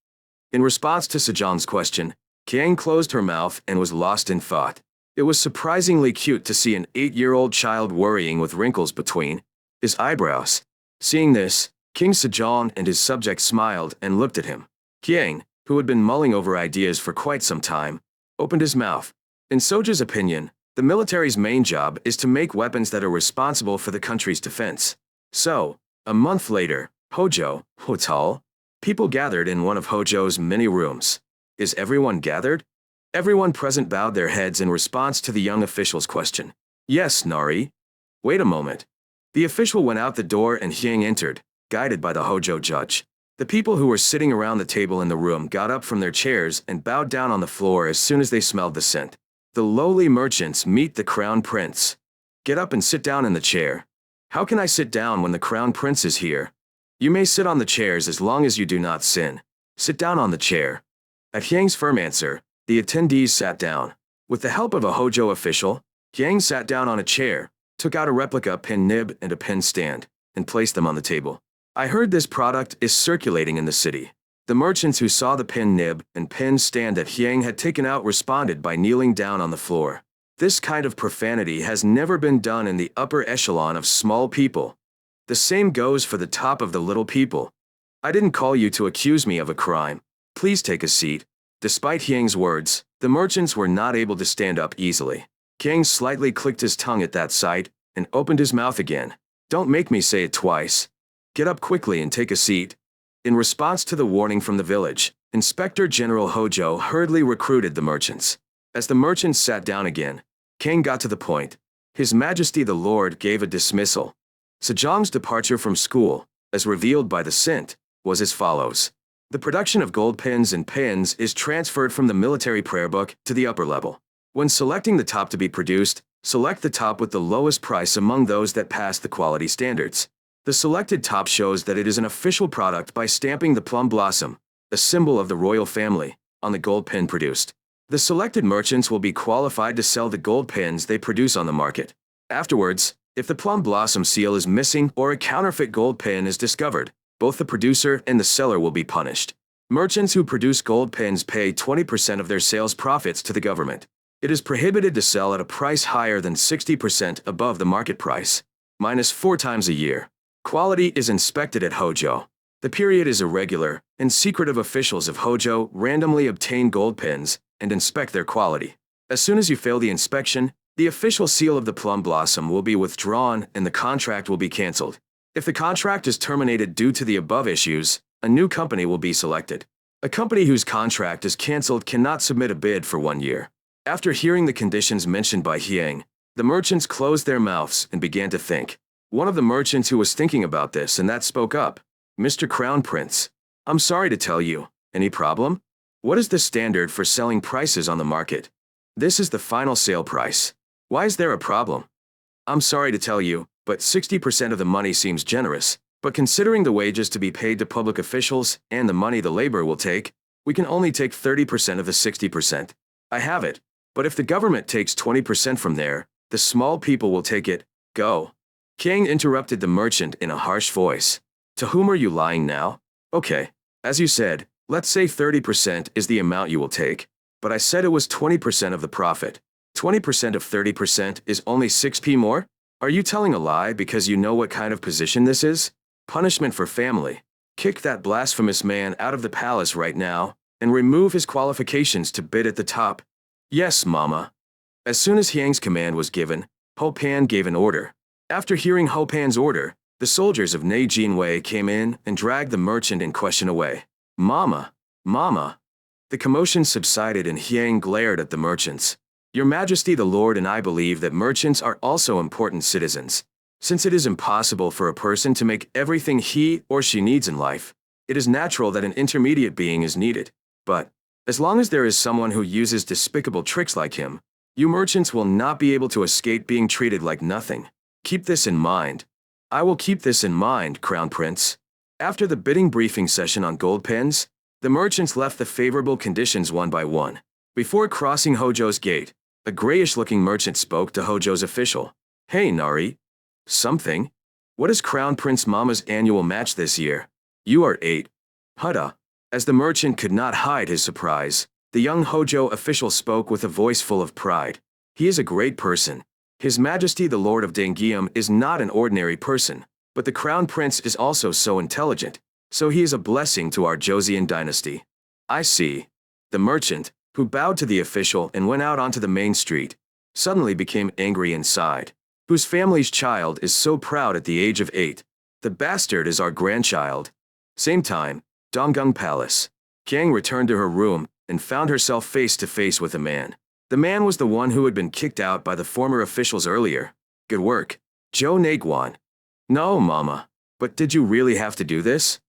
In response to Sejong's question, Qiang closed her mouth and was lost in thought. It was surprisingly cute to see an 8-year-old child worrying with wrinkles between his eyebrows. Seeing this, King Sejong and his subjects smiled and looked at him. Qiang, who had been mulling over ideas for quite some time, opened his mouth. In Soja's opinion, the military's main job is to make weapons that are responsible for the country's defense. So, a month later, Hojo, Hotal, people gathered in one of Hojo's many rooms. Is everyone gathered? Everyone present bowed their heads in response to the young official's question. Yes, Nari. Wait a moment. The official went out the door and Qiang entered, guided by the Hojo judge. The people who were sitting around the table in the room got up from their chairs and bowed down on the floor as soon as they smelled the scent. The lowly merchants meet the crown prince. Get up and sit down in the chair. How can I sit down when the crown prince is here? You may sit on the chairs as long as you do not sin. Sit down on the chair. At Hyang's firm answer, the attendees sat down. With the help of a Hojo official, Hyang sat down on a chair, took out a replica pen nib and a pen stand, and placed them on the table. I heard this product is circulating in the city. The merchants who saw the pen nib and pen stand that Hyang had taken out responded by kneeling down on the floor. This kind of profanity has never been done in the upper echelon of small people. The same goes for the top of the little people. I didn't call you to accuse me of a crime. Please take a seat. Despite Hyang's words, the merchants were not able to stand up easily. Hyang slightly clicked his tongue at that sight and opened his mouth again. Don't make me say it twice. Get up quickly and take a seat. In response to the warning from the village, Inspector General Hojo hurriedly recruited the merchants. As the merchants sat down again, Hyang got to the point. His Majesty the Lord gave a dismissal. Sejong's departure from school, as revealed by the Sint, was as follows. The production of gold pens and pens is transferred from the military prayer book to the upper level. When selecting the top to be produced, select the top with the lowest price among those that pass the quality standards. The selected top shows that it is an official product by stamping the plum blossom, a symbol of the royal family, on the gold pen produced. The selected merchants will be qualified to sell the gold pens they produce on the market. Afterwards, if the plum blossom seal is missing or a counterfeit gold pen is discovered, both the producer and the seller will be punished. Merchants who produce gold pens pay 20% of their sales profits to the government. It is prohibited to sell at a price higher than 60% above the market price, minus 4 times a year. Quality is inspected at Hojo. The period is irregular, and secretive officials of Hojo randomly obtain gold pens and inspect their quality. As soon as you fail the inspection, the official seal of the plum blossom will be withdrawn and the contract will be canceled. If the contract is terminated due to the above issues, a new company will be selected. A company whose contract is canceled cannot submit a bid for 1 year. After hearing the conditions mentioned by Hyang, the merchants closed their mouths and began to think. One of the merchants who was thinking about this and that spoke up. Mr. Crown Prince, I'm sorry to tell you, any problem? What is the standard for selling prices on the market? This is the final sale price. Why is there a problem? I'm sorry to tell you, but 60% of the money seems generous, but considering the wages to be paid to public officials and the money the labor will take, we can only take 30% of the 60%. I have it, but if the government takes 20% from there, the small people will take it. Go. Hyang interrupted the merchant in a harsh voice. To whom are you lying now? Okay, as you said, let's say 30% is the amount you will take, but I said it was 20% of the profit. 20% of 30% is only 6p more? Are you telling a lie because you know what kind of position this is? Punishment for family. Kick that blasphemous man out of the palace right now, and remove his qualifications to bid at the top. Yes, Mama. As soon as Hyang's command was given, Ho Pan gave an order. After hearing Ho Pan's order, the soldiers of Ne Jinwei came in and dragged the merchant in question away. Mama! Mama! The commotion subsided and Hyang glared at the merchants. Your Majesty the Lord and I believe that merchants are also important citizens. Since it is impossible for a person to make everything he or she needs in life, it is natural that an intermediate being is needed. But, as long as there is someone who uses despicable tricks like him, you merchants will not be able to escape being treated like nothing. Keep this in mind. I will keep this in mind, Crown Prince. After the bidding briefing session on gold pens, the merchants left the favorable conditions one by one. Before crossing Hojo's gate, a grayish-looking merchant spoke to Hojo's official. Hey, Nari. Something? What is Crown Prince Mama's annual match this year? You are 8. Hutta. As the merchant could not hide his surprise, the young Hojo official spoke with a voice full of pride. He is a great person. His Majesty the Lord of Dengyeom is not an ordinary person, but the Crown Prince is also so intelligent, so he is a blessing to our Joseon dynasty. I see. The merchant, who bowed to the official and went out onto the main street, suddenly became angry inside. Whose family's child is so proud at the age of 8? The bastard is our grandchild. Same time, Donggung Palace. Hyang returned to her room and found herself face to face with a man. The man was the one who had been kicked out by the former officials earlier. Good work, Jo Naguan. No, Mama. But did you really have to do this?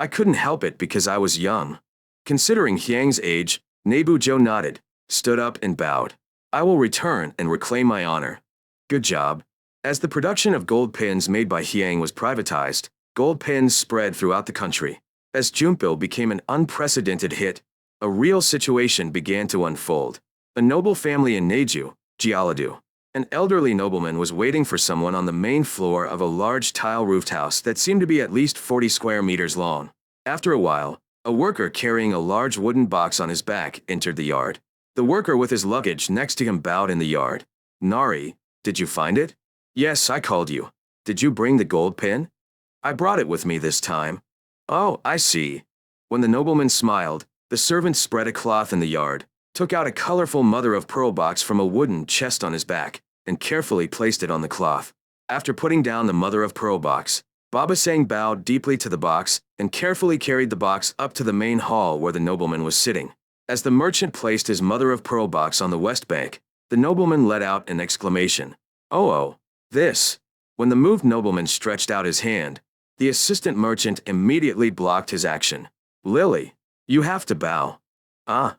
I couldn't help it because I was young. Considering Hyang's age, Nebu Jo nodded, stood up and bowed. I will return and reclaim my honor. Good job. As the production of gold pins made by Hyang was privatized, gold pins spread throughout the country. As Junpil became an unprecedented hit, a real situation began to unfold. A noble family in Neju, Jeollado. An elderly nobleman was waiting for someone on the main floor of a large tile-roofed house that seemed to be at least 40 square meters long. After a while, a worker carrying a large wooden box on his back entered the yard. The worker with his luggage next to him bowed in the yard. "Nari, did you find it?" "Yes, I called you. Did you bring the gold pin?" "I brought it with me this time." "Oh, I see." When the nobleman smiled, the servant spread a cloth in the yard, took out a colorful mother-of-pearl box from a wooden chest on his back, and carefully placed it on the cloth. After putting down the mother-of-pearl box, Baba Sang bowed deeply to the box and carefully carried the box up to the main hall where the nobleman was sitting. As the merchant placed his mother-of-pearl box on the west bank, the nobleman let out an exclamation. Oh, this." When the moved nobleman stretched out his hand, the assistant merchant immediately blocked his action. "Lily, you have to bow." "Ah."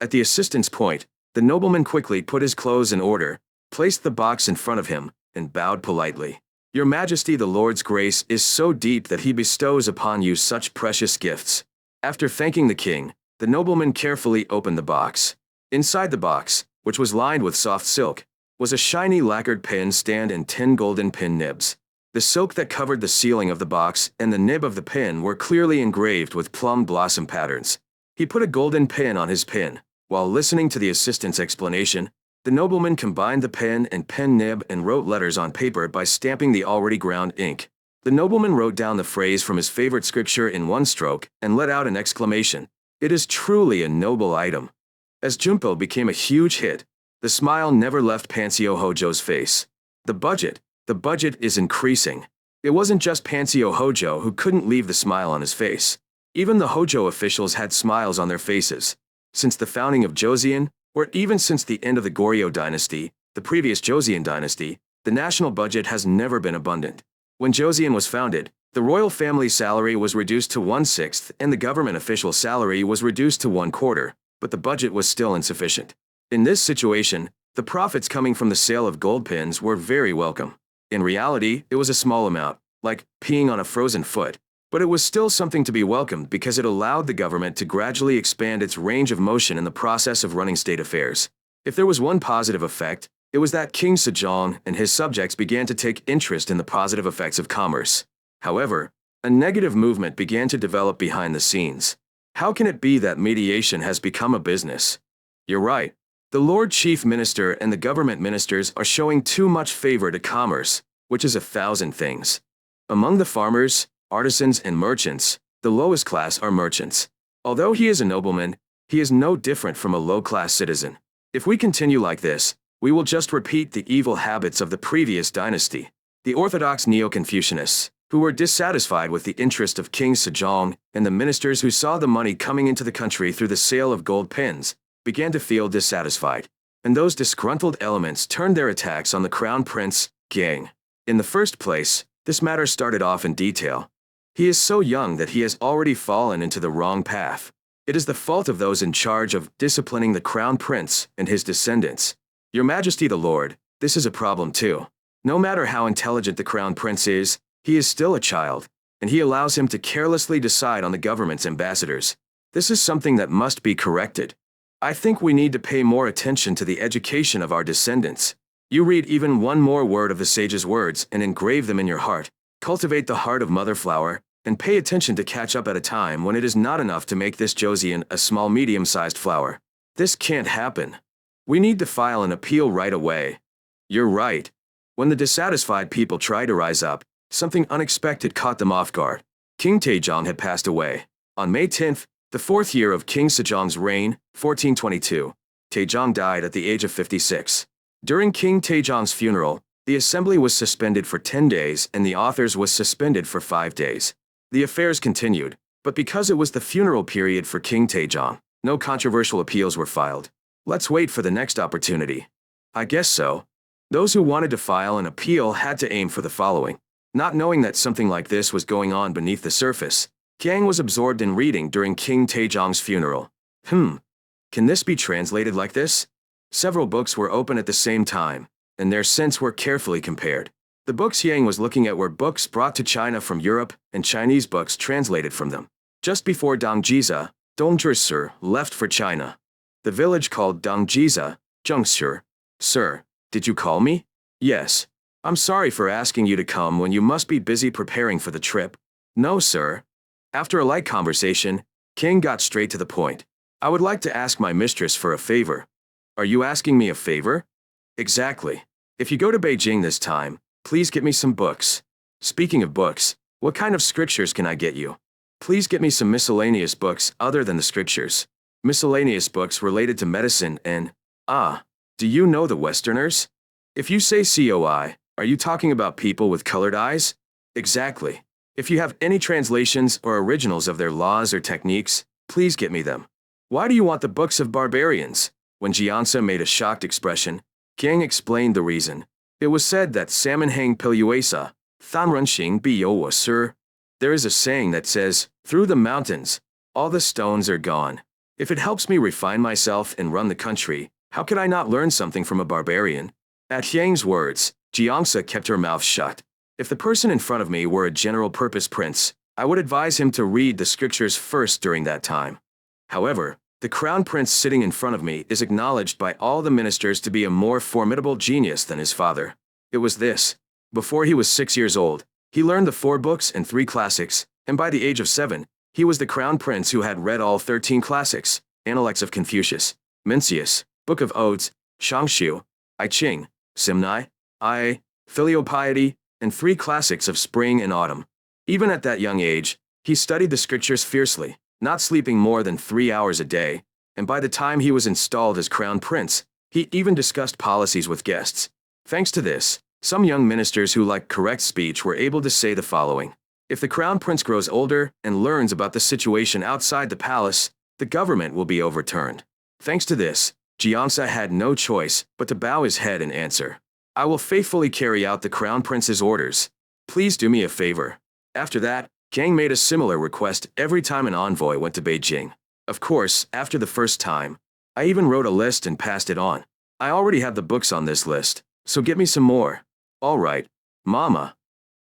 At the assistant's point, the nobleman quickly put his clothes in order, placed the box in front of him, and bowed politely. "Your Majesty, the Lord's grace is so deep that he bestows upon you such precious gifts." After thanking the king, the nobleman carefully opened the box. Inside the box, which was lined with soft silk, was a shiny lacquered pen stand and 10 golden pen nibs. The silk that covered the ceiling of the box and the nib of the pen were clearly engraved with plum blossom patterns. He put a golden pen on his pen. While listening to the assistant's explanation, the nobleman combined the pen and pen nib and wrote letters on paper by stamping the already ground ink. The nobleman wrote down the phrase from his favorite scripture in one stroke and let out an exclamation. "It is truly a noble item." As Junpil became a huge hit, the smile never left Pansio Hojo's face. The budget is increasing. It wasn't just Pansio Hojo who couldn't leave the smile on his face. Even the Hojo officials had smiles on their faces. Since the founding of Joseon, or even since the end of the Goryeo dynasty, the previous Joseon dynasty, the national budget has never been abundant. When Joseon was founded, the royal family salary was reduced to 1/6 and the government official salary was reduced to 1/4, but the budget was still insufficient. In this situation, the profits coming from the sale of gold pins were very welcome. In reality, it was a small amount, like peeing on a frozen foot, but it was still something to be welcomed because it allowed the government to gradually expand its range of motion in the process of running state affairs. If there was one positive effect, it was that King Sejong and his subjects began to take interest in the positive effects of commerce. However, a negative movement began to develop behind the scenes. How can it be that mediation has become a business? You're right. The Lord Chief Minister and the government ministers are showing too much favor to commerce, which is 1,000 things. Among the farmers, artisans, and merchants, the lowest class are merchants. Although he is a nobleman, he is no different from a low-class citizen. If we continue like this, we will just repeat the evil habits of the previous dynasty. The orthodox Neo-Confucianists, who were dissatisfied with the interest of King Sejong, and the ministers who saw the money coming into the country through the sale of gold pins, began to feel dissatisfied. And those disgruntled elements turned their attacks on the Crown Prince, Gang. In the first place, this matter started off in detail. He is so young that he has already fallen into the wrong path. It is the fault of those in charge of disciplining the Crown Prince and his descendants. Your Majesty the Lord, this is a problem too. No matter how intelligent the Crown Prince is, he is still a child, and he allows him to carelessly decide on the government's ambassadors. This is something that must be corrected. I think we need to pay more attention to the education of our descendants. You read even one more word of the sage's words and engrave them in your heart. Cultivate the heart of Mother Flower, and pay attention to catch up at a time when it is not enough to make this Joseon a small medium-sized flower. This can't happen. We need to file an appeal right away. You're right. When the dissatisfied people tried to rise up, something unexpected caught them off guard. King Taejong had passed away. On May 10th, the 4th year of King Sejong's reign, 1422, Taejong died at the age of 56. During King Taejong's funeral, the assembly was suspended for 10 days and the authors was suspended for 5 days. The affairs continued, but because it was the funeral period for King Taejong, no controversial appeals were filed. Let's wait for the next opportunity. I guess so. Those who wanted to file an appeal had to aim for the following. Not knowing that something like this was going on beneath the surface, Kang was absorbed in reading during King Taejong's funeral. Can this be translated like this? Several books were open at the same time, and their scents were carefully compared. The books Yang was looking at were books brought to China from Europe and Chinese books translated from them. Just before Dongjiza, Dongzhi left for China. The village called Dongjiza, Zhengshi. Sir, did you call me? Yes. I'm sorry for asking you to come when you must be busy preparing for the trip. No, sir. After a light conversation, King got straight to the point. I would like to ask my mistress for a favor. Are you asking me a favor? Exactly. If you go to Beijing this time, please get me some books. Speaking of books, what kind of scriptures can I get you? Please get me some miscellaneous books other than the scriptures. Miscellaneous books related to medicine and… do you know the Westerners? If you say COI, are you talking about people with colored eyes? Exactly. If you have any translations or originals of their laws or techniques, please get me them. Why do you want the books of barbarians? When Jiansa made a shocked expression, King explained the reason. It was said that salmon hang piluesa, thanrenxing biyowa sir. There is a saying that says, through the mountains, all the stones are gone. If it helps me refine myself and run the country, how could I not learn something from a barbarian? At Yang's words, Jiangsa kept her mouth shut. If the person in front of me were a general-purpose prince, I would advise him to read the scriptures first during that time. However, the crown prince sitting in front of me is acknowledged by all the ministers to be a more formidable genius than his father. It was this. Before he was 6 years old, he learned the 4 books and 3 classics, and by the age of 7, he was the crown prince who had read all 13 classics, Analects of Confucius, Mencius, Book of Odes, Shangshu, I Ching, Simnai, I, Filial Piety, and 3 classics of spring and autumn. Even at that young age, he studied the scriptures fiercely, not sleeping more than 3 hours a day, and by the time he was installed as crown prince, he even discussed policies with guests. Thanks to this, some young ministers who liked correct speech were able to say the following. If the crown prince grows older and learns about the situation outside the palace, the government will be overturned. Thanks to this, Jiansa had no choice but to bow his head and answer. I will faithfully carry out the crown prince's orders. Please do me a favor. After that, Kang made a similar request every time an envoy went to Beijing. Of course, after the first time, I even wrote a list and passed it on. I already have the books on this list, so get me some more. All right, Mama.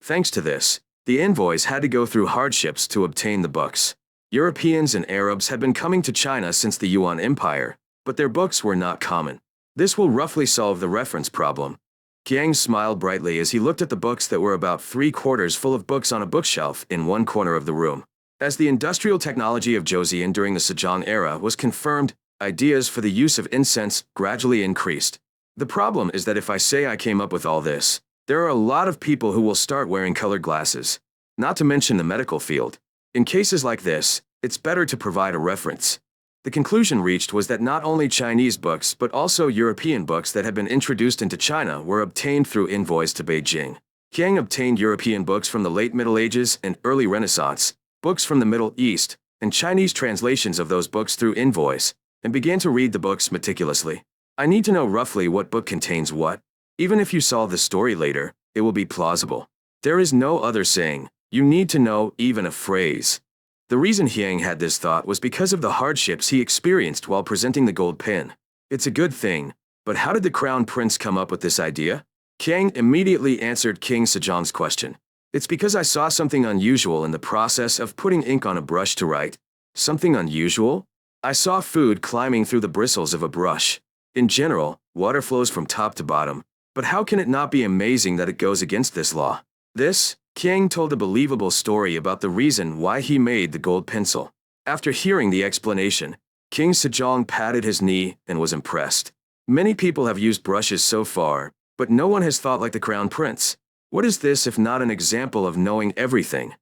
Thanks to this, the envoys had to go through hardships to obtain the books. Europeans and Arabs had been coming to China since the Yuan Empire, but their books were not common. This will roughly solve the reference problem. Kiang smiled brightly as he looked at the books that were about 3/4 full of books on a bookshelf in one corner of the room. As the industrial technology of Joseon during the Sejong era was confirmed, ideas for the use of incense gradually increased. The problem is that if I say I came up with all this, there are a lot of people who will start wearing colored glasses, not to mention the medical field. In cases like this, it's better to provide a reference. The conclusion reached was that not only Chinese books but also European books that had been introduced into China were obtained through envoys to Beijing. Qiang obtained European books from the late Middle Ages and early Renaissance, books from the Middle East, and Chinese translations of those books through envoys, and began to read the books meticulously. I need to know roughly what book contains what. Even if you solve the story later, it will be plausible. There is no other saying. You need to know even a phrase. The reason Hiang had this thought was because of the hardships he experienced while presenting the gold pin. It's a good thing, but how did the crown prince come up with this idea? Qiang immediately answered King Sejong's question. It's because I saw something unusual in the process of putting ink on a brush to write. Something unusual? I saw food climbing through the bristles of a brush. In general, water flows from top to bottom, but how can it not be amazing that it goes against this law? This, Qiang told a believable story about the reason why he made the gold pencil. After hearing the explanation, King Sejong patted his knee and was impressed. Many people have used brushes so far, but no one has thought like the crown prince. What is this if not an example of knowing everything?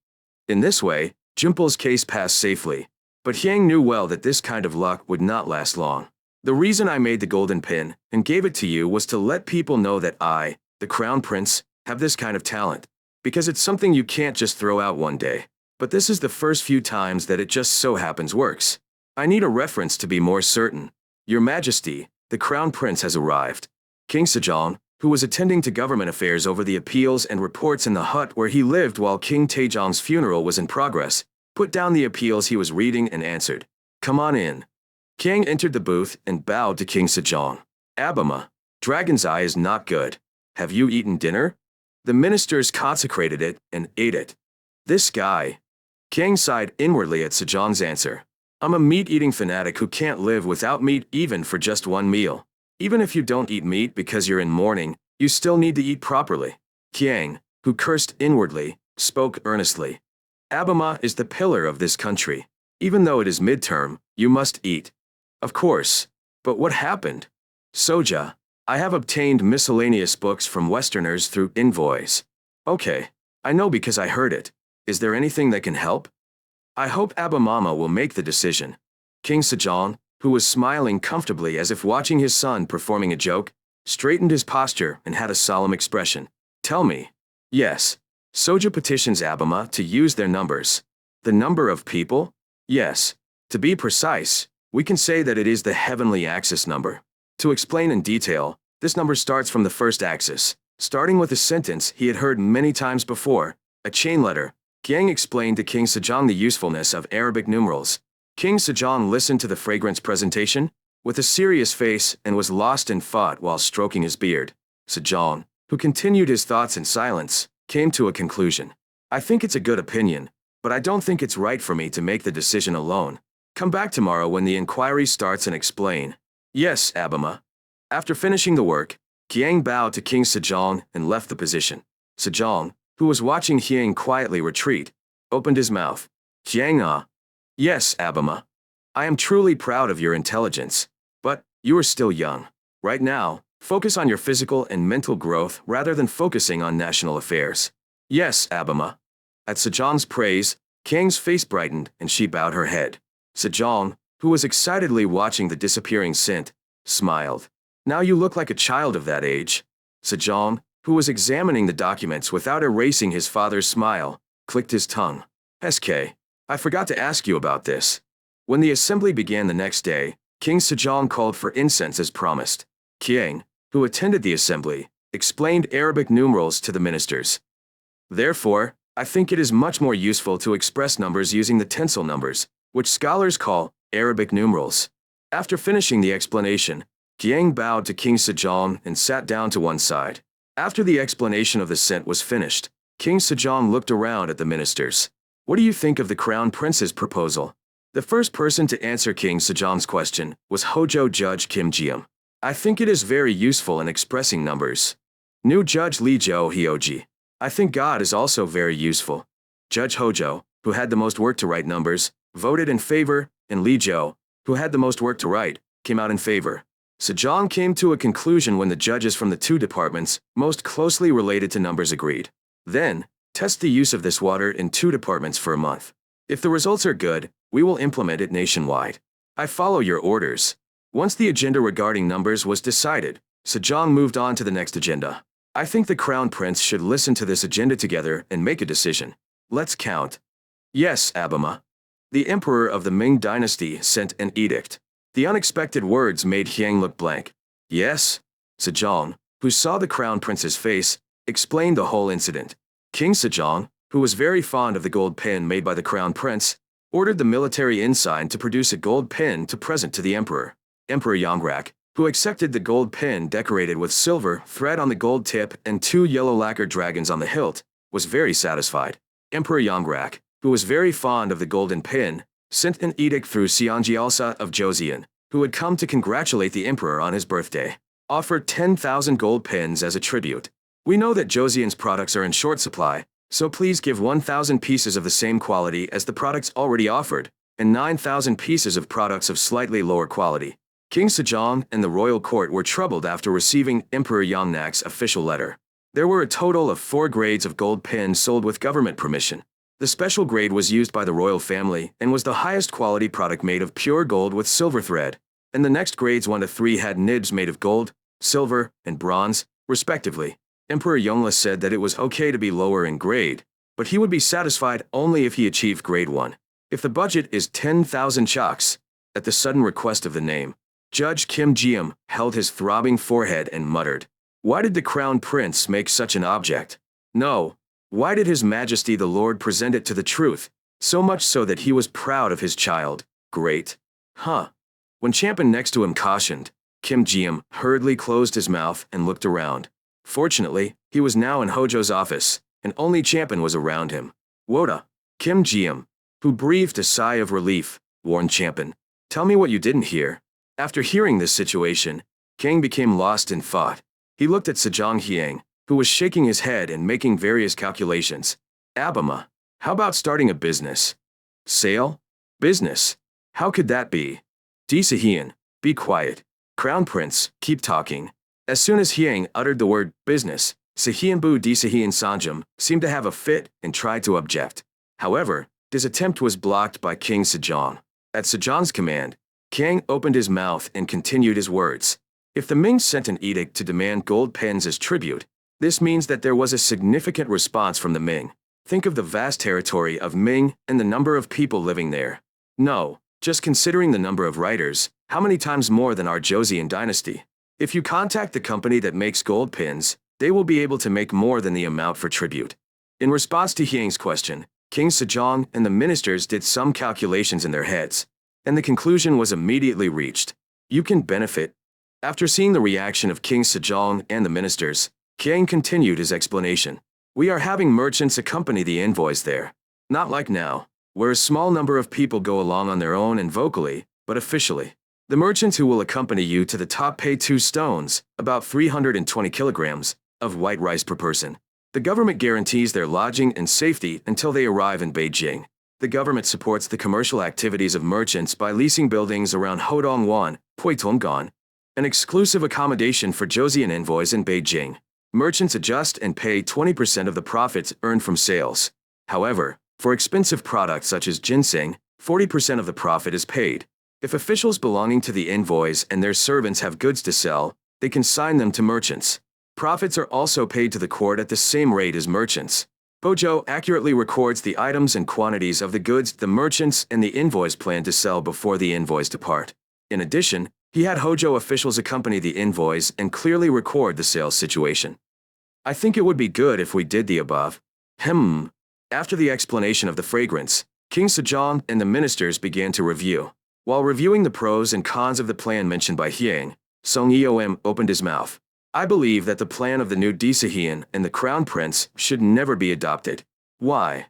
In this way, Jimple's case passed safely, but Hiang knew well that this kind of luck would not last long. The reason I made the golden pin and gave it to you was to let people know that I, the crown prince, have this kind of talent. Because it's something you can't just throw out one day. But this is the first few times that it just so happens works. I need a reference to be more certain. Your Majesty, the crown prince has arrived. King Sejong, who was attending to government affairs over the appeals and reports in the hut where he lived while King Taejong's funeral was in progress, put down the appeals he was reading and answered. Come on in. King entered the booth and bowed to King Sejong. Abima, Dragon's Eye is not good. Have you eaten dinner? The ministers consecrated it and ate it. This guy. Kiang sighed inwardly at Sejong's answer. I'm a meat-eating fanatic who can't live without meat even for just one meal. Even if you don't eat meat because you're in mourning, you still need to eat properly. Kiang, who cursed inwardly, spoke earnestly. Abama is the pillar of this country. Even though it is midterm, you must eat. Of course. But what happened? Soja, I have obtained miscellaneous books from Westerners through invoice. Okay. I know because I heard it. Is there anything that can help? I hope Abamama will make the decision. King Sejong, who was smiling comfortably as if watching his son performing a joke, straightened his posture and had a solemn expression. Tell me. Yes. Soja petitions Abama to use their numbers. The number of people? Yes. To be precise, we can say that it is the heavenly axis number. To explain in detail, this number starts from the first axis, starting with a sentence he had heard many times before, a chain letter. Kiang explained to King Sejong the usefulness of Arabic numerals. King Sejong listened to the fragrance presentation with a serious face and was lost in thought while stroking his beard. Sejong, who continued his thoughts in silence, came to a conclusion. I think it's a good opinion, but I don't think it's right for me to make the decision alone. Come back tomorrow when the inquiry starts and explain. Yes, Abama. After finishing the work, Kiang bowed to King Sejong and left the position. Sejong, who was watching Kiang quietly retreat, opened his mouth. Kiang. Yes, Abama. I am truly proud of your intelligence, but you are still young. Right now, focus on your physical and mental growth rather than focusing on national affairs. Yes, Abama. At Sejong's praise, Kiang's face brightened and she bowed her head. Sejong, who was excitedly watching the disappearing scent, smiled. Now you look like a child of that age. Sejong, who was examining the documents without erasing his father's smile, clicked his tongue. SK, I forgot to ask you about this. When the assembly began the next day, King Sejong called for incense as promised. Kiang, who attended the assembly, explained Arabic numerals to the ministers. Therefore, I think it is much more useful to express numbers using the tensile numbers, which scholars call Arabic numerals. After finishing the explanation, Kiang bowed to King Sejong and sat down to one side. After the explanation of the scent was finished, King Sejong looked around at the ministers. What do you think of the Crown Prince's proposal? The first person to answer King Sejong's question was Hojo Judge Kim Jiam. I think it is very useful in expressing numbers. New Judge Lee Jo Hyoji. I think God is also very useful. Judge Hojo, who had the most work to write numbers, voted in favor, and Lee Jo, who had the most work to write, came out in favor. Sejong came to a conclusion when the judges from the two departments most closely related to numbers agreed. Then, test the use of this water in two departments for a month. If the results are good, we will implement it nationwide. I follow your orders. Once the agenda regarding numbers was decided, Sejong moved on to the next agenda. I think the Crown Prince should listen to this agenda together and make a decision. Let's count. Yes, Abama. The Emperor of the Ming Dynasty sent an edict. The unexpected words made Kiang look blank. Yes? Sejong, who saw the Crown Prince's face, explained the whole incident. King Sejong, who was very fond of the gold pen made by the Crown Prince, ordered the military ensign to produce a gold pen to present to the Emperor. Emperor Yongrak, who accepted the gold pen decorated with silver thread on the gold tip and two yellow lacquer dragons on the hilt, was very satisfied. Emperor Yongrak, who was very fond of the golden pen, sent an edict through Seonjialsa of Joseon, who had come to congratulate the emperor on his birthday, offered 10,000 gold pens as a tribute. We know that Joseon's products are in short supply, so please give 1,000 pieces of the same quality as the products already offered, and 9,000 pieces of products of slightly lower quality. King Sejong and the royal court were troubled after receiving Emperor Yongnak's official letter. There were a total of 4 grades of gold pens sold with government permission. The special grade was used by the royal family and was the highest quality product made of pure gold with silver thread, and the next grades 1 to 3 had nibs made of gold, silver, and bronze, respectively. Emperor Yongle said that it was okay to be lower in grade, but he would be satisfied only if he achieved grade 1. If the budget is 10,000 chaks, at the sudden request of the name, Judge Kim Jiam held his throbbing forehead and muttered, "Why did the Crown Prince make such an object? No. Why did His Majesty the Lord present it to the truth, so much so that he was proud of his child? Great. Huh." When Champion next to him cautioned, Kim Jiam hurriedly closed his mouth and looked around. Fortunately, he was now in Hojo's office, and only Champion was around him. Woda, Kim Jiam, who breathed a sigh of relief, warned Champion. Tell me what you didn't hear. After hearing this situation, Kang became lost in thought. He looked at Sejong Hyang, who was shaking his head and making various calculations. Abama, how about starting a business? Sale? Business? How could that be? Lee Se-hyun, be quiet. Crown Prince, keep talking. As soon as Hyang uttered the word business, Se-hyun-bu Lee Se-hyun Sanjum seemed to have a fit and tried to object. However, his attempt was blocked by King Sejong. At Sejong's command, Kang opened his mouth and continued his words. If the Ming sent an edict to demand gold pens as tribute, this means that there was a significant response from the Ming. Think of the vast territory of Ming and the number of people living there. No, just considering the number of writers, how many times more than our Joseon dynasty? If you contact the company that makes gold pins, they will be able to make more than the amount for tribute. In response to Hyang's question, King Sejong and the ministers did some calculations in their heads, and the conclusion was immediately reached. You can benefit. After seeing the reaction of King Sejong and the ministers, Kang continued his explanation. We are having merchants accompany the envoys there. Not like now, where a small number of people go along on their own and vocally, but officially. The merchants who will accompany you to the top pay 2 stones, about 320 kilograms, of white rice per person. The government guarantees their lodging and safety until they arrive in Beijing. The government supports the commercial activities of merchants by leasing buildings around Hodongwan, Poitongan, an exclusive accommodation for Joseon envoys in Beijing. Merchants adjust and pay 20% of the profits earned from sales. However, for expensive products such as ginseng, 40% of the profit is paid. If officials belonging to the envoys and their servants have goods to sell, they consign them to merchants. Profits are also paid to the court at the same rate as merchants. Hojo accurately records the items and quantities of the goods the merchants and the envoys plan to sell before the envoys depart. In addition, he had Hojo officials accompany the envoys and clearly record the sales situation. I think it would be good if we did the above. After the explanation of the fragrance, King Sejong and the ministers began to review. While reviewing the pros and cons of the plan mentioned by Hyang, Song Eom opened his mouth. I believe that the plan of the new Lee Se-hyun and the Crown Prince should never be adopted. Why?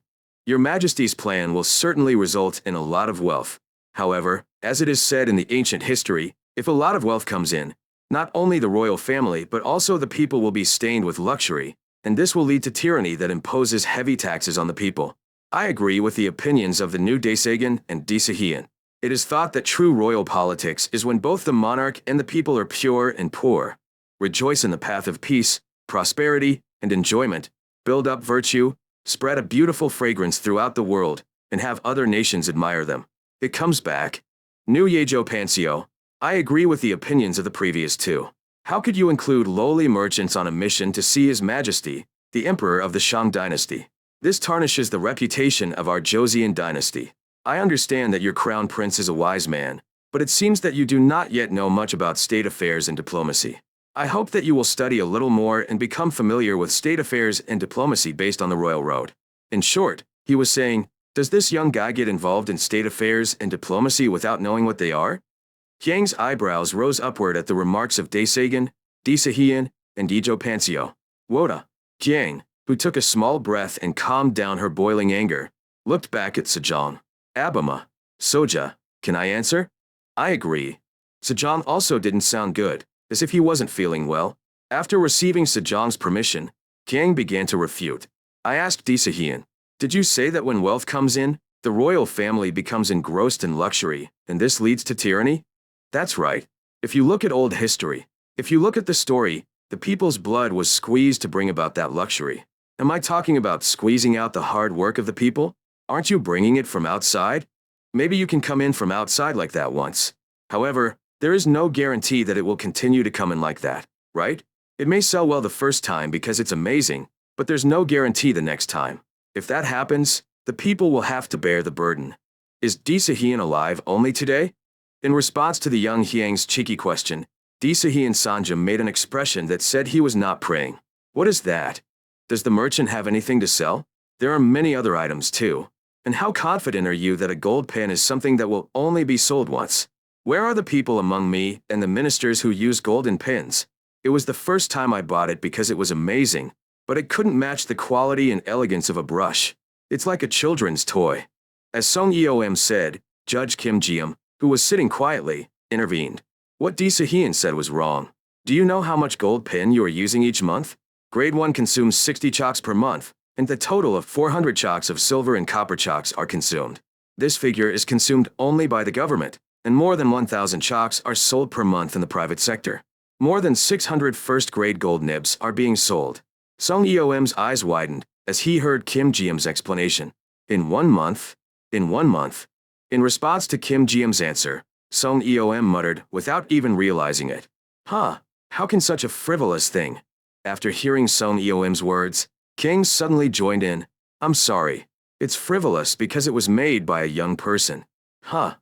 Your Majesty's plan will certainly result in a lot of wealth. However, as it is said in the ancient history, if a lot of wealth comes in, not only the royal family but also the people will be stained with luxury, and this will lead to tyranny that imposes heavy taxes on the people. I agree with the opinions of the new Daesagan and Lee Se-hyun. It is thought that true royal politics is when both the monarch and the people are pure and poor. Rejoice in the path of peace, prosperity, and enjoyment, build up virtue, spread a beautiful fragrance throughout the world, and have other nations admire them. It comes back. New Yejo Pansio. I agree with the opinions of the previous two. How could you include lowly merchants on a mission to see His Majesty, the Emperor of the Shang dynasty? This tarnishes the reputation of our Joseon dynasty. I understand that your crown prince is a wise man, but it seems that you do not yet know much about state affairs and diplomacy. I hope that you will study a little more and become familiar with state affairs and diplomacy based on the royal road. In short, he was saying, does this young guy get involved in state affairs and diplomacy without knowing what they are? Hyang's eyebrows rose upward at the remarks of Daesagan, Lee Se-hyun, and Yejo Pansio. Woda, Hyang, who took a small breath and calmed down her boiling anger, looked back at Sejong. Abama, Soja, can I answer? I agree. Sejong also didn't sound good, as if he wasn't feeling well. After receiving Sejong's permission, Hyang began to refute. I asked Lee Se-hyun, did you say that when wealth comes in, the royal family becomes engrossed in luxury, and this leads to tyranny? That's right. If you look at old history, if you look at the story, the people's blood was squeezed to bring about that luxury. Am I talking about squeezing out the hard work of the people? Aren't you bringing it from outside? Maybe you can come in from outside like that once. However, there is no guarantee that it will continue to come in like that, right? It may sell well the first time because it's amazing, but there's no guarantee the next time. If that happens, the people will have to bear the burden. Is Lee Se-hyun alive only today? In response to the young Hyang's cheeky question, Lee Se-hyun Sanjum made an expression that said he was not praying. What is that? Does the merchant have anything to sell? There are many other items too. And how confident are you that a gold pen is something that will only be sold once? Where are the people among me and the ministers who use golden pens? It was the first time I bought it because it was amazing, but it couldn't match the quality and elegance of a brush. It's like a children's toy. As Song Eom said, Judge Kim Jiam, who was sitting quietly, intervened. What Joseon said was wrong. Do you know how much gold pen you are using each month? Grade 1 consumes 60 chalks per month, and the total of 400 chalks of silver and copper chalks are consumed. This figure is consumed only by the government, and more than 1,000 chalks are sold per month in the private sector. More than 600 first-grade gold nibs are being sold. Song Eom's eyes widened as he heard Kim Jiam's explanation. In 1 month? In 1 month? In response to Kim Jiam's answer, Song Eom muttered without even realizing it. Huh, how can such a frivolous thing? After hearing Song Eom's words, King suddenly joined in. I'm sorry. It's frivolous because it was made by a young person. Huh.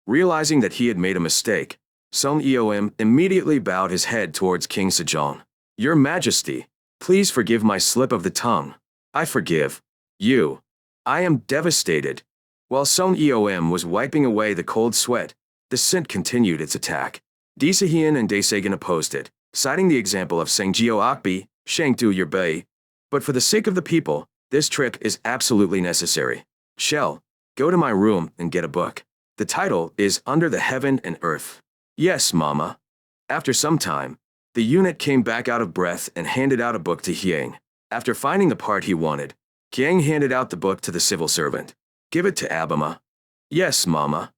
Realizing that he had made a mistake, Song Eom immediately bowed his head towards King Sejong. Your Majesty, please forgive my slip of the tongue. I forgive you. I am devastated. While Song Eom was wiping away the cold sweat, the scent continued its attack. Daesehyun and Daesagan opposed it, citing the example of Sangjio Akbi, Shangdu Yerbei. But for the sake of the people, this trip is absolutely necessary. Shell, go to my room and get a book. The title is Under the Heaven and Earth. Yes, Mama. After some time, the eunuch came back out of breath and handed out a book to Hyang. After finding the part he wanted, Hyang handed out the book to the civil servant. Give it to Abima. Yes, Mama.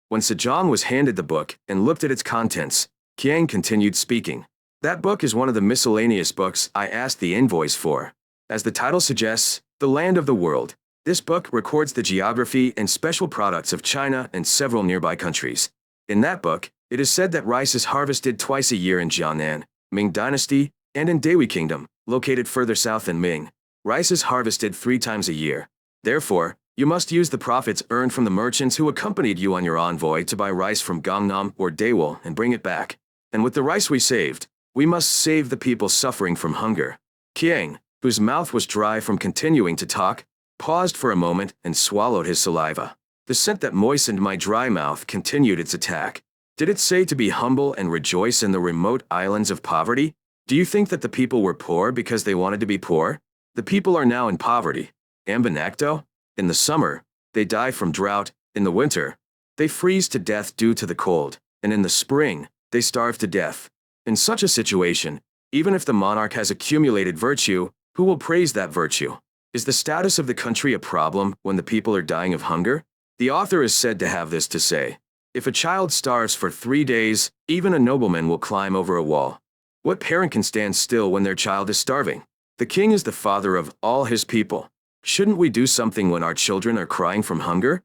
When Sejong was handed the book and looked at its contents, Hyang continued speaking. That book is one of the miscellaneous books I asked the envoys for. As the title suggests, the land of the world. This book records the geography and special products of China and several nearby countries. In that book, it is said that rice is harvested twice a year in Jiangnan, Ming Dynasty, and in Dewi Kingdom, located further south in Ming. Rice is harvested 3 times a year. Therefore, you must use the profits earned from the merchants who accompanied you on your envoy to buy rice from Gangnam or Daewoo and bring it back. And with the rice we saved, we must save the people suffering from hunger. Kyang, whose mouth was dry from continuing to talk, paused for a moment and swallowed his saliva. The scent that moistened my dry mouth continued its attack. Did it say to be humble and rejoice in the remote islands of poverty? Do you think that the people were poor because they wanted to be poor? The people are now in poverty. Ambinacto? In the summer, they die from drought. In the winter, they freeze to death due to the cold. And in the spring, they starve to death. In such a situation, even if the monarch has accumulated virtue, who will praise that virtue? Is the status of the country a problem when the people are dying of hunger? The author is said to have this to say. If a child starves for 3 days, even a nobleman will climb over a wall. What parent can stand still when their child is starving? The king is the father of all his people. Shouldn't we do something when our children are crying from hunger?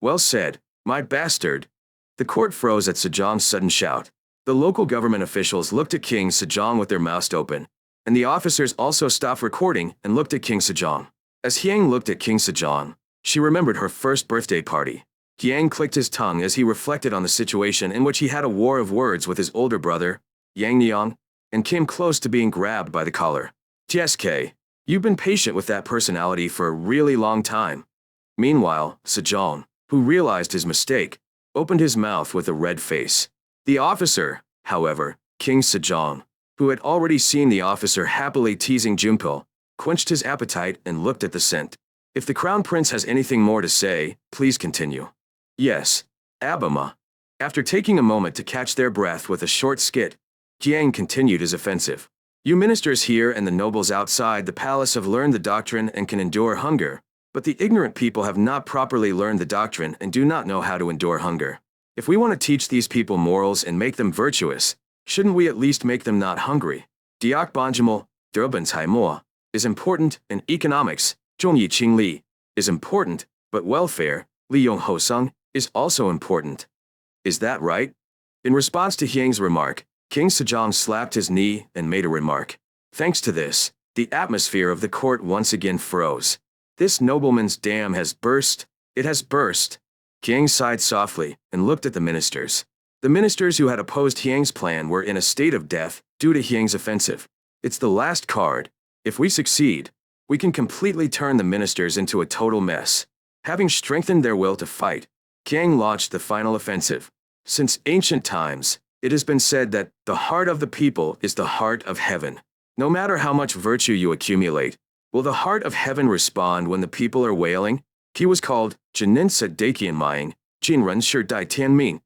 Well said, my bastard. The court froze at Sejong's sudden shout. The local government officials looked at King Sejong with their mouths open, and the officers also stopped recording and looked at King Sejong. As Hyang looked at King Sejong, she remembered her first birthday party. Hyang clicked his tongue as he reflected on the situation in which he had a war of words with his older brother, Yang Nyang, and came close to being grabbed by the collar. TSK, you've been patient with that personality for a really long time. Meanwhile, Sejong, who realized his mistake, opened his mouth with a red face. The officer, however, King Sejong, who had already seen the officer happily teasing Junpil, quenched his appetite and looked at the scent. If the crown prince has anything more to say, please continue. Yes, Abima. After taking a moment to catch their breath with a short skit, Jiang continued his offensive. You ministers here and the nobles outside the palace have learned the doctrine and can endure hunger, but the ignorant people have not properly learned the doctrine and do not know how to endure hunger. If we want to teach these people morals and make them virtuous, shouldn't we at least make them not hungry? Diak Banjamal, Durban Taimoa, is important, and economics, Zhongyi Qingli, is important, but welfare, Li Yong Hosung, is also important. Is that right? In response to Hyang's remark, King Sejong slapped his knee and made a remark. Thanks to this, the atmosphere of the court once again froze. This nobleman's dam has burst. It has burst. Hyang sighed softly and looked at the ministers. The ministers who had opposed Hyang's plan were in a state of death due to Hyang's offensive. It's the last card. If we succeed, we can completely turn the ministers into a total mess. Having strengthened their will to fight, Hyang launched the final offensive. Since ancient times, It has been said that the heart of the people is the heart of heaven. No matter how much virtue you accumulate, will the heart of heaven respond when the people are wailing? He was called Jinin Sadakian Mying, Jinren Shir Dai Tian Min.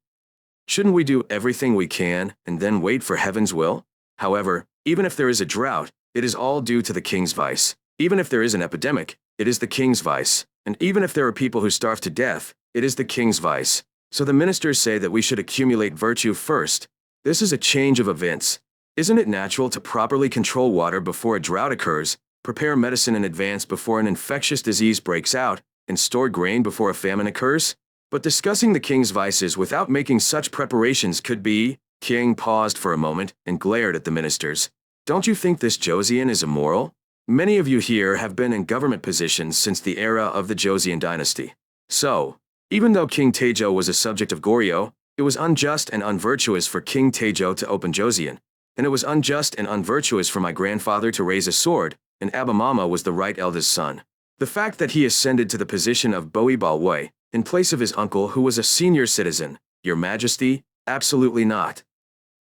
Shouldn't we do everything we can and then wait for heaven's will? However, even if there is a drought, it is all due to the king's vice. Even if there is an epidemic, it is the king's vice. And even if there are people who starve to death, it is the king's vice. So the ministers say that we should accumulate virtue first. This is a change of events. Isn't it natural to properly control water before a drought occurs, prepare medicine in advance before an infectious disease breaks out, and store grain before a famine occurs? But discussing the king's vices without making such preparations could be— King paused for a moment and glared at the ministers. Don't you think this Joseon is immoral? Many of you here have been in government positions since the era of the Joseon dynasty. So, even though King Taejo was a subject of Goryeo, it was unjust and unvirtuous for King Taejo to open Joseon, and it was unjust and unvirtuous for my grandfather to raise a sword, and Abimama was the right eldest son. The fact that he ascended to the position of Boei Balwei, in place of his uncle who was a senior citizen, Your Majesty, absolutely not.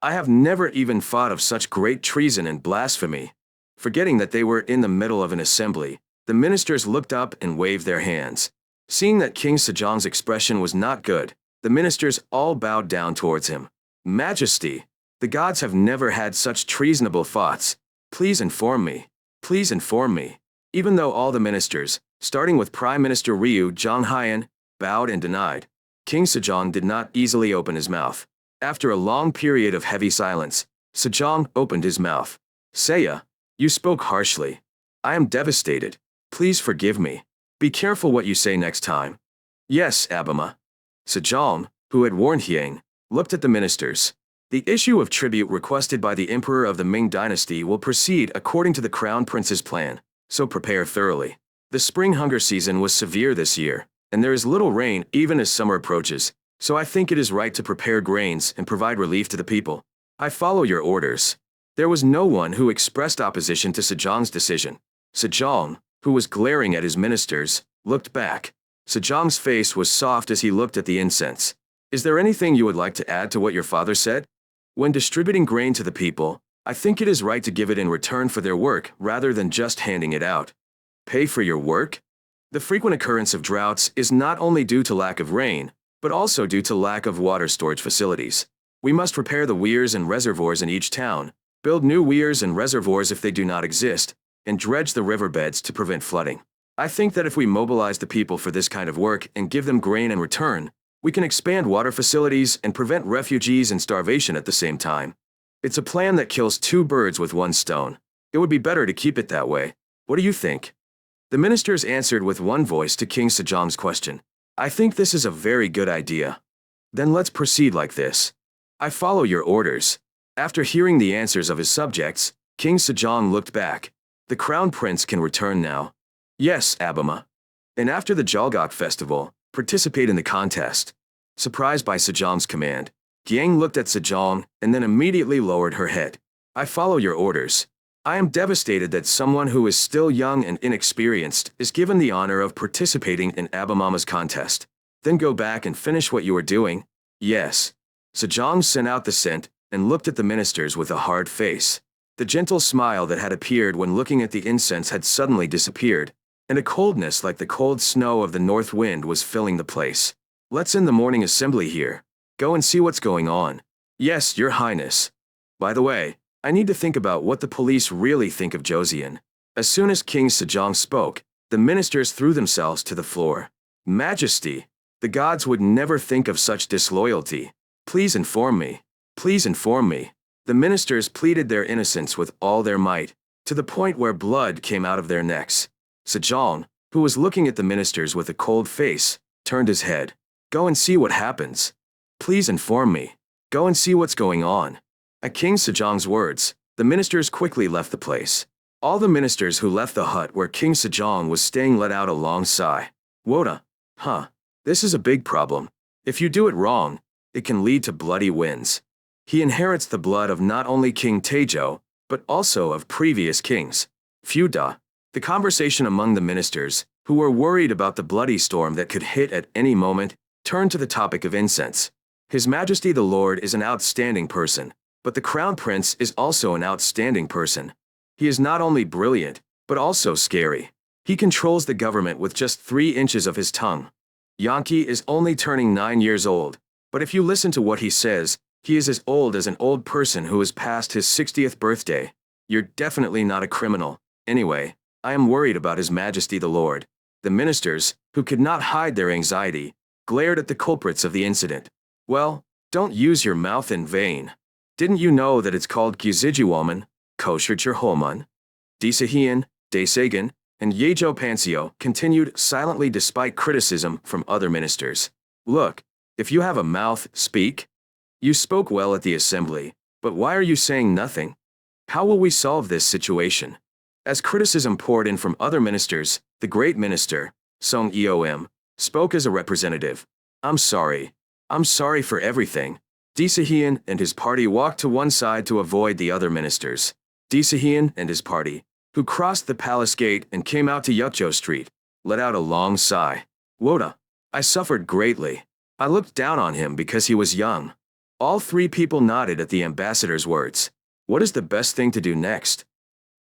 I have never even thought of such great treason and blasphemy. Forgetting that they were in the middle of an assembly, the ministers looked up and waved their hands. Seeing that King Sejong's expression was not good, the ministers all bowed down towards him. Majesty, the gods have never had such treasonable thoughts. Please inform me. Please inform me. Even though all the ministers, starting with Prime Minister Ryu Jonghyun, bowed and denied, King Sejong did not easily open his mouth. After a long period of heavy silence, Sejong opened his mouth. Seiya, you spoke harshly. I am devastated. Please forgive me. Be careful what you say next time. Yes, Abima. Sejong, who had warned Hyang, looked at the ministers. The issue of tribute requested by the Emperor of the Ming Dynasty will proceed according to the Crown Prince's plan, so prepare thoroughly. The spring hunger season was severe this year, and there is little rain even as summer approaches, so I think it is right to prepare grains and provide relief to the people. I follow your orders. There was no one who expressed opposition to Sejong's decision. Sejong, who was glaring at his ministers, looked back. Sejong's face was soft as he looked at the incense. Is there anything you would like to add to what your father said? When distributing grain to the people, I think it is right to give it in return for their work rather than just handing it out. Pay for your work? The frequent occurrence of droughts is not only due to lack of rain, but also due to lack of water storage facilities. We must repair the weirs and reservoirs in each town, build new weirs and reservoirs if they do not exist, and dredge the riverbeds to prevent flooding. I think that if we mobilize the people for this kind of work and give them grain in return, we can expand water facilities and prevent refugees and starvation at the same time. It's a plan that kills two birds with one stone. It would be better to keep it that way. What do you think? The ministers answered with one voice to King Sejong's question. I think this is a very good idea. Then let's proceed like this. I follow your orders. After hearing the answers of his subjects, King Sejong looked back. The crown prince can return now. Yes, Abima. And after the Jalgok festival, participate in the contest. Surprised by Sejong's command, Gyang looked at Sejong and then immediately lowered her head. I follow your orders. I am devastated that someone who is still young and inexperienced is given the honor of participating in Abimama's contest. Then go back and finish what you are doing. Yes. Sejong sent out the scent and looked at the ministers with a hard face. The gentle smile that had appeared when looking at the incense had suddenly disappeared, and a coldness like the cold snow of the north wind was filling the place. Let's end the morning assembly here. Go and see what's going on. Yes, Your Highness. By the way, I need to think about what the police really think of Joseon. As soon as King Sejong spoke, the ministers threw themselves to the floor. Majesty, the gods would never think of such disloyalty. Please inform me. Please inform me. The ministers pleaded their innocence with all their might, to the point where blood came out of their necks. Sejong, who was looking at the ministers with a cold face, turned his head. Go and see what happens. Please inform me. Go and see what's going on. At King Sejong's words, the ministers quickly left the place. All the ministers who left the hut where King Sejong was staying let out a long sigh. Woda. This is a big problem. If you do it wrong, it can lead to bloody wins. He inherits the blood of not only King Taejo, but also of previous kings. Fuda. The conversation among the ministers, who were worried about the bloody storm that could hit at any moment, turned to the topic of incense. His Majesty the Lord is an outstanding person, but the Crown Prince is also an outstanding person. He is not only brilliant, but also scary. He controls the government with just 3 inches of his tongue. Yankee is only turning 9 years old, but if you listen to what he says, he is as old as an old person who has passed his 60th birthday. You're definitely not a criminal. Anyway, I am worried about His Majesty the Lord. The ministers, who could not hide their anxiety, glared at the culprits of the incident. Well, don't use your mouth in vain. Didn't you know that it's called Gyuzijuwoman, Koshirchirholman? Disahian, Dasagan, and Yejo Pansio continued silently despite criticism from other ministers. Look, if you have a mouth, speak. You spoke well at the assembly, but why are you saying nothing? How will we solve this situation? As criticism poured in from other ministers, the great minister, Song Eom, spoke as a representative. I'm sorry for everything. Disahian and his party walked to one side to avoid the other ministers. Disahian and his party, who crossed the palace gate and came out to Yukjo Street, let out a long sigh. Woda, I suffered greatly. I looked down on him because he was young. All 3 people nodded at the ambassador's words. What is the best thing to do next?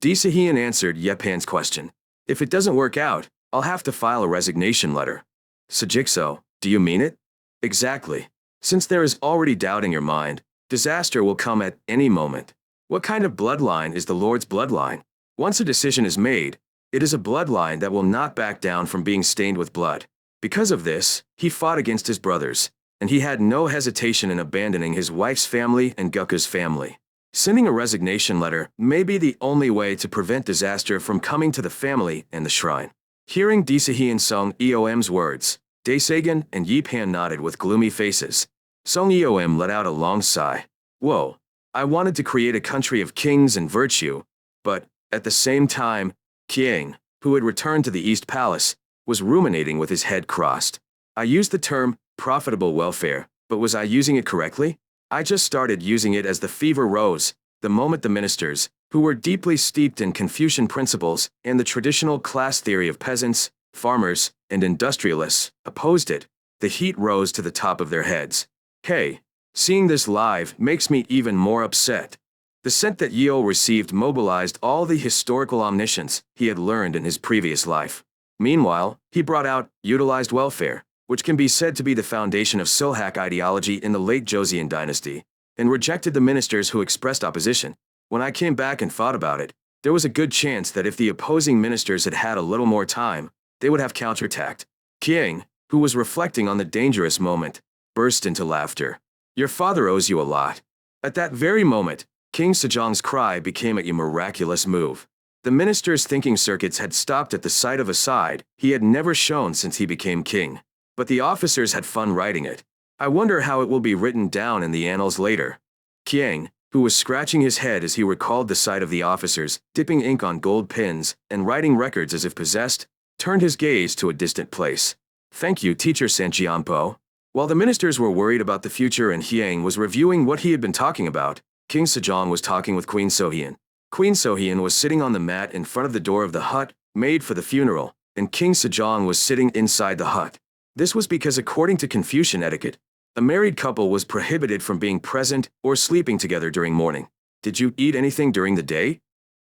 Disahian answered Yepan's question. If it doesn't work out, I'll have to file a resignation letter. Sajikso, do you mean it? Exactly. Since there is already doubt in your mind, disaster will come at any moment. What kind of bloodline is the Lord's bloodline? Once a decision is made, it is a bloodline that will not back down from being stained with blood. Because of this, he fought against his brothers, and he had no hesitation in abandoning his wife's family and Guka's family. Sending a resignation letter may be the only way to prevent disaster from coming to the family and the shrine. Hearing Disahian Song Eom's words, Dasagan and Yipan nodded with gloomy faces. Song Eom let out a long sigh. Whoa, I wanted to create a country of kings and virtue, but, at the same time, Qiang, who had returned to the East Palace, was ruminating with his head crossed. I used the term profitable welfare, but was I using it correctly? I just started using it as the fever rose, the moment the ministers, who were deeply steeped in Confucian principles and the traditional class theory of peasants, farmers, and industrialists, opposed it, the heat rose to the top of their heads. Hey, seeing this live makes me even more upset. The scent that Yeo received mobilized all the historical omniscience he had learned in his previous life. Meanwhile, he brought out utilized welfare, which can be said to be the foundation of Silhak ideology in the late Joseon dynasty, and rejected the ministers who expressed opposition. When I came back and thought about it, there was a good chance that if the opposing ministers had had a little more time, they would have counterattacked. Qiang, who was reflecting on the dangerous moment, burst into laughter. Your father owes you a lot. At that very moment, King Sejong's cry became a miraculous move. The minister's thinking circuits had stopped at the sight of a side he had never shown since he became king. But the officers had fun writing it. I wonder how it will be written down in the annals later. Qiang, who was scratching his head as he recalled the sight of the officers, dipping ink on gold pins and writing records as if possessed, turned his gaze to a distant place. Thank you, Teacher Sanjianpo. While the ministers were worried about the future and Qiang was reviewing what he had been talking about, King Sejong was talking with Queen Sohyun. Queen Sohyun was sitting on the mat in front of the door of the hut, made for the funeral, and King Sejong was sitting inside the hut. This was because according to Confucian etiquette, a married couple was prohibited from being present or sleeping together during mourning. Did you eat anything during the day?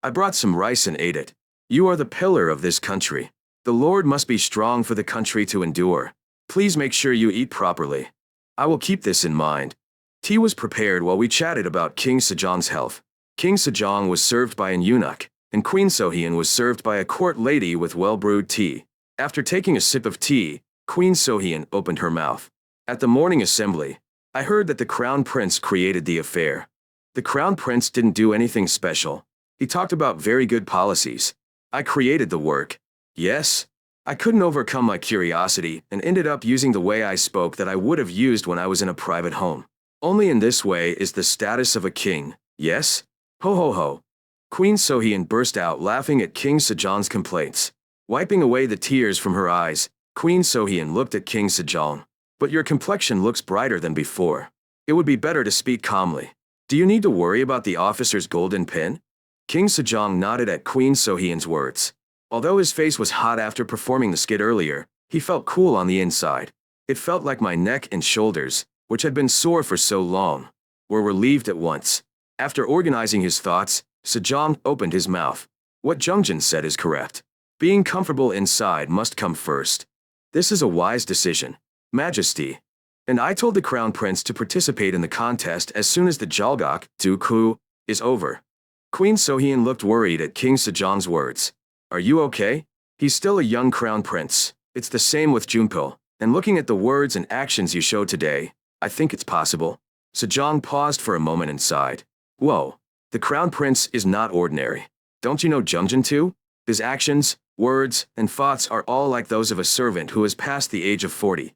I brought some rice and ate it. You are the pillar of this country. The Lord must be strong for the country to endure. Please make sure you eat properly. I will keep this in mind. Tea was prepared while we chatted about King Sejong's health. King Sejong was served by an eunuch, and Queen Sohyun was served by a court lady with well-brewed tea. After taking a sip of tea, Queen Sohyun opened her mouth. At the morning assembly, I heard that the Crown Prince created the affair. The Crown Prince didn't do anything special. He talked about very good policies. I created the work. Yes, I couldn't overcome my curiosity and ended up using the way I spoke that I would have used when I was in a private home. Only in this way is the status of a king, yes? Ho ho ho. Queen Sohyun burst out laughing at King Sejong's complaints. Wiping away the tears from her eyes, Queen Sohyun looked at King Sejong. But your complexion looks brighter than before. It would be better to speak calmly. Do you need to worry about the officer's golden pin? King Sejong nodded at Queen Sohyun's words. Although his face was hot after performing the skit earlier, he felt cool on the inside. It felt like my neck and shoulders which had been sore for so long, were relieved at once. After organizing his thoughts, Sejong opened his mouth. What Jungjin said is correct. Being comfortable inside must come first. This is a wise decision, Majesty. And I told the Crown Prince to participate in the contest as soon as the Jalgok Duku is over. Queen Sohyun looked worried at King Sejong's words. Are you okay? He's still a young Crown Prince. It's the same with Junpil. And looking at the words and actions you showed today, I think it's possible. Sejong paused for a moment and sighed. Whoa, the Crown Prince is not ordinary. Don't you know Jungjin too? His actions, words, and thoughts are all like those of a servant who has passed the age of 40.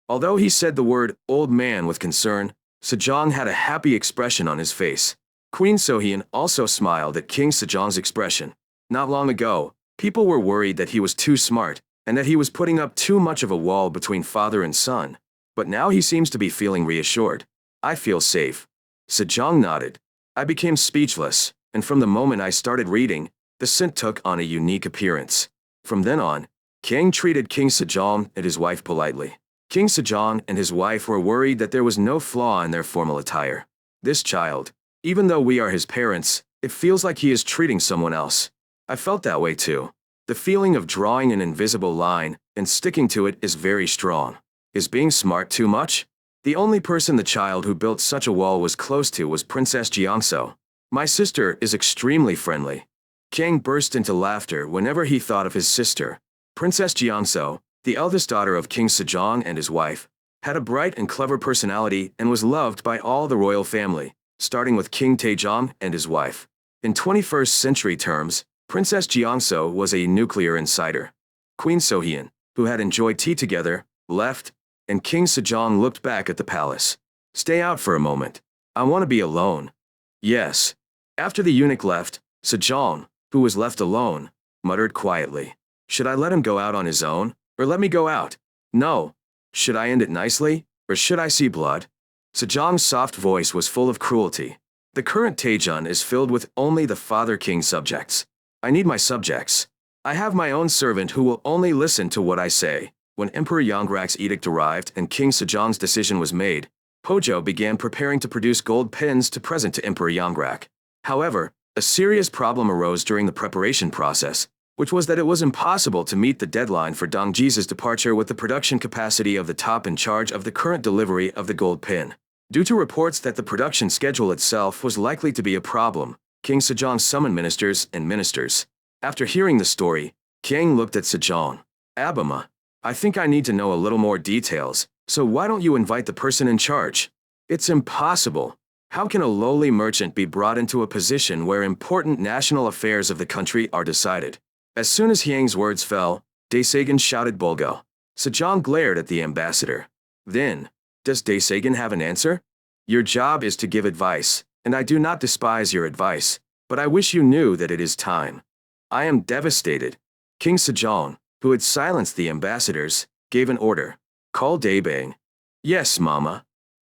Although he said the word old man with concern, Sejong had a happy expression on his face. Queen Sohyun also smiled at King Sejong's expression. Not long ago, people were worried that he was too smart, and that he was putting up too much of a wall between father and son. But now he seems to be feeling reassured. I feel safe. Sejong nodded. I became speechless, and from the moment I started reading, the scent took on a unique appearance. From then on, King treated King Sejong and his wife politely. King Sejong and his wife were worried that there was no flaw in their formal attire. This child, even though we are his parents, it feels like he is treating someone else. I felt that way too. The feeling of drawing an invisible line and sticking to it is very strong. Is being smart too much? The only person the child who built such a wall was close to was Princess Jiangso. My sister is extremely friendly. Kang burst into laughter whenever he thought of his sister. Princess Jiangso, the eldest daughter of King Sejong and his wife, had a bright and clever personality and was loved by all the royal family, starting with King Taejong and his wife. In 21st century terms, Princess Jiangso was a nuclear insider. Queen Sohyun, who had enjoyed tea together, left, and King Sejong looked back at the palace. Stay out for a moment. I want to be alone. Yes. After the eunuch left, Sejong, who was left alone, muttered quietly. Should I let him go out on his own, or let me go out? No. Should I end it nicely, or should I see blood? Sejong's soft voice was full of cruelty. The current Taejong is filled with only the Father King subjects. I need my subjects. I have my own servant who will only listen to what I say. When Emperor Yongrak's edict arrived and King Sejong's decision was made, Hojo began preparing to produce gold pins to present to Emperor Yongrak. However, a serious problem arose during the preparation process, which was that it was impossible to meet the deadline for Dongji's departure with the production capacity of the top in charge of the current delivery of the gold pin. Due to reports that the production schedule itself was likely to be a problem, King Sejong summoned ministers and ministers. After hearing the story, King looked at Sejong. Abama, I think I need to know a little more details, so why don't you invite the person in charge? It's impossible. How can a lowly merchant be brought into a position where important national affairs of the country are decided? As soon as Hyang's words fell, Daesagan shouted Bulgo. Sejong glared at the ambassador. Then, does Daesagan have an answer? Your job is to give advice, and I do not despise your advice, but I wish you knew that it is time. I am devastated. King Sejong, who had silenced the ambassadors, gave an order. Call Daebang. Yes, Mama.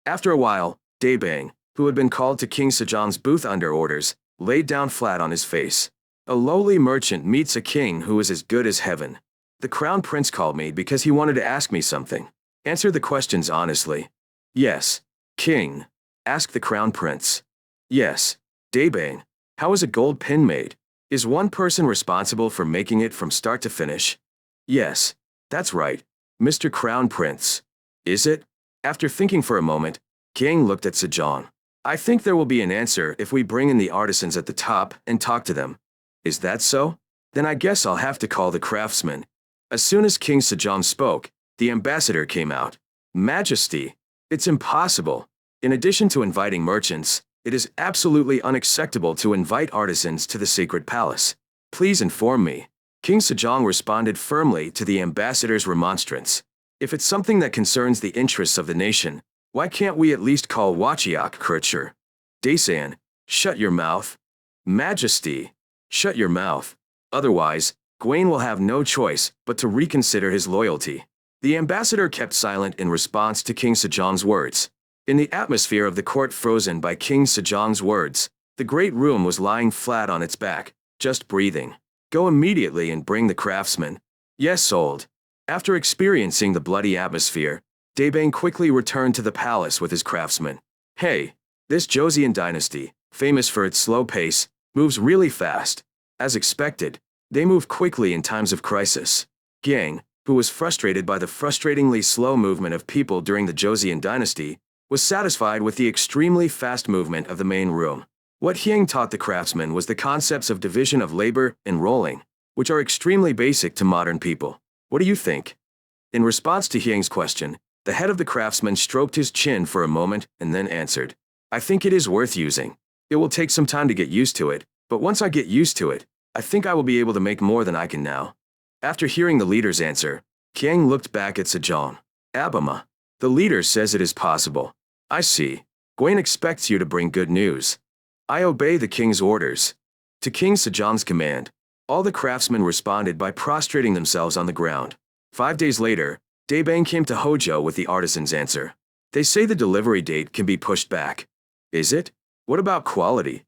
After a while, Daebang, who had been called to King Sejong's booth under orders, laid down flat on his face. A lowly merchant meets a king who is as good as heaven. The crown prince called me because he wanted to ask me something. Answer the questions honestly. Yes, king. Asked the crown prince. Yes, Daebang. How is a gold pin made? Is one person responsible for making it from start to finish? Yes, that's right, Mr. Crown Prince. Is it? After thinking for a moment, King looked at Sejong. I think there will be an answer if we bring in the artisans at the top and talk to them. Is that so? Then I guess I'll have to call the craftsmen. As soon as King Sejong spoke, the ambassador came out. Majesty, it's impossible. In addition to inviting merchants, it is absolutely unacceptable to invite artisans to the sacred palace. Please inform me. King Sejong responded firmly to the ambassador's remonstrance. If it's something that concerns the interests of the nation, why can't we at least call Wachiak Kircher? Daesan, shut your mouth. Majesty, shut your mouth. Otherwise, Gwaine will have no choice but to reconsider his loyalty. The ambassador kept silent in response to King Sejong's words. In the atmosphere of the court frozen by King Sejong's words, the great room was lying flat on its back, just breathing. Go immediately and bring the craftsmen. Yes, sold. After experiencing the bloody atmosphere, Daebang quickly returned to the palace with his craftsmen. Hey, this Joseon dynasty, famous for its slow pace, moves really fast. As expected, they move quickly in times of crisis. Yang, who was frustrated by the frustratingly slow movement of people during the Joseon dynasty, was satisfied with the extremely fast movement of the main room. What Hyang taught the craftsmen was the concepts of division of labor and rolling, which are extremely basic to modern people. What do you think? In response to Hyang's question, the head of the craftsmen stroked his chin for a moment and then answered, I think it is worth using. It will take some time to get used to it, but once I get used to it, I think I will be able to make more than I can now. After hearing the leader's answer, Hyang looked back at Sejong. Abama, the leader says it is possible. I see. Gwen expects you to bring good news. I obey the king's orders. To King Sejong's command, all the craftsmen responded by prostrating themselves on the ground. 5 days later, Daebang came to Hojo with the artisan's answer. They say the delivery date can be pushed back. Is it? What about quality?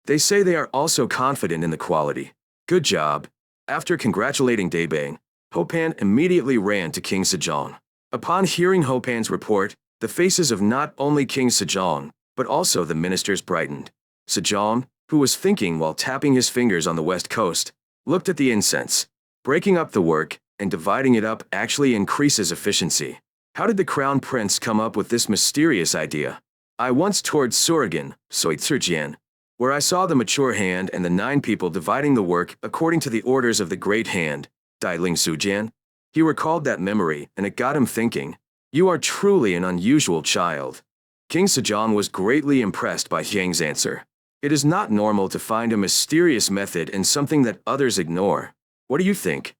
They say they are also confident in the quality. Good job. After congratulating Daebang, Hopan immediately ran to King Sejong. Upon hearing Hopan's report, the faces of not only King Sejong, but also the ministers brightened. Sejong, who was thinking while tapping his fingers on the west coast, looked at the incense. Breaking up the work and dividing it up actually increases efficiency. How did the crown prince come up with this mysterious idea? I once toured Surigan, Soitsurjian, where I saw the mature hand and the 9 people dividing the work according to the orders of the great hand, Dailing Sujian. He recalled that memory, and it got him thinking, you are truly an unusual child. King Sejong was greatly impressed by Hyang's answer. It is not normal to find a mysterious method in something that others ignore. What do you think?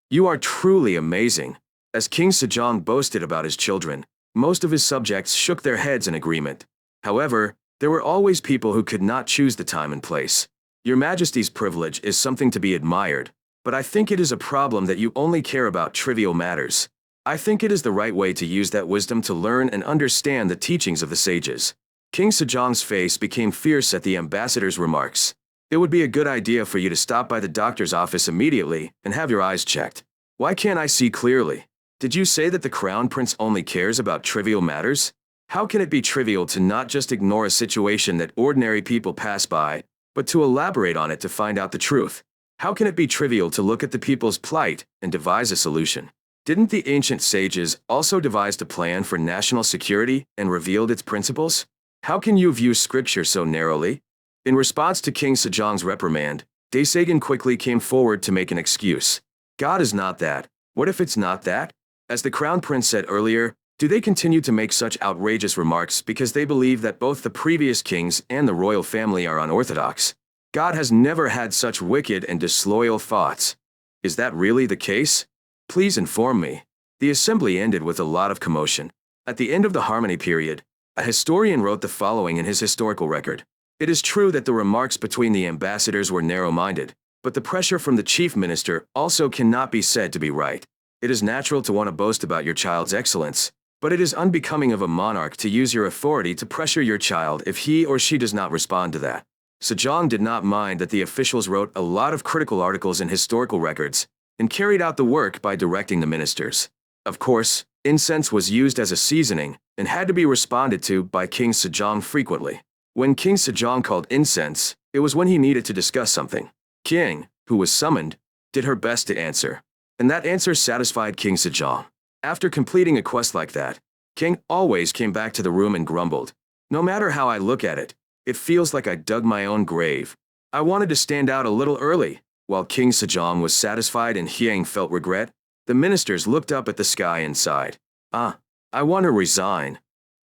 You are truly amazing. As King Sejong boasted about his children, most of his subjects shook their heads in agreement. However, there were always people who could not choose the time and place. Your Majesty's privilege is something to be admired, but I think it is a problem that you only care about trivial matters. I think it is the right way to use that wisdom to learn and understand the teachings of the sages. King Sejong's face became fierce at the ambassador's remarks. It would be a good idea for you to stop by the doctor's office immediately and have your eyes checked. Why can't I see clearly? Did you say that the crown prince only cares about trivial matters? How can it be trivial to not just ignore a situation that ordinary people pass by, but to elaborate on it to find out the truth? How can it be trivial to look at the people's plight and devise a solution? Didn't the ancient sages also devise a plan for national security and revealed its principles? How can you view scripture so narrowly? In response to King Sejong's reprimand, Daesagan quickly came forward to make an excuse. God is not that. What if it's not that? As the crown prince said earlier, do they continue to make such outrageous remarks because they believe that both the previous kings and the royal family are unorthodox? God has never had such wicked and disloyal thoughts. Is that really the case? Please inform me. The assembly ended with a lot of commotion. At the end of the Harmony period, a historian wrote the following in his historical record. It is true that the remarks between the ambassadors were narrow-minded, but the pressure from the chief minister also cannot be said to be right. It is natural to want to boast about your child's excellence, but it is unbecoming of a monarch to use your authority to pressure your child if he or she does not respond to that. Sejong did not mind that the officials wrote a lot of critical articles in historical records and carried out the work by directing the ministers. Of course, incense was used as a seasoning and had to be responded to by King Sejong frequently. When King Sejong called incense, it was when he needed to discuss something. King, who was summoned, did her best to answer, and that answer satisfied King Sejong. After completing a quest like that, King always came back to the room and grumbled, no matter how I look at it, it feels like I dug my own grave. I wanted to stand out a little early. While King Sejong was satisfied and Hyang felt regret, the ministers looked up at the sky and sighed. I want to resign.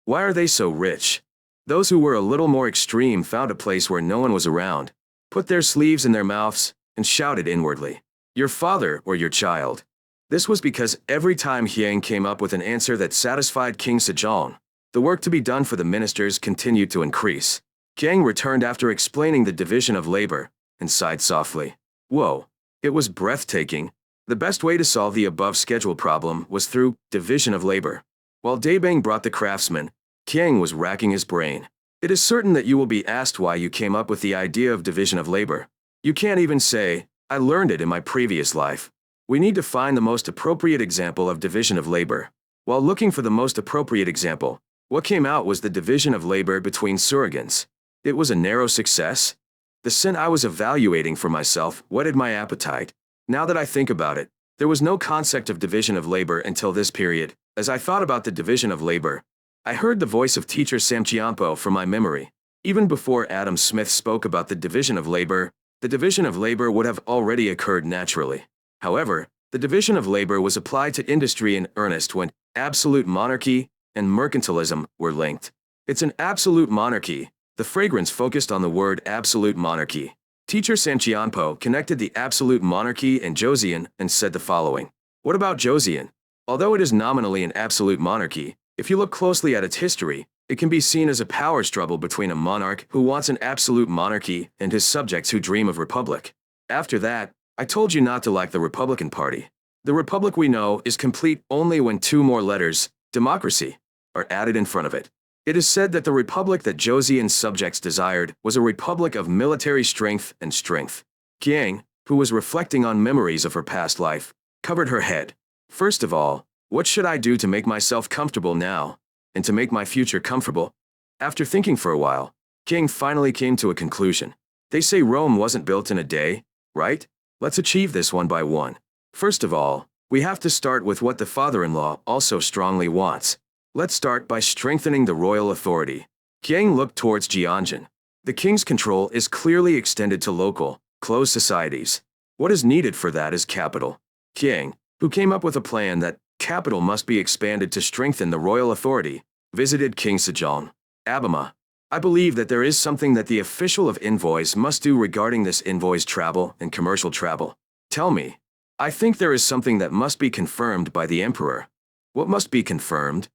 Why are they so rich? Those who were a little more extreme found a place where no one was around, put their sleeves in their mouths, and shouted inwardly, your father or your child. This was because every time Hyang came up with an answer that satisfied King Sejong, the work to be done for the ministers continued to increase. Hyang returned after explaining the division of labor, and sighed softly. Whoa, it was breathtaking. The best way to solve the above schedule problem was through division of labor. While Daebang brought the craftsman, Hyang was racking his brain. It is certain that you will be asked why you came up with the idea of division of labor. You can't even say, I learned it in my previous life. We need to find the most appropriate example of division of labor. While looking for the most appropriate example, what came out was the division of labor between surrogans. It was a narrow success. The sin I was evaluating for myself whetted my appetite. Now that I think about it, there was no concept of division of labor until this period. As I thought about the division of labor, I heard the voice of teacher Samchiampo from my memory. Even before Adam Smith spoke about the division of labor would have already occurred naturally. However, the division of labor was applied to industry in earnest when absolute monarchy and mercantilism were linked. It's an absolute monarchy. The fragrance focused on the word absolute monarchy. Teacher Sanchianpo connected the absolute monarchy and Joseon and said the following. What about Joseon? Although it is nominally an absolute monarchy, if you look closely at its history, it can be seen as a power struggle between a monarch who wants an absolute monarchy and his subjects who dream of republic. After that, I told you not to like the Republican Party. The republic we know is complete only when two more letters, democracy, are added in front of it. It is said that the republic that Joseon's subjects desired was a republic of military strength and strength. Kiang, who was reflecting on memories of her past life, covered her head. First of all, what should I do to make myself comfortable now, and to make my future comfortable? After thinking for a while, King finally came to a conclusion. They say Rome wasn't built in a day, right? Let's achieve this one by one. First of all, we have to start with what the father-in-law also strongly wants. Let's start by strengthening the royal authority. Kiang looked towards Jianjin. The king's control is clearly extended to local, closed societies. What is needed for that is capital. Kiang, who came up with a plan that capital must be expanded to strengthen the royal authority, visited King Sejong. Abama, I believe that there is something that the official of envoys must do regarding this envoy's travel and commercial travel. Tell me. I think there is something that must be confirmed by the emperor. What must be confirmed?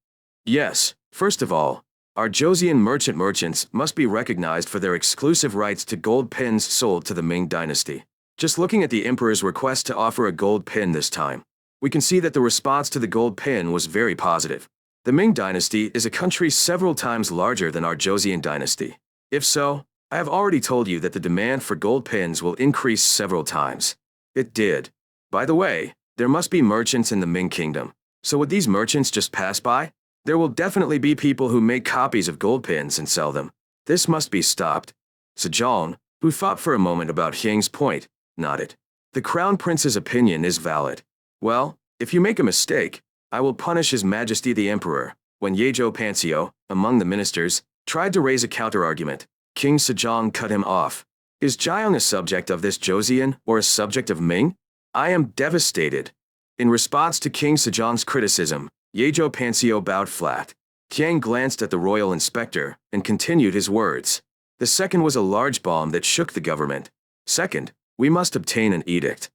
Yes, first of all, our Joseon merchants must be recognized for their exclusive rights to gold pins sold to the Ming dynasty. Just looking at the emperor's request to offer a gold pin this time, we can see that the response to the gold pin was very positive. The Ming dynasty is a country several times larger than our Joseon dynasty. If so, I have already told you that the demand for gold pins will increase several times. It did. By the way, there must be merchants in the Ming kingdom. So would these merchants just pass by? There will definitely be people who make copies of gold pins and sell them. This must be stopped. Sejong, who thought for a moment about Hyang's point, nodded. The crown prince's opinion is valid. Well, if you make a mistake, I will punish His Majesty the Emperor. When Yejo Pansio, among the ministers, tried to raise a counter-argument, King Sejong cut him off. Is Jiang a subject of this Joseon or a subject of Ming? I am devastated. In response to King Sejong's criticism, Yejo Pansio bowed flat. Kiang glanced at the royal inspector and continued his words. The second was a large bomb that shook the government. Second, we must obtain an edict.